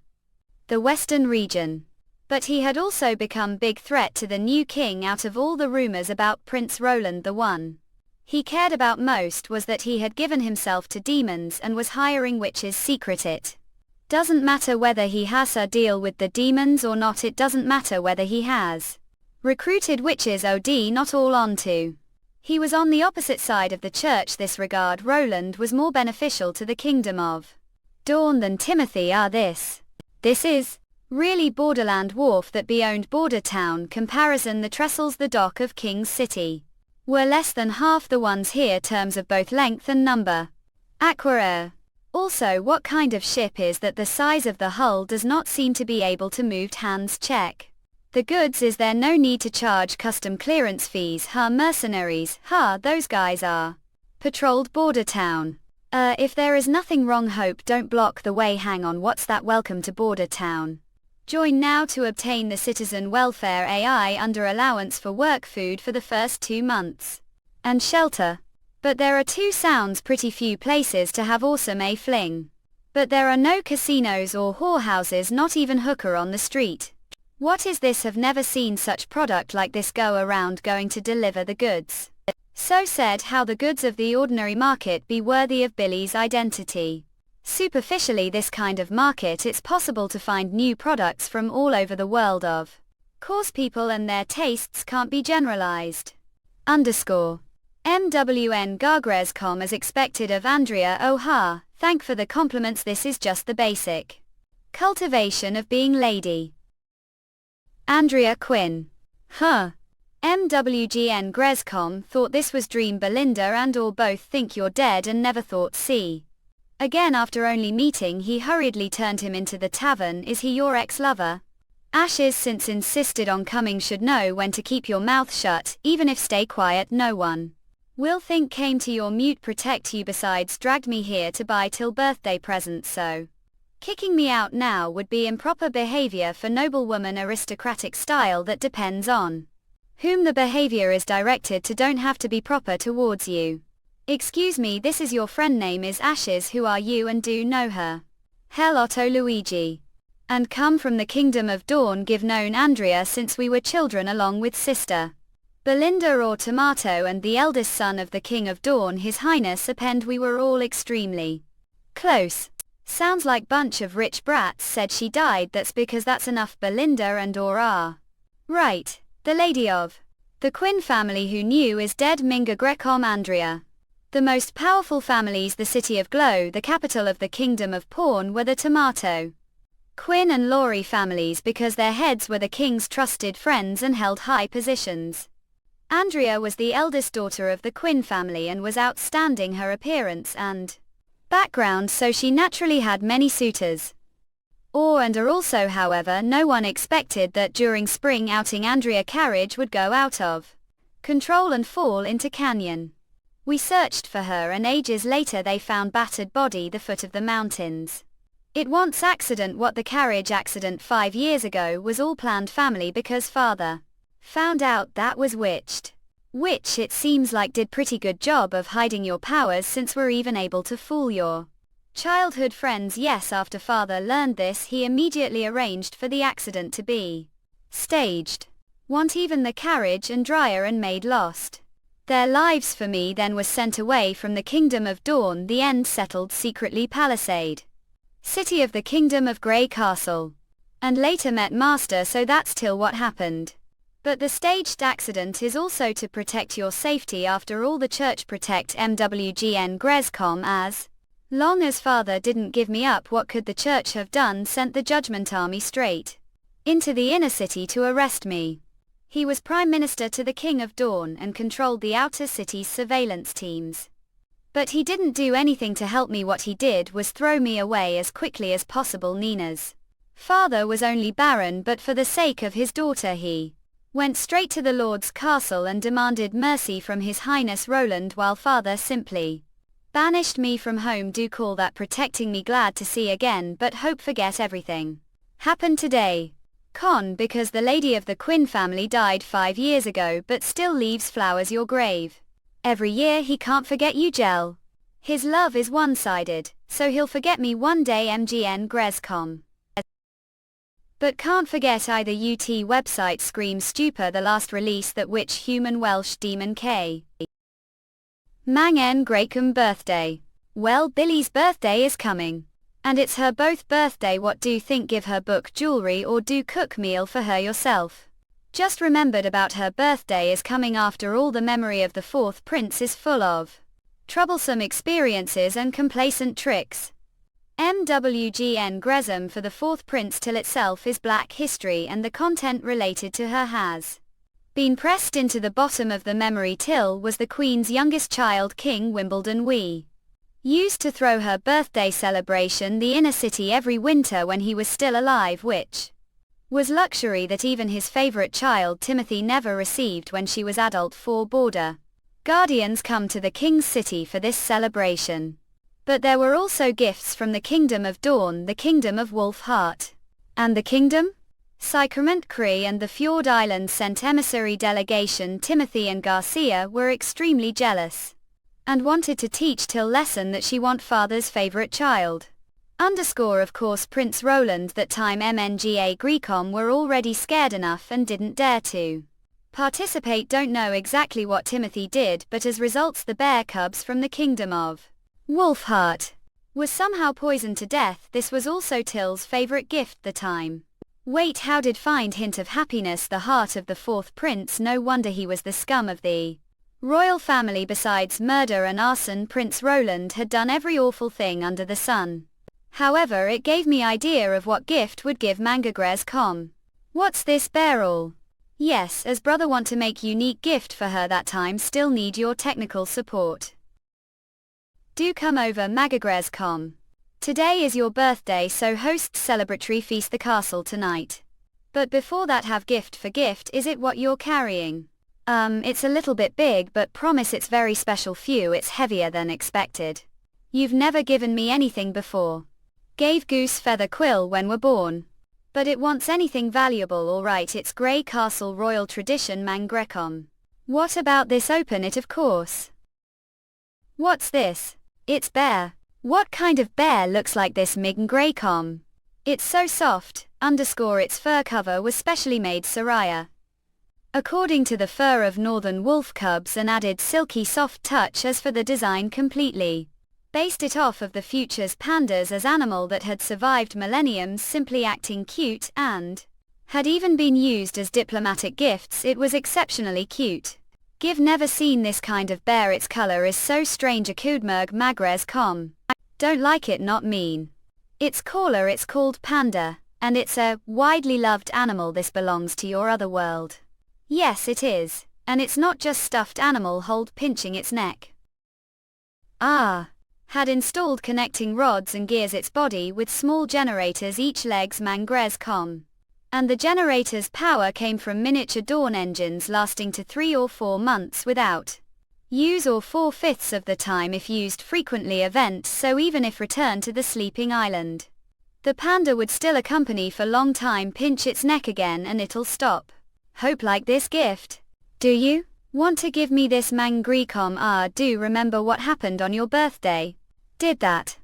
the western region, but he had also become big threat to the new king. Out of all the rumors about Prince Roland, the one he cared about most was that he had given himself to demons and was hiring witches. Secret. It doesn't matter whether he has a deal with the demons or not. It doesn't matter whether he has recruited witches. Not all onto. He was on the opposite side of the church. This regard Roland was more beneficial to the kingdom of Dawn than Timothy. This is really borderland wharf that be owned border town. Comparison: the trestles the dock of King's City were less than half the ones here, terms of both length and number. Aqua. Also, what kind of ship is that the size of the hull does not seem to be able to move? Hands check the goods. Is there no need to charge custom clearance fees? Mercenaries, those guys are patrolled border town. If there is nothing wrong, hope don't block the way. Hang on, what's that? Welcome to border town. Join now to obtain the citizen welfare AI under allowance for work, food for the first 2 months, and shelter. But there are two sounds pretty few places to have awesome a fling. But there are no casinos or whorehouses, not even hooker on the street. What is this? Have never seen such product like this. Go around going to deliver the goods. So said how the goods of the ordinary market be worthy of Billy's identity. Superficially this kind of market it's possible to find new products from all over the world of course people and their tastes can't be generalized. Underscore. MWN Gargrescom as expected of Andrea O'Ha, thank for the compliments this is just the basic cultivation of being lady. Andrea Quinn. Huh. MWGN Grescom thought this was dream Belinda and or both think you're dead and never thought see. Again after only meeting he hurriedly turned him into the tavern. Is he your ex-lover? Ashes since insisted on coming should know when to keep your mouth shut, even if stay quiet no one will think came to your mute protect you besides dragged me here to buy till birthday presents so. Kicking me out now would be improper behavior for noblewoman aristocratic style that depends on whom the behavior is directed to don't have to be proper towards you. Excuse me this is your friend name is Ashes who are you and do know her? Hell Otto Luigi. And come from the kingdom of Dawn give known Andrea since we were children along with sister Belinda or Tomato and the eldest son of the King of Dawn His Highness append we were all extremely close. Sounds like bunch of rich brats said she died that's because that's enough Belinda and or are. Right, the lady of the Quinn family who knew is dead Minga Grecom Andrea. The most powerful families the city of Glow the capital of the kingdom of Pawn were the Tomato, Quinn and Laurie families because their heads were the king's trusted friends and held high positions. Andrea was the eldest daughter of the Quinn family and was outstanding her appearance and background so she naturally had many suitors. And are also however no one expected that during spring outing Andrea carriage would go out of control and fall into canyon. We searched for her and ages later they found battered body the foot of the mountains. It once accident what the carriage accident 5 years ago was all planned family because father found out that was witched. Which it seems like did pretty good job of hiding your powers since we're even able to fool your childhood friends. Yes after father learned this he immediately arranged for the accident to be staged. Want even the carriage and dryer and maid lost their lives for me then was sent away from the kingdom of Dawn the end settled secretly Palisade. City of the Kingdom of Grey Castle. And later met Master so that's till what happened. But the staged accident is also to protect your safety after all the church protect MWGN Grescom as long as father didn't give me up what could the church have done sent the judgment army straight into the inner city to arrest me. He was prime minister to the King of Dawn and controlled the outer city's surveillance teams. But he didn't do anything to help me what he did was throw me away as quickly as possible. Nina's father was only Baron but for the sake of his daughter he went straight to the Lord's castle and demanded mercy from His Highness Roland while father simply banished me from home. Do call that protecting me. Glad to see again but hope forget everything happened today. Con because the lady of the Quinn family died 5 years ago but still leaves flowers your grave. Every year he can't forget you gel. His love is one-sided, so he'll forget me one day. MGN Grescom. But can't forget either. UT website Scream Stupa the last release that witch human Welsh demon K. Mang en Gracum birthday. Well Billy's birthday is coming. And it's her both birthday. What do you think? Give her book jewelry or do cook meal for her yourself? Just remembered about her birthday is coming. After all the memory of the fourth prince is full of troublesome experiences and complacent tricks. MWGN Gresham for the fourth prince till itself is black history and the content related to her has been pressed into the bottom of the memory. Till was the queen's youngest child. King Wimbledon we used to throw her birthday celebration the inner city every winter when he was still alive, which was luxury that even his favorite child Timothy never received when she was adult. 4 border guardians come to the king's city for this celebration. But there were also gifts from the Kingdom of Dawn, the Kingdom of Wolf Heart, and the Kingdom? Sacrament Cree and the Fjord Island sent emissary delegation. Timothy and Garcia were extremely jealous and wanted to teach Till lesson that she want father's favorite child. Underscore of course Prince Roland that time MNGA Grecom were already scared enough and didn't dare to Participate. Don't know exactly what Timothy did, but as results the bear cubs from the kingdom of Wolfheart was somehow poisoned to death. This was also Till's favorite gift the time. Wait, how did find hint of happiness the heart of the fourth prince? No wonder he was the scum of the royal family. Besides murder and arson, Prince Roland had done every awful thing under the sun. However, it gave me idea of what gift would give Mangagres. What's this barrel? Yes, as brother want to make unique gift for her that time, still need your technical support. Do come over Mangagres. Today is your birthday, so hosts celebratory feast the castle tonight. But before that, have gift for gift. Is it what you're carrying? It's a little bit big, but promise it's very special few. It's heavier than expected. You've never given me anything before. Gave goose feather quill when we're born. But it wants anything valuable. Alright, it's Grey Castle royal tradition Mangrecom. What about this? Open it, of course. What's this? It's bear. What kind of bear looks like this? Mangrecom. It's so soft, its fur cover was specially made Soraya. According to the fur of northern wolf cubs, and added silky soft touch. As for the design, completely based it off of the future's pandas as animal that had survived millenniums, simply acting cute, and had even been used as diplomatic gifts. It was exceptionally cute. Give never seen this kind of bear. Its color is so strange. Akudmerg Magres. Don't like it, not mean. It's cooler. It's called panda, and it's a widely loved animal. This belongs to your other world. Yes, it is. And it's not just stuffed animal. Hold, pinching its neck. Ah. Had installed connecting rods and gears its body with small generators each legs Mangres. And the generator's power came from miniature dawn engines lasting to 3 or 4 months without use, or 4/5 of the time if used frequently. Events, so even if returned to the sleeping island, the panda would still accompany for long time. Pinch its neck again and it'll stop. Hope like this gift. Do you want to give me this Mangrecom? Ah, do remember what happened on your birthday? Did that?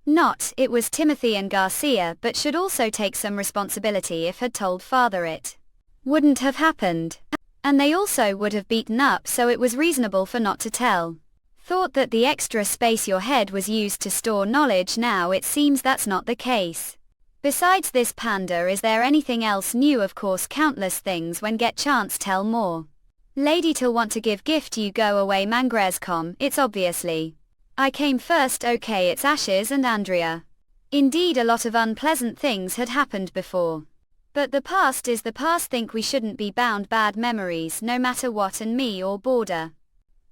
Not, it was Timothy and Garcia, but should also take some responsibility. If had told father, it wouldn't have happened. And they also would have beaten up, so it was reasonable for not to tell. Thought that the extra space your head was used to store knowledge. Now it seems that's not the case. Besides this panda, is there anything else new? Of course, countless things. When get chance, tell more. Lady Till want to give gift. You go away Mangres. It's obviously I came first. Okay, it's Ashes and Andrea. Indeed, a lot of unpleasant things had happened before. But the past is the past. Think we shouldn't be bound bad memories no matter what. And me or border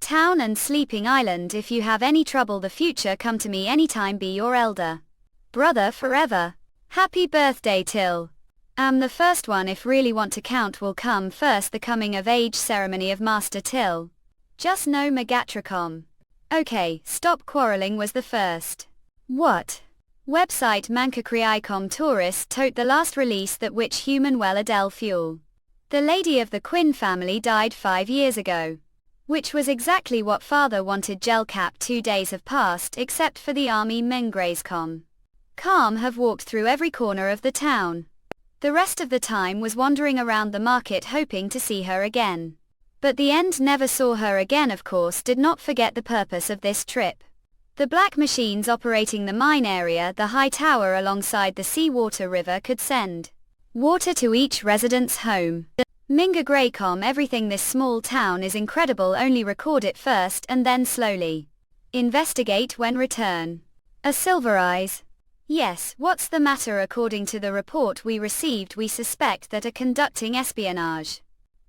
town and sleeping island. If you have any trouble the future, come to me anytime. Be your elder brother forever. Happy birthday Till. The first one, if really want to count, will come first. The coming of age ceremony of Master Till. Just no Megatricom. Okay, stop quarreling was the first. What? Website Mancacreicom tourist tote the last release that which human well Adele Fuel. The lady of the Quinn family died 5 years ago. Which was exactly what father wanted. Gel cap 2 days have passed except for the army Mengrazecom. Have walked through every corner of the town. The rest of the time was wandering around the market hoping to see her again. But the end never saw her again. Of course, did not forget the purpose of this trip. The black machines operating the mine area, the high tower alongside the seawater river, could send water to each resident's home. Minga Greycom. Everything this small town is incredible. Only record it first and then slowly investigate when return. A Silver Eyes. Yes, what's the matter? According to the report we received, we suspect that are conducting espionage.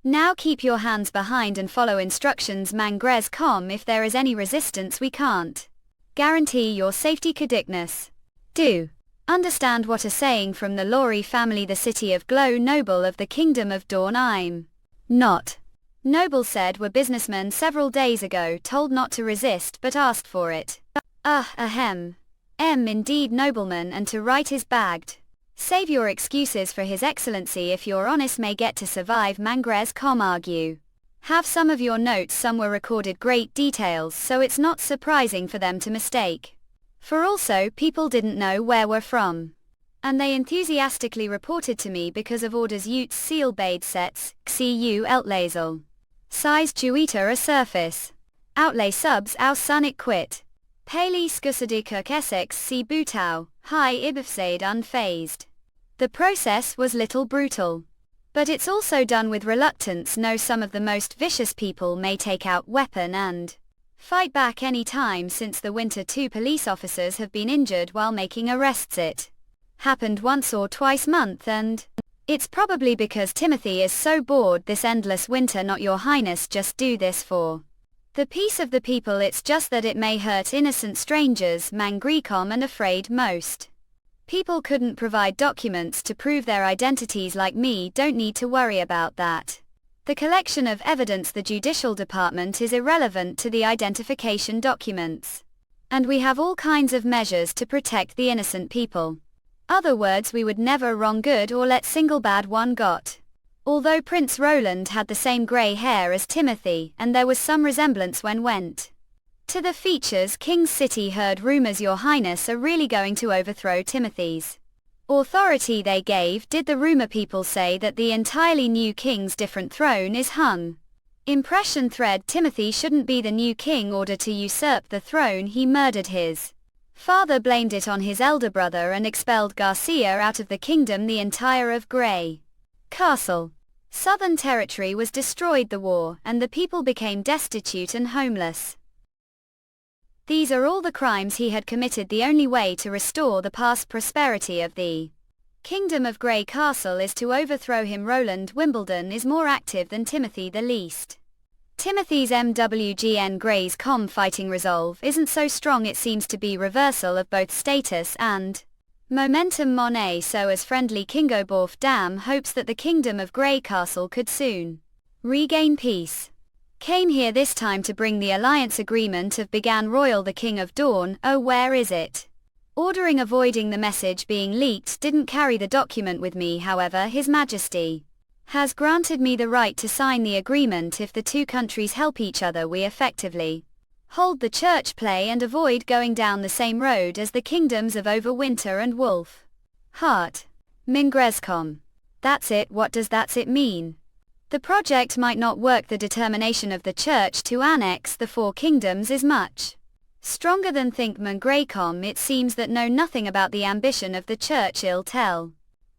Now keep your hands behind and follow instructions Mangres. If there is any resistance, we can't guarantee your safety. Cadicness. Do understand what a saying from the Laurie family, the city of Glow, noble of the kingdom of Dawn. I'm not noble, said were businessmen several days ago, told not to resist but asked for it. Ahem. Indeed nobleman, and to right is bagged. Save your excuses for his excellency. If you're honest may get to survive Mangres. Argue. Have some of your notes, some were recorded great details, so it's not surprising for them to mistake. For also people didn't know where we're from. And they enthusiastically reported to me because of orders Utes seal bade sets, XU Eltlazel. Size Tuita a surface. Outlay subs au sunik quit. Paley Scusadikuk Essex si Butau, high Ibifsaid unfazed. The process was little brutal. But it's also done with reluctance. No, some of the most vicious people may take out weapon and fight back any time. Since the winter 2 police officers have been injured while making arrests. It happened once or twice month, and it's probably because Timothy is so bored this endless winter. Not your highness, just do this for the peace of the people. It's just that it may hurt innocent strangers, Mangrecom, and afraid most people couldn't provide documents to prove their identities like me. Don't need to worry about that. The collection of evidence, the judicial department, is irrelevant to the identification documents. And we have all kinds of measures to protect the innocent people. Other words, we would never wrong good or let single bad one got. Although Prince Roland had the same grey hair as Timothy, and there was some resemblance when went to the features, King's City heard rumours your highness are really going to overthrow Timothy's authority. They gave. Did the rumour people say that the entirely new king's different throne is hung? Impression thread. Timothy shouldn't be the new king. Order to usurp the throne. He murdered his father, blamed it on his elder brother, and expelled Garcia out of the kingdom. The entire of Grey Castle Southern Territory was destroyed. The war, and the people became destitute and homeless. These are all the crimes he had committed. The only way to restore the past prosperity of the kingdom of Grey Castle is to overthrow him. Roland Wimbledon is more active than Timothy the least. Timothy's MWGN Grey's com fighting resolve isn't so strong. It seems to be reversal of both status and momentum. Monet. So as friendly Kingoborf Dam hopes that the kingdom of Grey Castle could soon regain peace. Came here this time to bring the alliance agreement of began Royal the King of Dawn. Oh, where is it? Ordering avoiding the message being leaked. Didn't carry the document with me. However, His Majesty has granted me the right to sign the agreement. If the two countries help each other, we effectively hold the church play and avoid going down the same road as the kingdoms of Overwinter and Wolf Heart. Mingrescom. That's it. What does that's it mean? The project might not work. The determination of the church to annex the 4 kingdoms is much stronger than think. Mangrecom. It seems that know nothing about the ambition of the church. I'll tell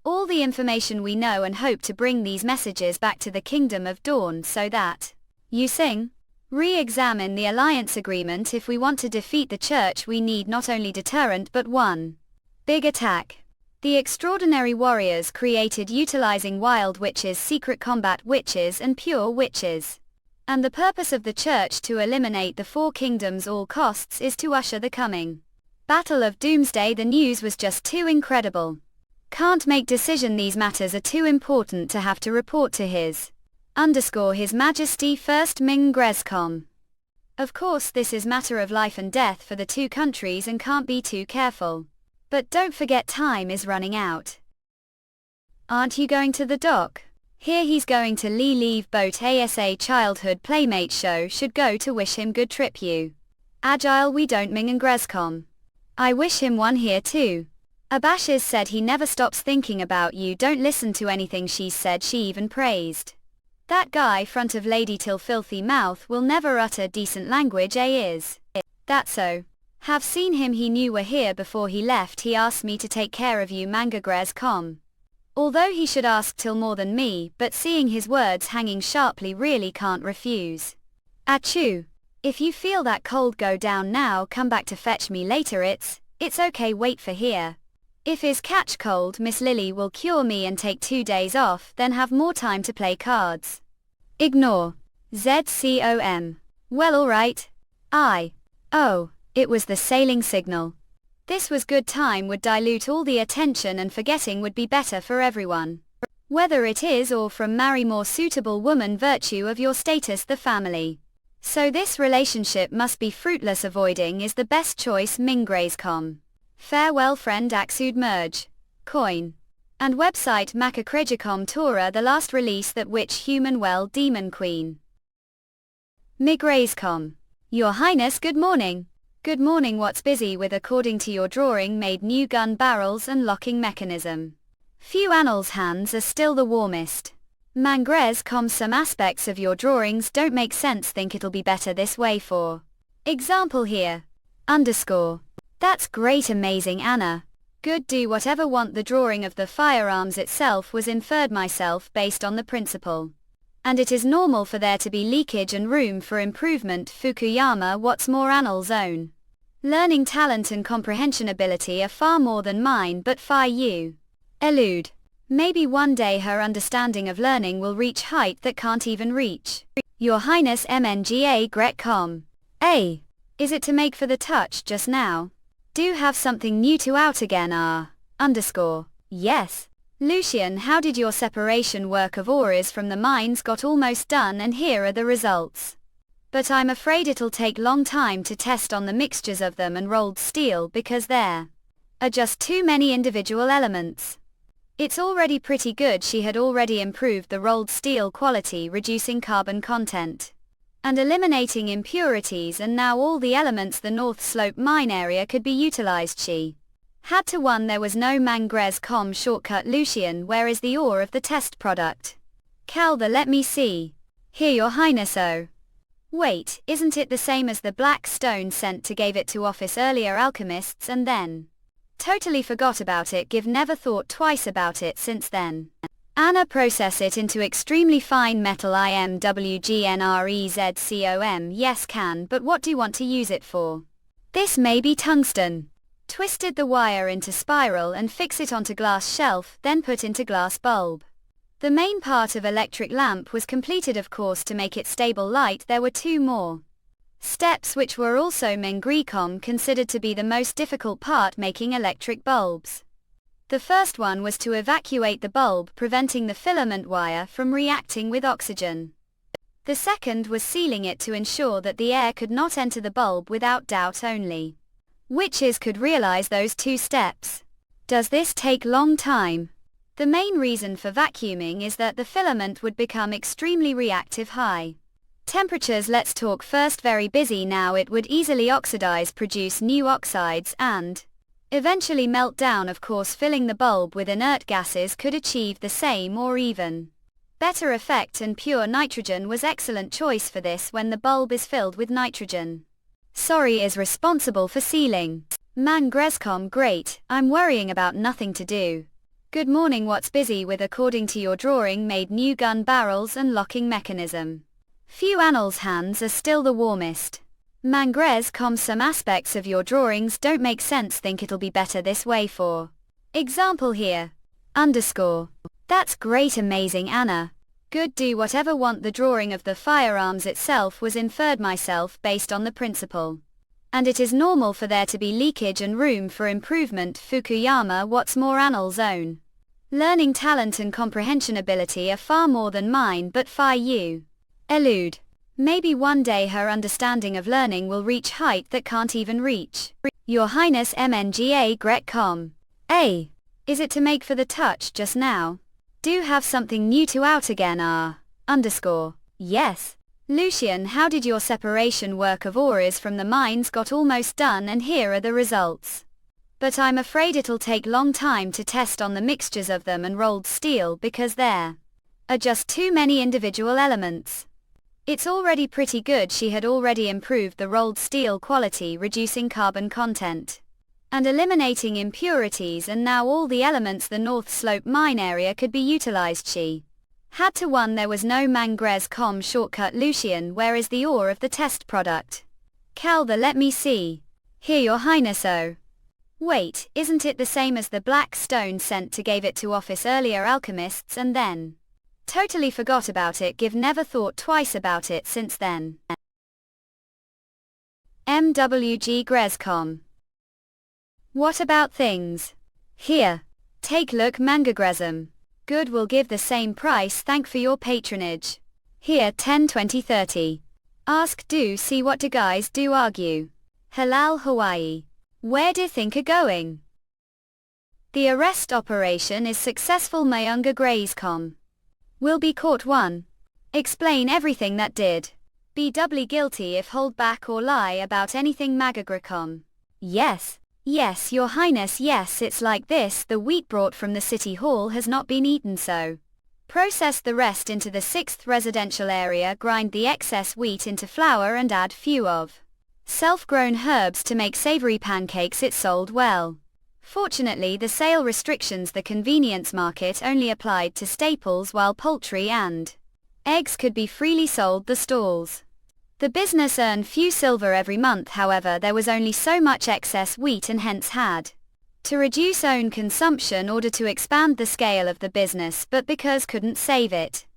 all the information we know and hope to bring these messages back to the Kingdom of Dawn so that you sing. Re-examine the alliance agreement. If we want to defeat the church, we need not only deterrent but one big attack. The extraordinary warriors created utilizing wild witches, secret combat witches, and pure witches. And the purpose of the church to eliminate the 4 kingdoms all costs is to usher the coming Battle of Doomsday. The news was just too incredible. Can't make decision. These matters are too important to have to report to His Majesty first. Mingrescom. Of course, this is matter of life and death for the 2 countries and can't be too careful. But don't forget, time is running out. Aren't you going to the dock? Here he's going to leave boat ASA. Childhood playmate show should go to wish him good trip. You agile. We don't Mingrescom. I wish him one here too. Abashes said he never stops thinking about you. Don't listen to anything she's said. She even praised that guy front of Lady Till filthy mouth will never utter decent language. Is that so? Have seen him. He knew we're here before he left. He asked me to take care of you. Mangrescom. Although he should ask Till more than me, but seeing his words hanging sharply really can't refuse. Achoo. If you feel that cold, go down now. Come back to fetch me later. It's okay. Wait for here. If is catch cold, Miss Lily will cure me and take 2 days off, then have more time to play cards. Ignore. ZCOM. Well, alright. Oh. It was the sailing signal. This was good time. Would dilute all the attention and forgetting would be better for everyone. Whether it is or from marry more suitable woman, virtue of your status, the family. So this relationship must be fruitless. Avoiding is the best choice. Mingrescom. Farewell friend. Axud merge. Coin. And website Macacregicom Tora. The last release that witch human well demon queen. Mingrescom. Your Highness, good morning. Good morning. What's busy with according to your drawing made new gun barrels and locking mechanism. Few annals hands are still the warmest. Mangrez some aspects of your drawings don't make sense, think it'll be better this way for example here. Underscore. That's great, amazing Anna. Good, do whatever want the drawing of the firearms itself was inferred myself based on the principle. And it is normal for there to be leakage and room for improvement. Fukuyama. What's more, annals own learning talent and comprehension ability are far more than mine, but far you elude. Maybe one day her understanding of learning will reach height that can't even reach your highness. MNGA Gretcom. A. Is it to make for the touch just now? Do have something new to out again. Underscore. Yes. Lucian, how did your separation work of auras from the minds got almost done, and here are the results. But I'm afraid it'll take long time to test on the mixtures of them and rolled steel because there are just too many individual elements. It's already pretty good. She had already improved the rolled steel quality, reducing carbon content and eliminating impurities, and now all the elements the North Slope mine area could be utilized. She had to one there was no Mangrez shortcut. Lucian, where is the ore of the test product? Caltha, let me see. Here, your highness. Oh. Wait, isn't it the same as the black stone sent to gave it to office earlier alchemists and then totally forgot about it, give never thought twice about it since then. Anna, process it into extremely fine metal. IMWGNREZCOM. Yes, can, but what do you want to use it for? This may be tungsten. Twisted the wire into spiral and fix it onto glass shelf, then put into glass bulb. The main part of electric lamp was completed, of course, to make it stable light. There were two more steps which were also Mengrecom considered to be the most difficult part, making electric bulbs. The first one was to evacuate the bulb, preventing the filament wire from reacting with oxygen. The second was sealing it to ensure that the air could not enter the bulb. Without doubt only witches could realize those two steps. Does this take long time? The main reason for vacuuming is that the filament would become extremely reactive. High temperatures. Let's talk first. Very busy now. It would easily oxidize, produce new oxides, and eventually melt down. Of course, filling the bulb with inert gases could achieve the same or even better effect, and pure nitrogen was excellent choice for this when the bulb is filled with nitrogen. Sorry is responsible for sealing. Mangrezcom. Great, I'm worrying about nothing to do. Good morning. What's busy with according to your drawing made new gun barrels and locking mechanism. Few annals hands are still the warmest. Mangrez some aspects of your drawings don't make sense, think it'll be better this way for example here. Underscore. That's great, amazing Anna. Good, do whatever want the drawing of the firearms itself was inferred myself based on the principle. And it is normal for there to be leakage and room for improvement. Fukuyama. What's more, annals own learning talent and comprehension ability are far more than mine, but far you elude. Maybe one day her understanding of learning will reach height that can't even reach your highness. MNGA Gretcom. A. Is it to make for the touch just now? Do have something new to out again. Underscore. Yes. Lucian, how did your separation work of auras from the minds got almost done, and here are the results. But I'm afraid it'll take long time to test on the mixtures of them and rolled steel because there are just too many individual elements. It's already pretty good. She had already improved the rolled steel quality, reducing carbon content and eliminating impurities, and now all the elements the North Slope mine area could be utilized. She had to one there was no Mangrez shortcut. Lucian, where is the ore of the test product? Caltha, let me see. Here, your highness. Oh. Wait, isn't it the same as the black stone sent to gave it to office earlier alchemists and then totally forgot about it, give never thought twice about it since then. MWG Grezcom. What about things? Here. Take look. Mangagrezum. Good, will give the same price. Thank for your patronage. Here 10 20 30. Ask do see what do guys do argue. Halal Hawaii. Where do think are going? The arrest operation is successful. Mayunga Grazecom. Will be caught one. Explain everything that did. be doubly guilty if hold back or lie about anything magagracom. Yes. Yes, your highness, yes, it's like this, the wheat brought from the city hall has not been eaten, so process the rest into the 6th residential area, grind the excess wheat into flour and add few of self-grown herbs to make savory pancakes. It sold well. Fortunately, the sale restrictions the convenience market only applied to staples, while poultry and eggs could be freely sold the stalls. The business earned few silver every month, however there was only so much excess wheat and hence had to reduce own consumption in order to expand the scale of the business, but because couldn't save it.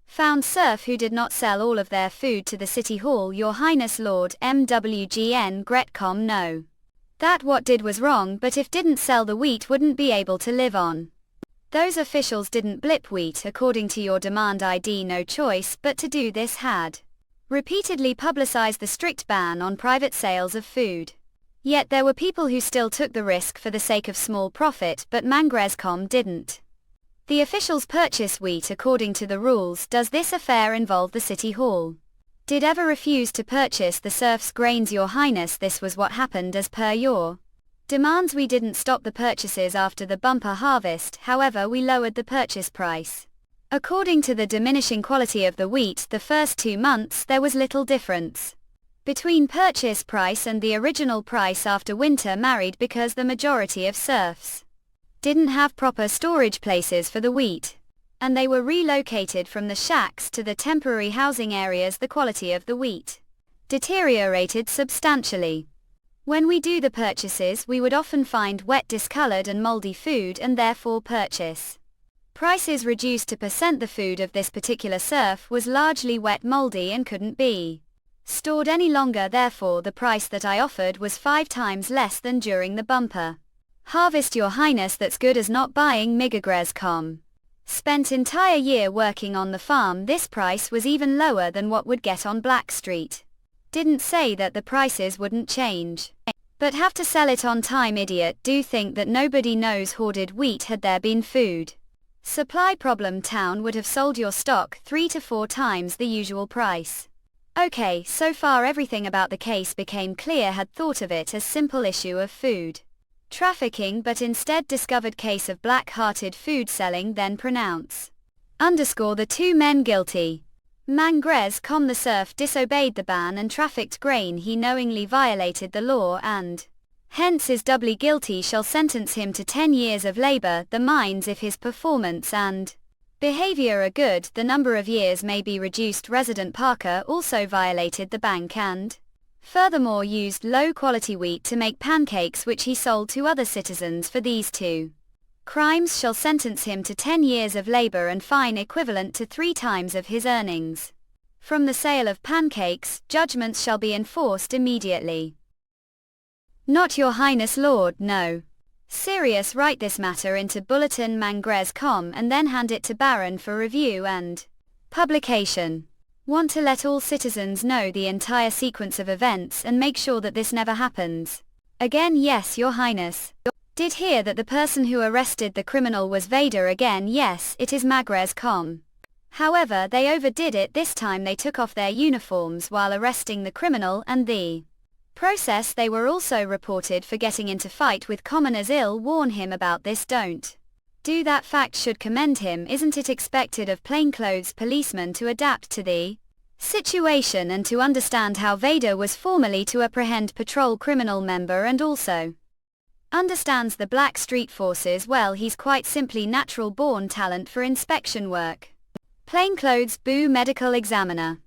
Found serf who did not sell all of their food to the city hall. Your highness Lord MWGN Gretcom no. That what did was wrong, but if didn't sell the wheat wouldn't be able to live on. Those officials didn't blip wheat according to your demand ID, no choice but to do this, had repeatedly publicized the strict ban on private sales of food. Yet there were people who still took the risk for the sake of small profit, but Mangrescom didn't. The officials purchase wheat according to the rules. Does this affair involve the city hall? Did ever refuse to purchase the serfs' grains, your highness? This was what happened as per your demands. We didn't stop the purchases after the bumper harvest, however we lowered the purchase price. According to the diminishing quality of the wheat, the first 2 months there was little difference between purchase price and the original price. After winter married, because the majority of serfs didn't have proper storage places for the wheat, and they were relocated from the shacks to the temporary housing areas, the quality of the wheat deteriorated substantially. When we do the purchases, we would often find wet, discolored and moldy food, and therefore purchase prices reduced to percent. The food of this particular serf was largely wet, moldy and couldn't be stored any longer, therefore the price that I offered was 5 times less than during the bumper harvest, your highness. That's good as not buying Migagres.com. Spent entire year working on the farm. This price was even lower than what would get on Black Street. Didn't say that the prices wouldn't change, but have to sell it on time. Idiot, do think that nobody knows hoarded wheat. Had there been food supply problem, town would have sold your stock 3 to 4 times the usual price. Okay, so far everything about the case became clear. Had thought of it as simple issue of food trafficking, but instead discovered case of black-hearted food selling. Then pronounce underscore the 2 men guilty. Mangrescom, the serf disobeyed the ban and trafficked grain. He knowingly violated the law and hence is doubly guilty. Shall sentence him to 10 years of labor. The mines, if his performance and behavior are good, the number of years may be reduced. Resident Parker also violated the bank and furthermore used low-quality wheat to make pancakes, which he sold to other citizens. For these 2 crimes shall sentence him to 10 years of labor and fine equivalent to 3 times of his earnings from the sale of pancakes. Judgments shall be enforced immediately. Not your highness Lord, no. Serious, write this matter into Bulletin Mangrescom and then hand it to Baron for review and publication. Want to let all citizens know the entire sequence of events and make sure that this never happens again. Yes, your highness. Did hear that the person who arrested the criminal was Vader again. Yes, it is Mangrescom. However, they overdid it this time. They took off their uniforms while arresting the criminal, and the process they were also reported for getting into fight with commoners. Ill warn him about this. Don't do that. Fact should commend him. Isn't it expected of plainclothes policemen to adapt to the situation and to understand how Vader was formerly to apprehend patrol criminal member and also understands the Black Street forces well? He's quite simply natural born talent for inspection work. Plainclothes boo medical examiner.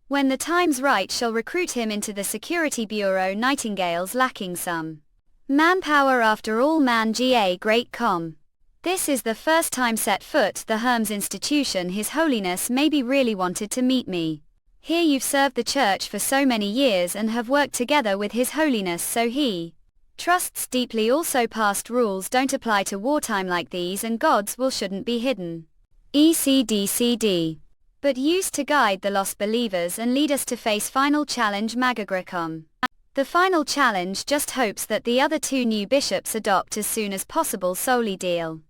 When the time's right shall recruit him into the security bureau. Nightingale's lacking some manpower after all. Man ga great com. This is the first time set foot the Hermes institution. His Holiness maybe really wanted to meet me. Here you've served the church for so many years and have worked together with His Holiness, so he trusts deeply. Also past rules don't apply to wartime like these, and God's will shouldn't be hidden. ECDCD. But used to guide the lost believers and lead us to face final challenge. Magagrecom. The final challenge just hopes that the other 2 new bishops adopt as soon as possible. Solely deal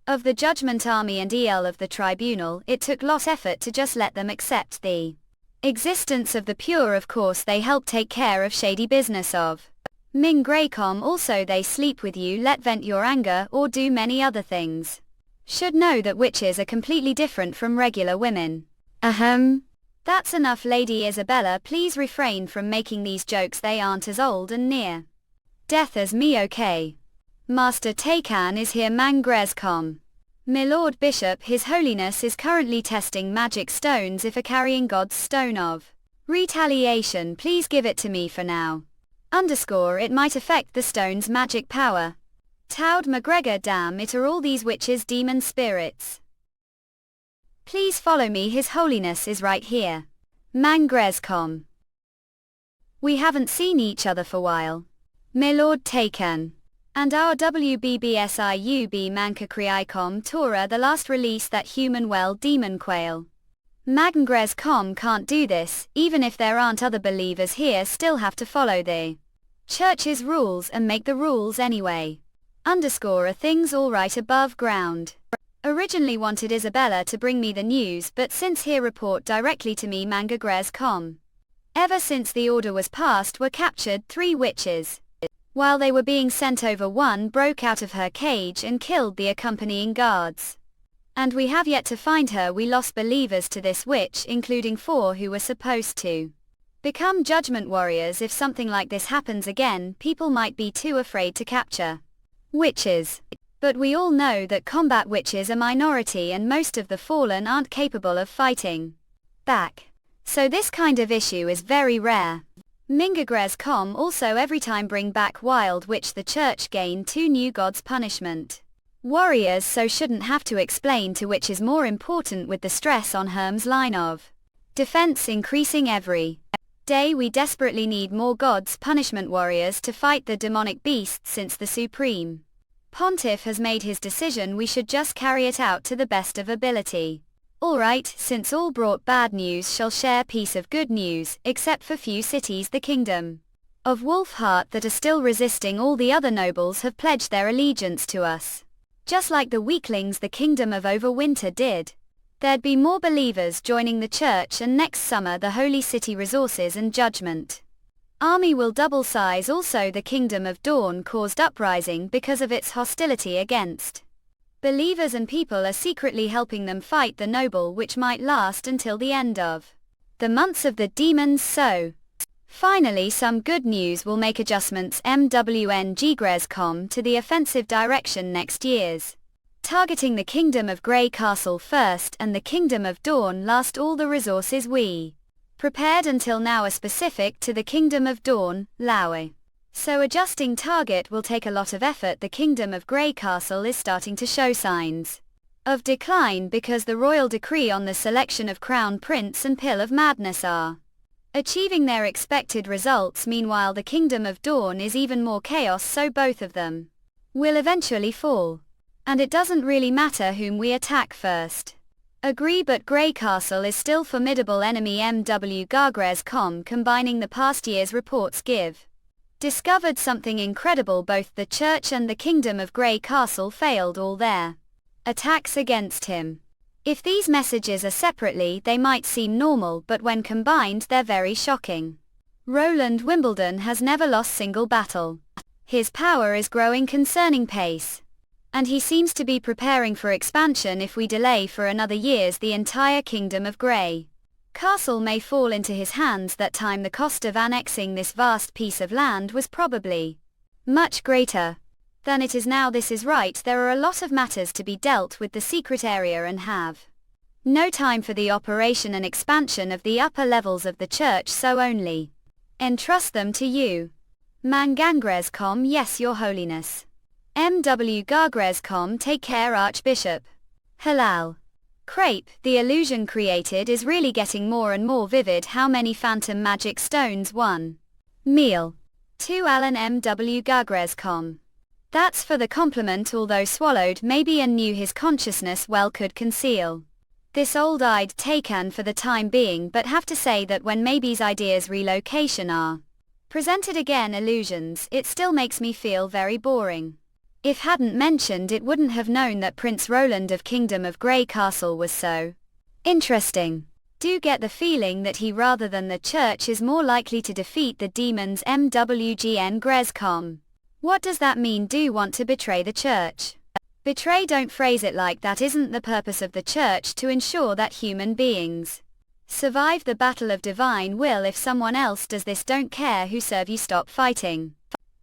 of the Judgment Army and EL of the Tribunal. It took lot effort to just let them accept the Existence of the pure, of course they help take care of shady business of. Ming Greycom also they sleep with you, let vent your anger or do many other things. Should know that witches are completely different from regular women. Ahem. That's enough, Lady Isabella, please refrain from making these jokes, they aren't as old and near death as me, okay? Master Taycan is here, Mang Grezcom. My Lord Bishop, His Holiness is currently testing magic stones if a carrying God's stone of retaliation, please give it to me for now. It might affect the stone's magic power. Towed McGregor, damn it, are all these witches demon spirits? Please follow me, His Holiness is right here. Mang Grezcom. We haven't seen each other for while. My Lord Taken. And our WBBSIUB Manka Kriicom Tora, the last release that human well demon quail. Mang Grezcom can't do this, even if there aren't other believers here, still have to follow the church's rules and make the rules anyway. Are things alright above ground? Originally wanted Isabella to bring me the news, but since here report directly to me, Manga Grezcom. Ever since the order was passed were captured 3 witches. While they were being sent over, one broke out of her cage and killed the accompanying guards. And we have yet to find her. We lost believers to this witch, including 4 who were supposed to become judgment warriors. If something like this happens again, people might be too afraid to capture witches. But we all know that combat witches are minority and most of the fallen aren't capable of fighting back. So this kind of issue is very rare. Mingagrezcom also every time bring back wild witch, the church gain 2 new gods punishment warriors, so shouldn't have to explain to which is more important, with the stress on Herm's line of defense increasing every day. We desperately need more gods punishment warriors to fight the demonic beasts. Since the Supreme Pontiff has made his decision, we should just carry it out to the best of ability. Alright, since all brought bad news shall share piece of good news, except for few cities. The kingdom of Wolfheart that are still resisting, all the other nobles have pledged their allegiance to us. Just like the weaklings the kingdom of Overwinter did. There'd be more believers joining the church, and next summer the holy city resources and judgment army will double size. Also the kingdom of Dawn caused uprising because of its hostility against believers, and people are secretly helping them fight the noble, which might last until the end of the months of the demons. So finally some good news will make adjustments MWNG Grezcom to the offensive direction next year's targeting the kingdom of Grey Castle first and the kingdom of Dawn last. All the resources we prepared until now are specific to the kingdom of Dawn, Laue. So adjusting target will take a lot of effort. The kingdom of Grey Castle is starting to show signs of decline because the royal decree on the selection of crown prince and pill of madness are achieving their expected results. Meanwhile the kingdom of Dawn is even more chaos, so both of them will eventually fall. And it doesn't really matter whom we attack first. Agree, but Grey Castle is still formidable enemy. MW Gargrezcom combining the past year's reports give discovered something incredible. Both the church and the kingdom of Grey Castle failed all their attacks against him. If these messages are separately they might seem normal, but when combined they're very shocking. Roland Wimbledon has never lost single battle. His power is growing concerning pace. And he seems to be preparing for expansion. If we delay for another years the entire kingdom of Grey Castle may fall into his hands. That time the cost of annexing this vast piece of land was probably much greater than it is now. This is right, there are a lot of matters to be dealt with the secret area and have no time for the operation and expansion of the upper levels of the church, so only entrust them to you. Mangangrezcom. Yes, your holiness. MW Gargrezcom. Take care, Archbishop. Halal. Crepe. The illusion created is really getting more and more vivid. How many phantom magic stones? 1. Meal. 2. Alan. MW Gargrezcom. That's for the compliment, although swallowed maybe and knew his consciousness well could conceal this old-eyed Taken for the time being, but have to say that when maybe's ideas relocation are presented again illusions, it still makes me feel very boring. If hadn't mentioned it wouldn't have known that Prince Roland of Kingdom of Grey Castle was so interesting. Do get the feeling that he rather than the church is more likely to defeat the demons MWGN Grescom. What does that mean? Do want to betray the church? Betray, don't phrase it like that. Isn't the purpose of the church to ensure that human beings survive the battle of divine will? If someone else does this, don't care who serve you, stop fighting.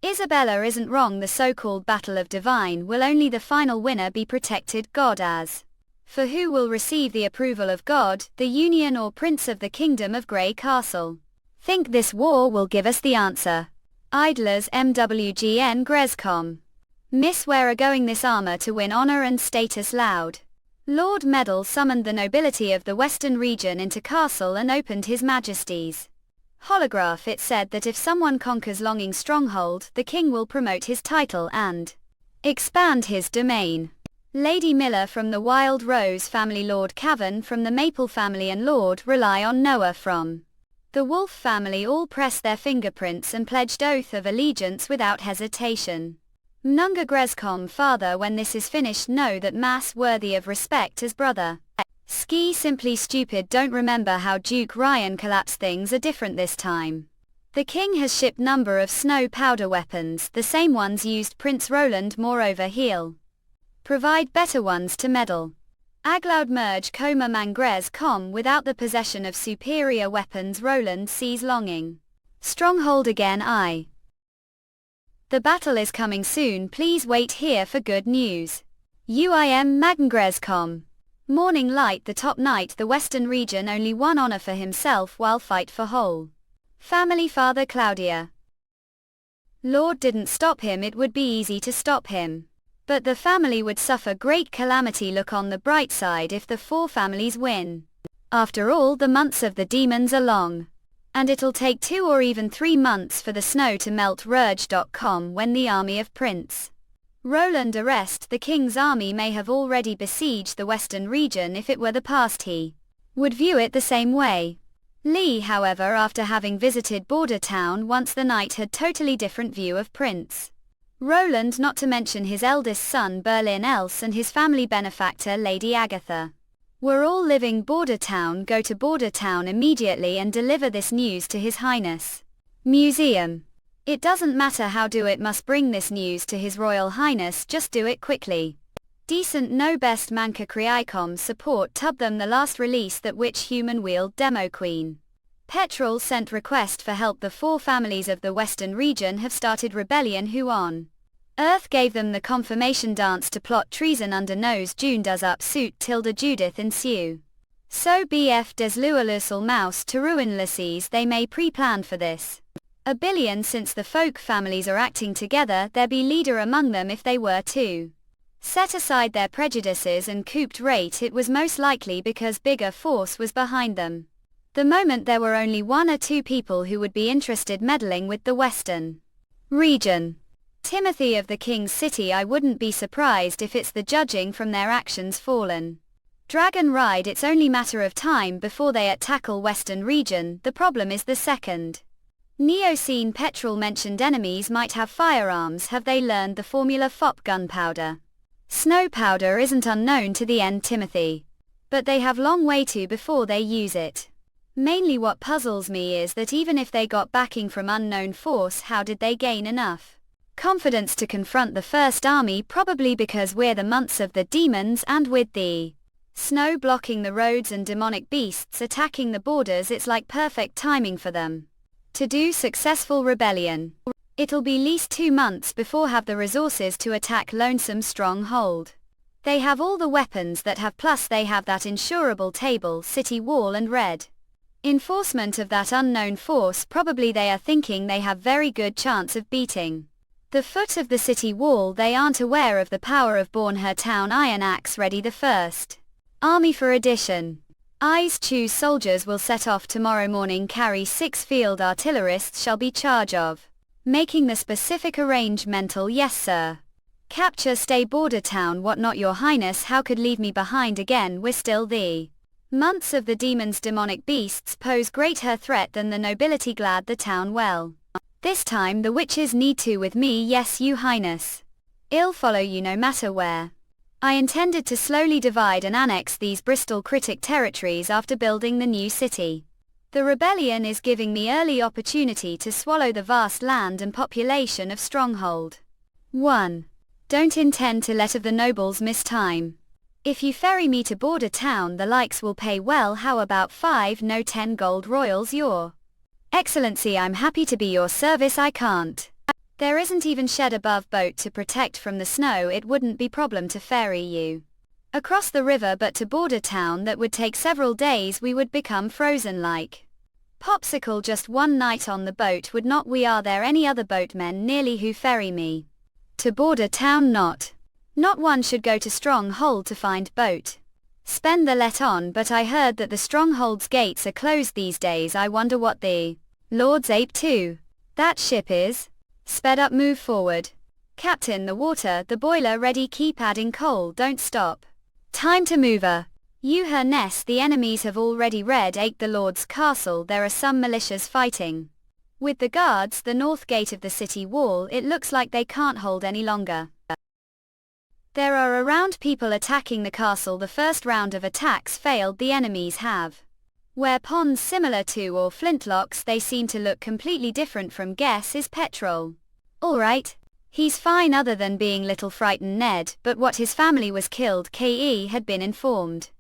Isabella isn't wrong. The so-called battle of divine will, only the final winner be protected. God as for who will receive the approval of God, the Union or Prince of the Kingdom of Grey Castle? Think this war will give us the answer. Idlers MWGN Grescom. Miss, where are going this armor to win honor and status? Loud. Lord Medal summoned the nobility of the Western region into castle and opened His Majesty's holograph. It said that if someone conquers Longing Stronghold, the king will promote his title and expand his domain. Lady Miller from the Wild Rose family, Lord Cavan from the Maple family, and Lord Rely on Noah from the Wolf family all pressed their fingerprints and pledged oath of allegiance without hesitation. Mnunga Grescom. Father, when this is finished, know that Mass worthy of respect as brother. Ski simply stupid. Don't remember how Duke Ryan collapsed? Things are different this time. The king has shipped number of snow powder weapons, the same ones used Prince Roland. Moreover, he'll provide better ones to meddle. Agloud merge coma Mangres com. Without the possession of superior weapons, Roland sees Longing Stronghold again. The battle is coming soon. Please wait here for good news. UIM Magngrescom. Morning light. The top knight, the Western region, only one honor for himself while fight for whole family. Father Claudia. Lord didn't stop him. It would be easy to stop him, but the family would suffer great calamity. Look on the bright side if the four families win. After all, the months of the demons are long, and it'll take 2 or even 3 months for the snow to melt. Rurge.com. When the army of Prince Roland arrest the king's army may have already besieged the Western region. If it were the past, he would view it the same way. Lee, however, after having visited Border Town once, the knight had totally different view of Prince Roland, not to mention his eldest son Berlin Else and his family benefactor Lady Agatha. We're all living Border Town. Go to Border Town immediately and deliver this news to His Highness Museum. It doesn't matter how, do it, must bring this news to His Royal Highness. Just do it quickly. Decent no best Manka Kriicom support tub them. The last release that which human wheeled demo queen Petrol sent request for help. The four families of the Western region have started rebellion. Who on Earth gave them the confirmation dance to plot treason under nose? June does up suit tilde Judith ensue. So bf des Lualusal mouse to ruin Lyses. They may pre-planned for this a billion, since the folk families are acting together. There be leader among them. If they were to set aside their prejudices and couped rate, it was most likely because bigger force was behind them. The moment there were only 1 or 2 people who would be interested meddling with the Western region. Timothy of the King's City. I wouldn't be surprised if it's the judging from their actions fallen Dragon Ride. It's only matter of time before they tackle Western region. The problem is the second Neocene Petrol mentioned enemies might have firearms. Have they learned the formula? FOP gunpowder. Snow powder isn't unknown to the end, Timothy, but they have long way to before they use it. Mainly what puzzles me is that even if they got backing from unknown force, how did they gain enough confidence to confront the First Army? Probably because we're the months of the demons, and with the snow blocking the roads and demonic beasts attacking the borders, it's like perfect timing for them to do successful rebellion. It'll be least 2 months before have the resources to attack Lonesome Stronghold. They have all the weapons that have, plus they have that insurable table, city wall and red enforcement of that unknown force. Probably they are thinking they have very good chance of beating the foot of the city wall. They aren't aware of the power of Bornher Town Iron Axe ready. The First Army for addition. Eyes choose soldiers will set off tomorrow morning. Carry 6 field artillerists shall be charge of making the specific arrangemental. Yes sir. Capture stay Border Town. What, not your highness? How could leave me behind again? We're still the months of the demons. Demonic beasts pose greater threat than the nobility. Glad the town well. This time the witches need to with me. Yes you highness. I'll follow you no matter where. I intended to slowly divide and annex these Bristol Critic territories after building the new city. The rebellion is giving me early opportunity to swallow the vast land and population of Stronghold. 1. Don't intend to let of the nobles miss time. If you ferry me to border town, the likes will pay well. How about 5 no 10 gold royals? Your Excellency, I'm happy to be your service. I can't. There isn't even shed above boat to protect from the snow. It wouldn't be problem to ferry you across the river, but to border town that would take several days. We would become frozen like popsicle. Just one night on the boat would not. We are there any other boatmen nearly who ferry me to border town? Not one should go to Stronghold to find boat. Spend the let on, but I heard that the Stronghold's gates are closed these days. I wonder what the Lord's ape to that ship is. Sped up, move forward. Captain, the water, the boiler ready, keep adding coal, don't stop. Time to move her. You her nest, the enemies have already red ached the Lord's castle. There are some militias fighting with the guards, the north gate of the city wall. It looks like they can't hold any longer. There are around people attacking the castle. The first round of attacks failed. The enemies have wear ponds similar to or flintlocks. They seem to look completely different from. Guess is petrol. Alright. He's fine other than being little frightened Ned, but what his family was killed. Ke had been informed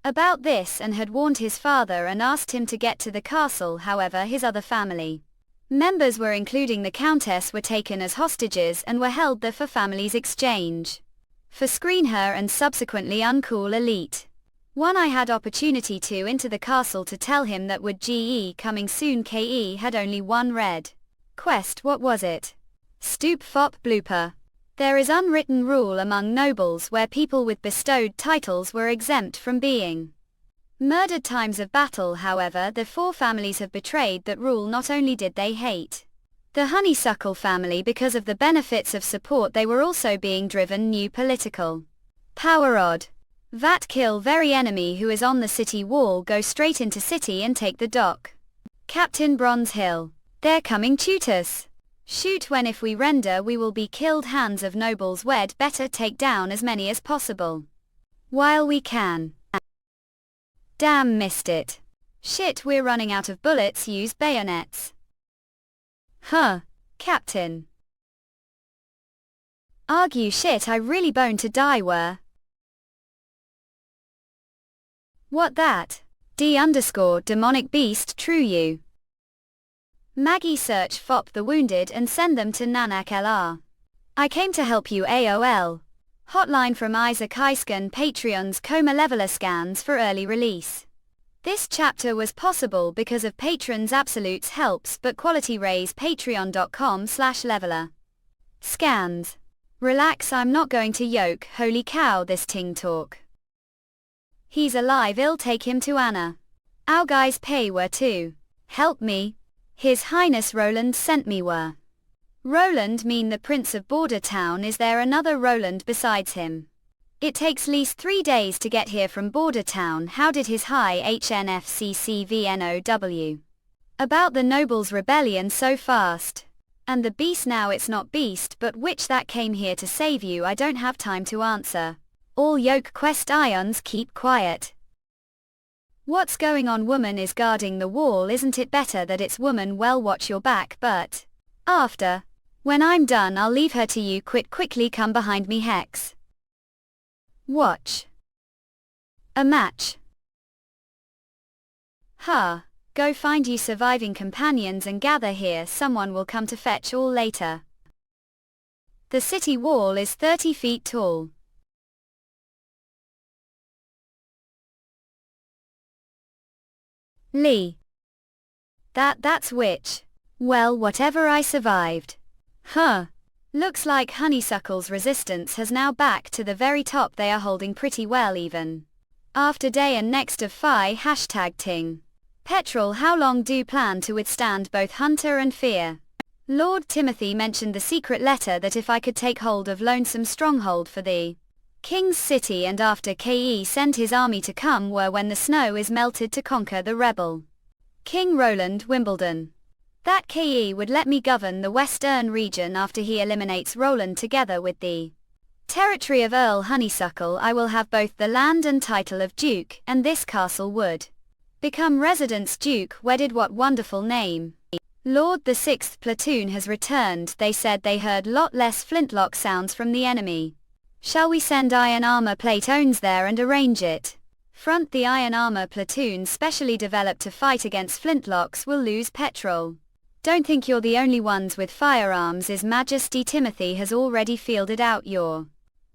about this and had warned his father and asked him to get to the castle. However, his other family members were, including the Countess, were taken as hostages and were held there for family's exchange for screen her and subsequently uncool elite. One I had opportunity to into the castle to tell him that would GE coming soon. Ke had only one red quest. What was it? Stoop fop blooper. There is unwritten rule among nobles where people with bestowed titles were exempt from being murdered times of battle. However, the 4 families have betrayed that rule. Not only did they hate the Honeysuckle family because of the benefits of support, they were also being driven new political power. Odd. That kill very enemy who is on the city wall. Go straight into city and take the dock. Captain Bronze Hill. They're coming tutors. Shoot when if we render we will be killed. Hands of nobles wed. Better take down as many as possible while we can. Damn, missed it. Shit, we're running out of bullets. Use bayonets. Huh. Captain. Argue shit, I really boned to die. Were what that? D_demonic beast. True you. Maggie, search fop the wounded and send them to Nanak LR. I came to help you. AOL. Hotline from Isaac Iskan. Patreon's Coma Leveler scans for early release. This chapter was possible because of patrons' absolutes helps, but quality raise. Patreon.com/leveler. Scans. Relax, I'm not going to yoke. Holy cow, this ting talk. He's alive, I'll take him to Anna. Our guys pay were to help me. His Highness Roland sent me were. Roland mean the Prince of Border Town. Is there another Roland besides him? It takes least 3 days to get here from Border Town. How did his high HNFCCVNOW about the nobles' rebellion so fast? And the beast now, it's not beast but witch that came here to save you. I don't have time to answer. All yoke quest ions, keep quiet. What's going on? Woman is guarding the wall. Isn't it better that it's woman? Well, watch your back, but after. When I'm done I'll leave her to you. Quit quickly, come behind me. Hex. Watch. A match. Huh. Go find you surviving companions and gather here. Someone will come to fetch all later. The city wall is 30 feet tall. Lee. That's witch. Well, whatever, I survived. Huh. Looks like Honeysuckle's resistance has now back to the very top. They are holding pretty well even after day and next of Phi #ting. Petrol, how long do you plan to withstand both Hunter and Fear? Lord Timothy mentioned the secret letter that if I could take hold of Lonesome Stronghold for the King's City, and after Ke sent his army to come were when the snow is melted to conquer the rebel King Roland Wimbledon. That Ke would let me govern the Western region after he eliminates Roland together with the Territory of Earl Honeysuckle, I will have both the land and title of Duke, and this castle would become residence Duke wedded. What wonderful name. Lord, the 6th platoon has returned. They said they heard lot less flintlock sounds from the enemy. Shall we send iron armor platoons there and arrange it? Front, the iron armor platoon specially developed to fight against flintlocks will lose petrol. Don't think you're the only ones with firearms. His Majesty Timothy has already fielded out your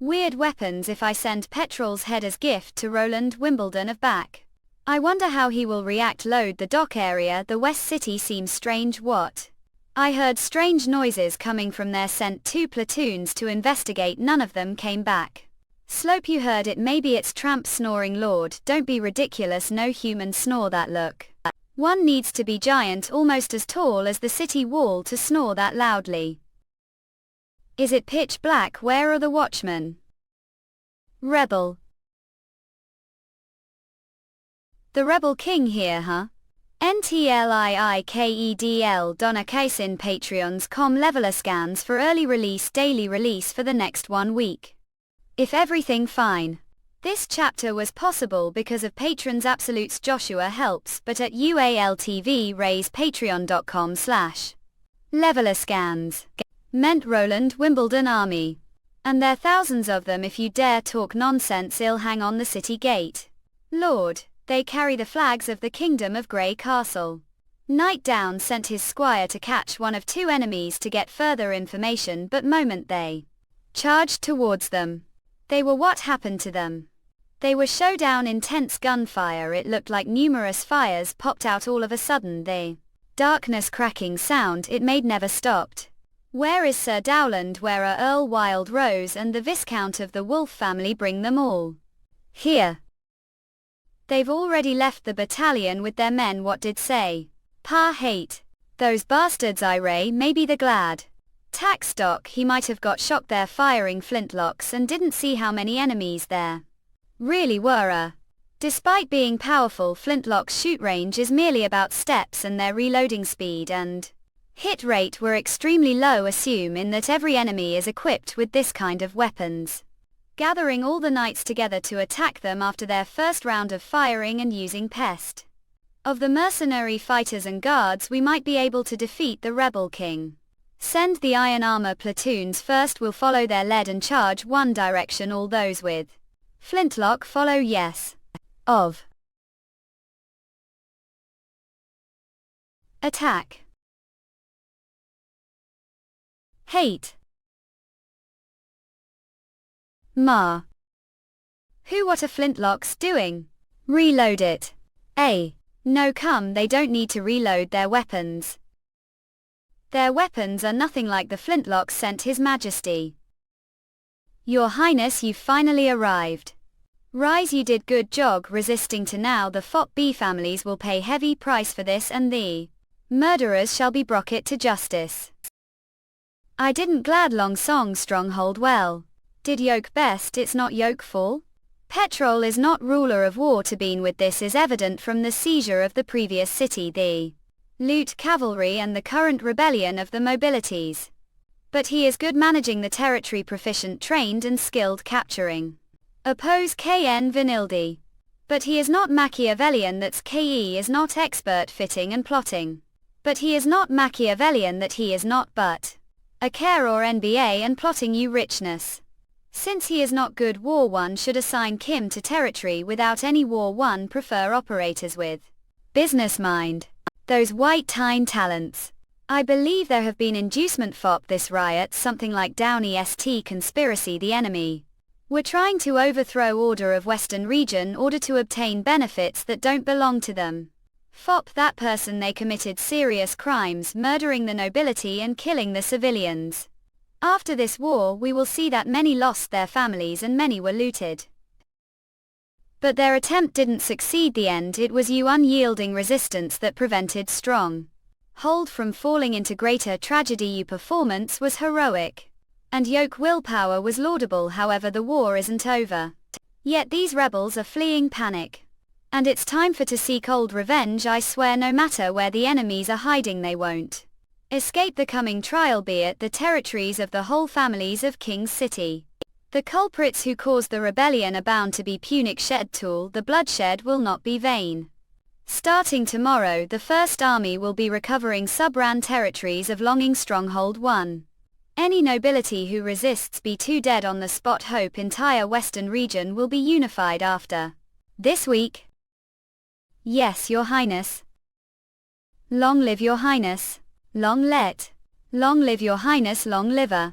weird weapons. If I send Petrol's head as gift to Roland Wimbledon of back, I wonder how he will react. Load the dock area. The West City seems strange. What? I heard strange noises coming from there. Sent 2 platoons to investigate. None of them came back. Slope, you heard it. Maybe it's tramp snoring. Lord, don't be ridiculous. No human snore that. Look. One needs to be giant, almost as tall as the city wall, to snore that loudly. Is it pitch black? Where are the watchmen? Rebel. The Rebel King here, huh? NTLIIKEDL Donakaisin Patreons.com Leveler scans for early release, daily release for the next 1 week. If everything fine. This chapter was possible because of patrons Absolutes Joshua helps, but at UALTV raise patreon.com/leveler scans. Meant Roland Wimbledon Army. And there thousands of them. If you dare talk nonsense, I'll hang on the city gate. Lord. They carry the flags of the Kingdom of Grey Castle. Knight Down sent his squire to catch one of 2 enemies to get further information, but moment they charged towards them, they were what happened to them? They were showdown, intense gunfire. It looked like numerous fires popped out all of a sudden. The darkness cracking sound it made never stopped. Where is Sir Dowland? Where are Earl Wild Rose and the Viscount of the Wolf family? Bring them all here. They've already left the battalion with their men. What did say? Pa hate. Those bastards. Irate. Maybe the glad. Tax dock. He might have got shocked there firing flintlocks and didn't see how many enemies there really were. Despite being powerful, flintlock's shoot range is merely about steps, and their reloading speed and hit rate were extremely low. Assume in that every enemy is equipped with this kind of weapons. Gathering all the knights together to attack them after their first round of firing and using pest of the mercenary fighters and guards, we might be able to defeat the Rebel King. Send the iron armor platoons first. We'll follow their lead and charge one direction. All those with flintlock follow. Yes. Of attack. Hate. Ma. Who? What are flintlocks doing? Reload it. No, come, they don't need to reload their weapons. Their weapons are nothing like the flintlocks sent His Majesty. Your Highness, you've finally arrived. Rise, you did good job resisting to now. The FOP-B families will pay heavy price for this, and the murderers shall be brought to justice. I didn't glad long song stronghold well. Did yoke best, it's not yoke full? Petrol is not ruler of war to been with. This is evident from the seizure of the previous city, the loot cavalry and the current rebellion of the mobilities. But he is good managing the territory, proficient, trained and skilled capturing. Oppose KN Vanildi. But he is not Machiavellian, that's KE is not expert fitting and plotting. But he is not Machiavellian, that he is not but a care or NBA and plotting you richness. Since he is not good war, one should assign Kim to territory without any war. One prefer operators with business mind. Those white tine talents. I believe there have been inducement FOP this riot, something like Downey St conspiracy. The enemy were trying to overthrow order of Western region order to obtain benefits that don't belong to them. FOP that person, they committed serious crimes, murdering the nobility and killing the civilians. After this war we will see that many lost their families and many were looted. But their attempt didn't succeed. The end, it was you unyielding resistance that prevented strong hold from falling into greater tragedy. Your performance was heroic. And yoke willpower was laudable. However, the war isn't over. Yet these rebels are fleeing panic. And it's time for to seek old revenge. I swear no matter where the enemies are hiding they won't escape the coming trial, be it the territories of the whole families of King's City. The culprits who caused the rebellion are bound to be Punic shed tool. The bloodshed will not be vain. Starting tomorrow, the First Army will be recovering Subran territories of Longing Stronghold 1. Any nobility who resists be too dead on the spot. Hope entire western region will be unified after this week. Yes, Your Highness. Long live Your Highness. Long let. Long live Your Highness. Long liver.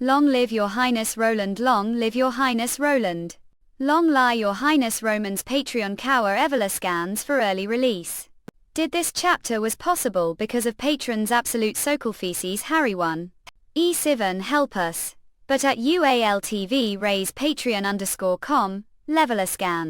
Long live Your Highness Roland. Long live Your Highness Roland. Long lie Your Highness. Roman's Patreon cower Evola scans for early release. Did this chapter was possible because of patrons Absolute Sokol Feces Harry 1. E7 help us. But at UALTV raise Patreon_com, Leveler scan.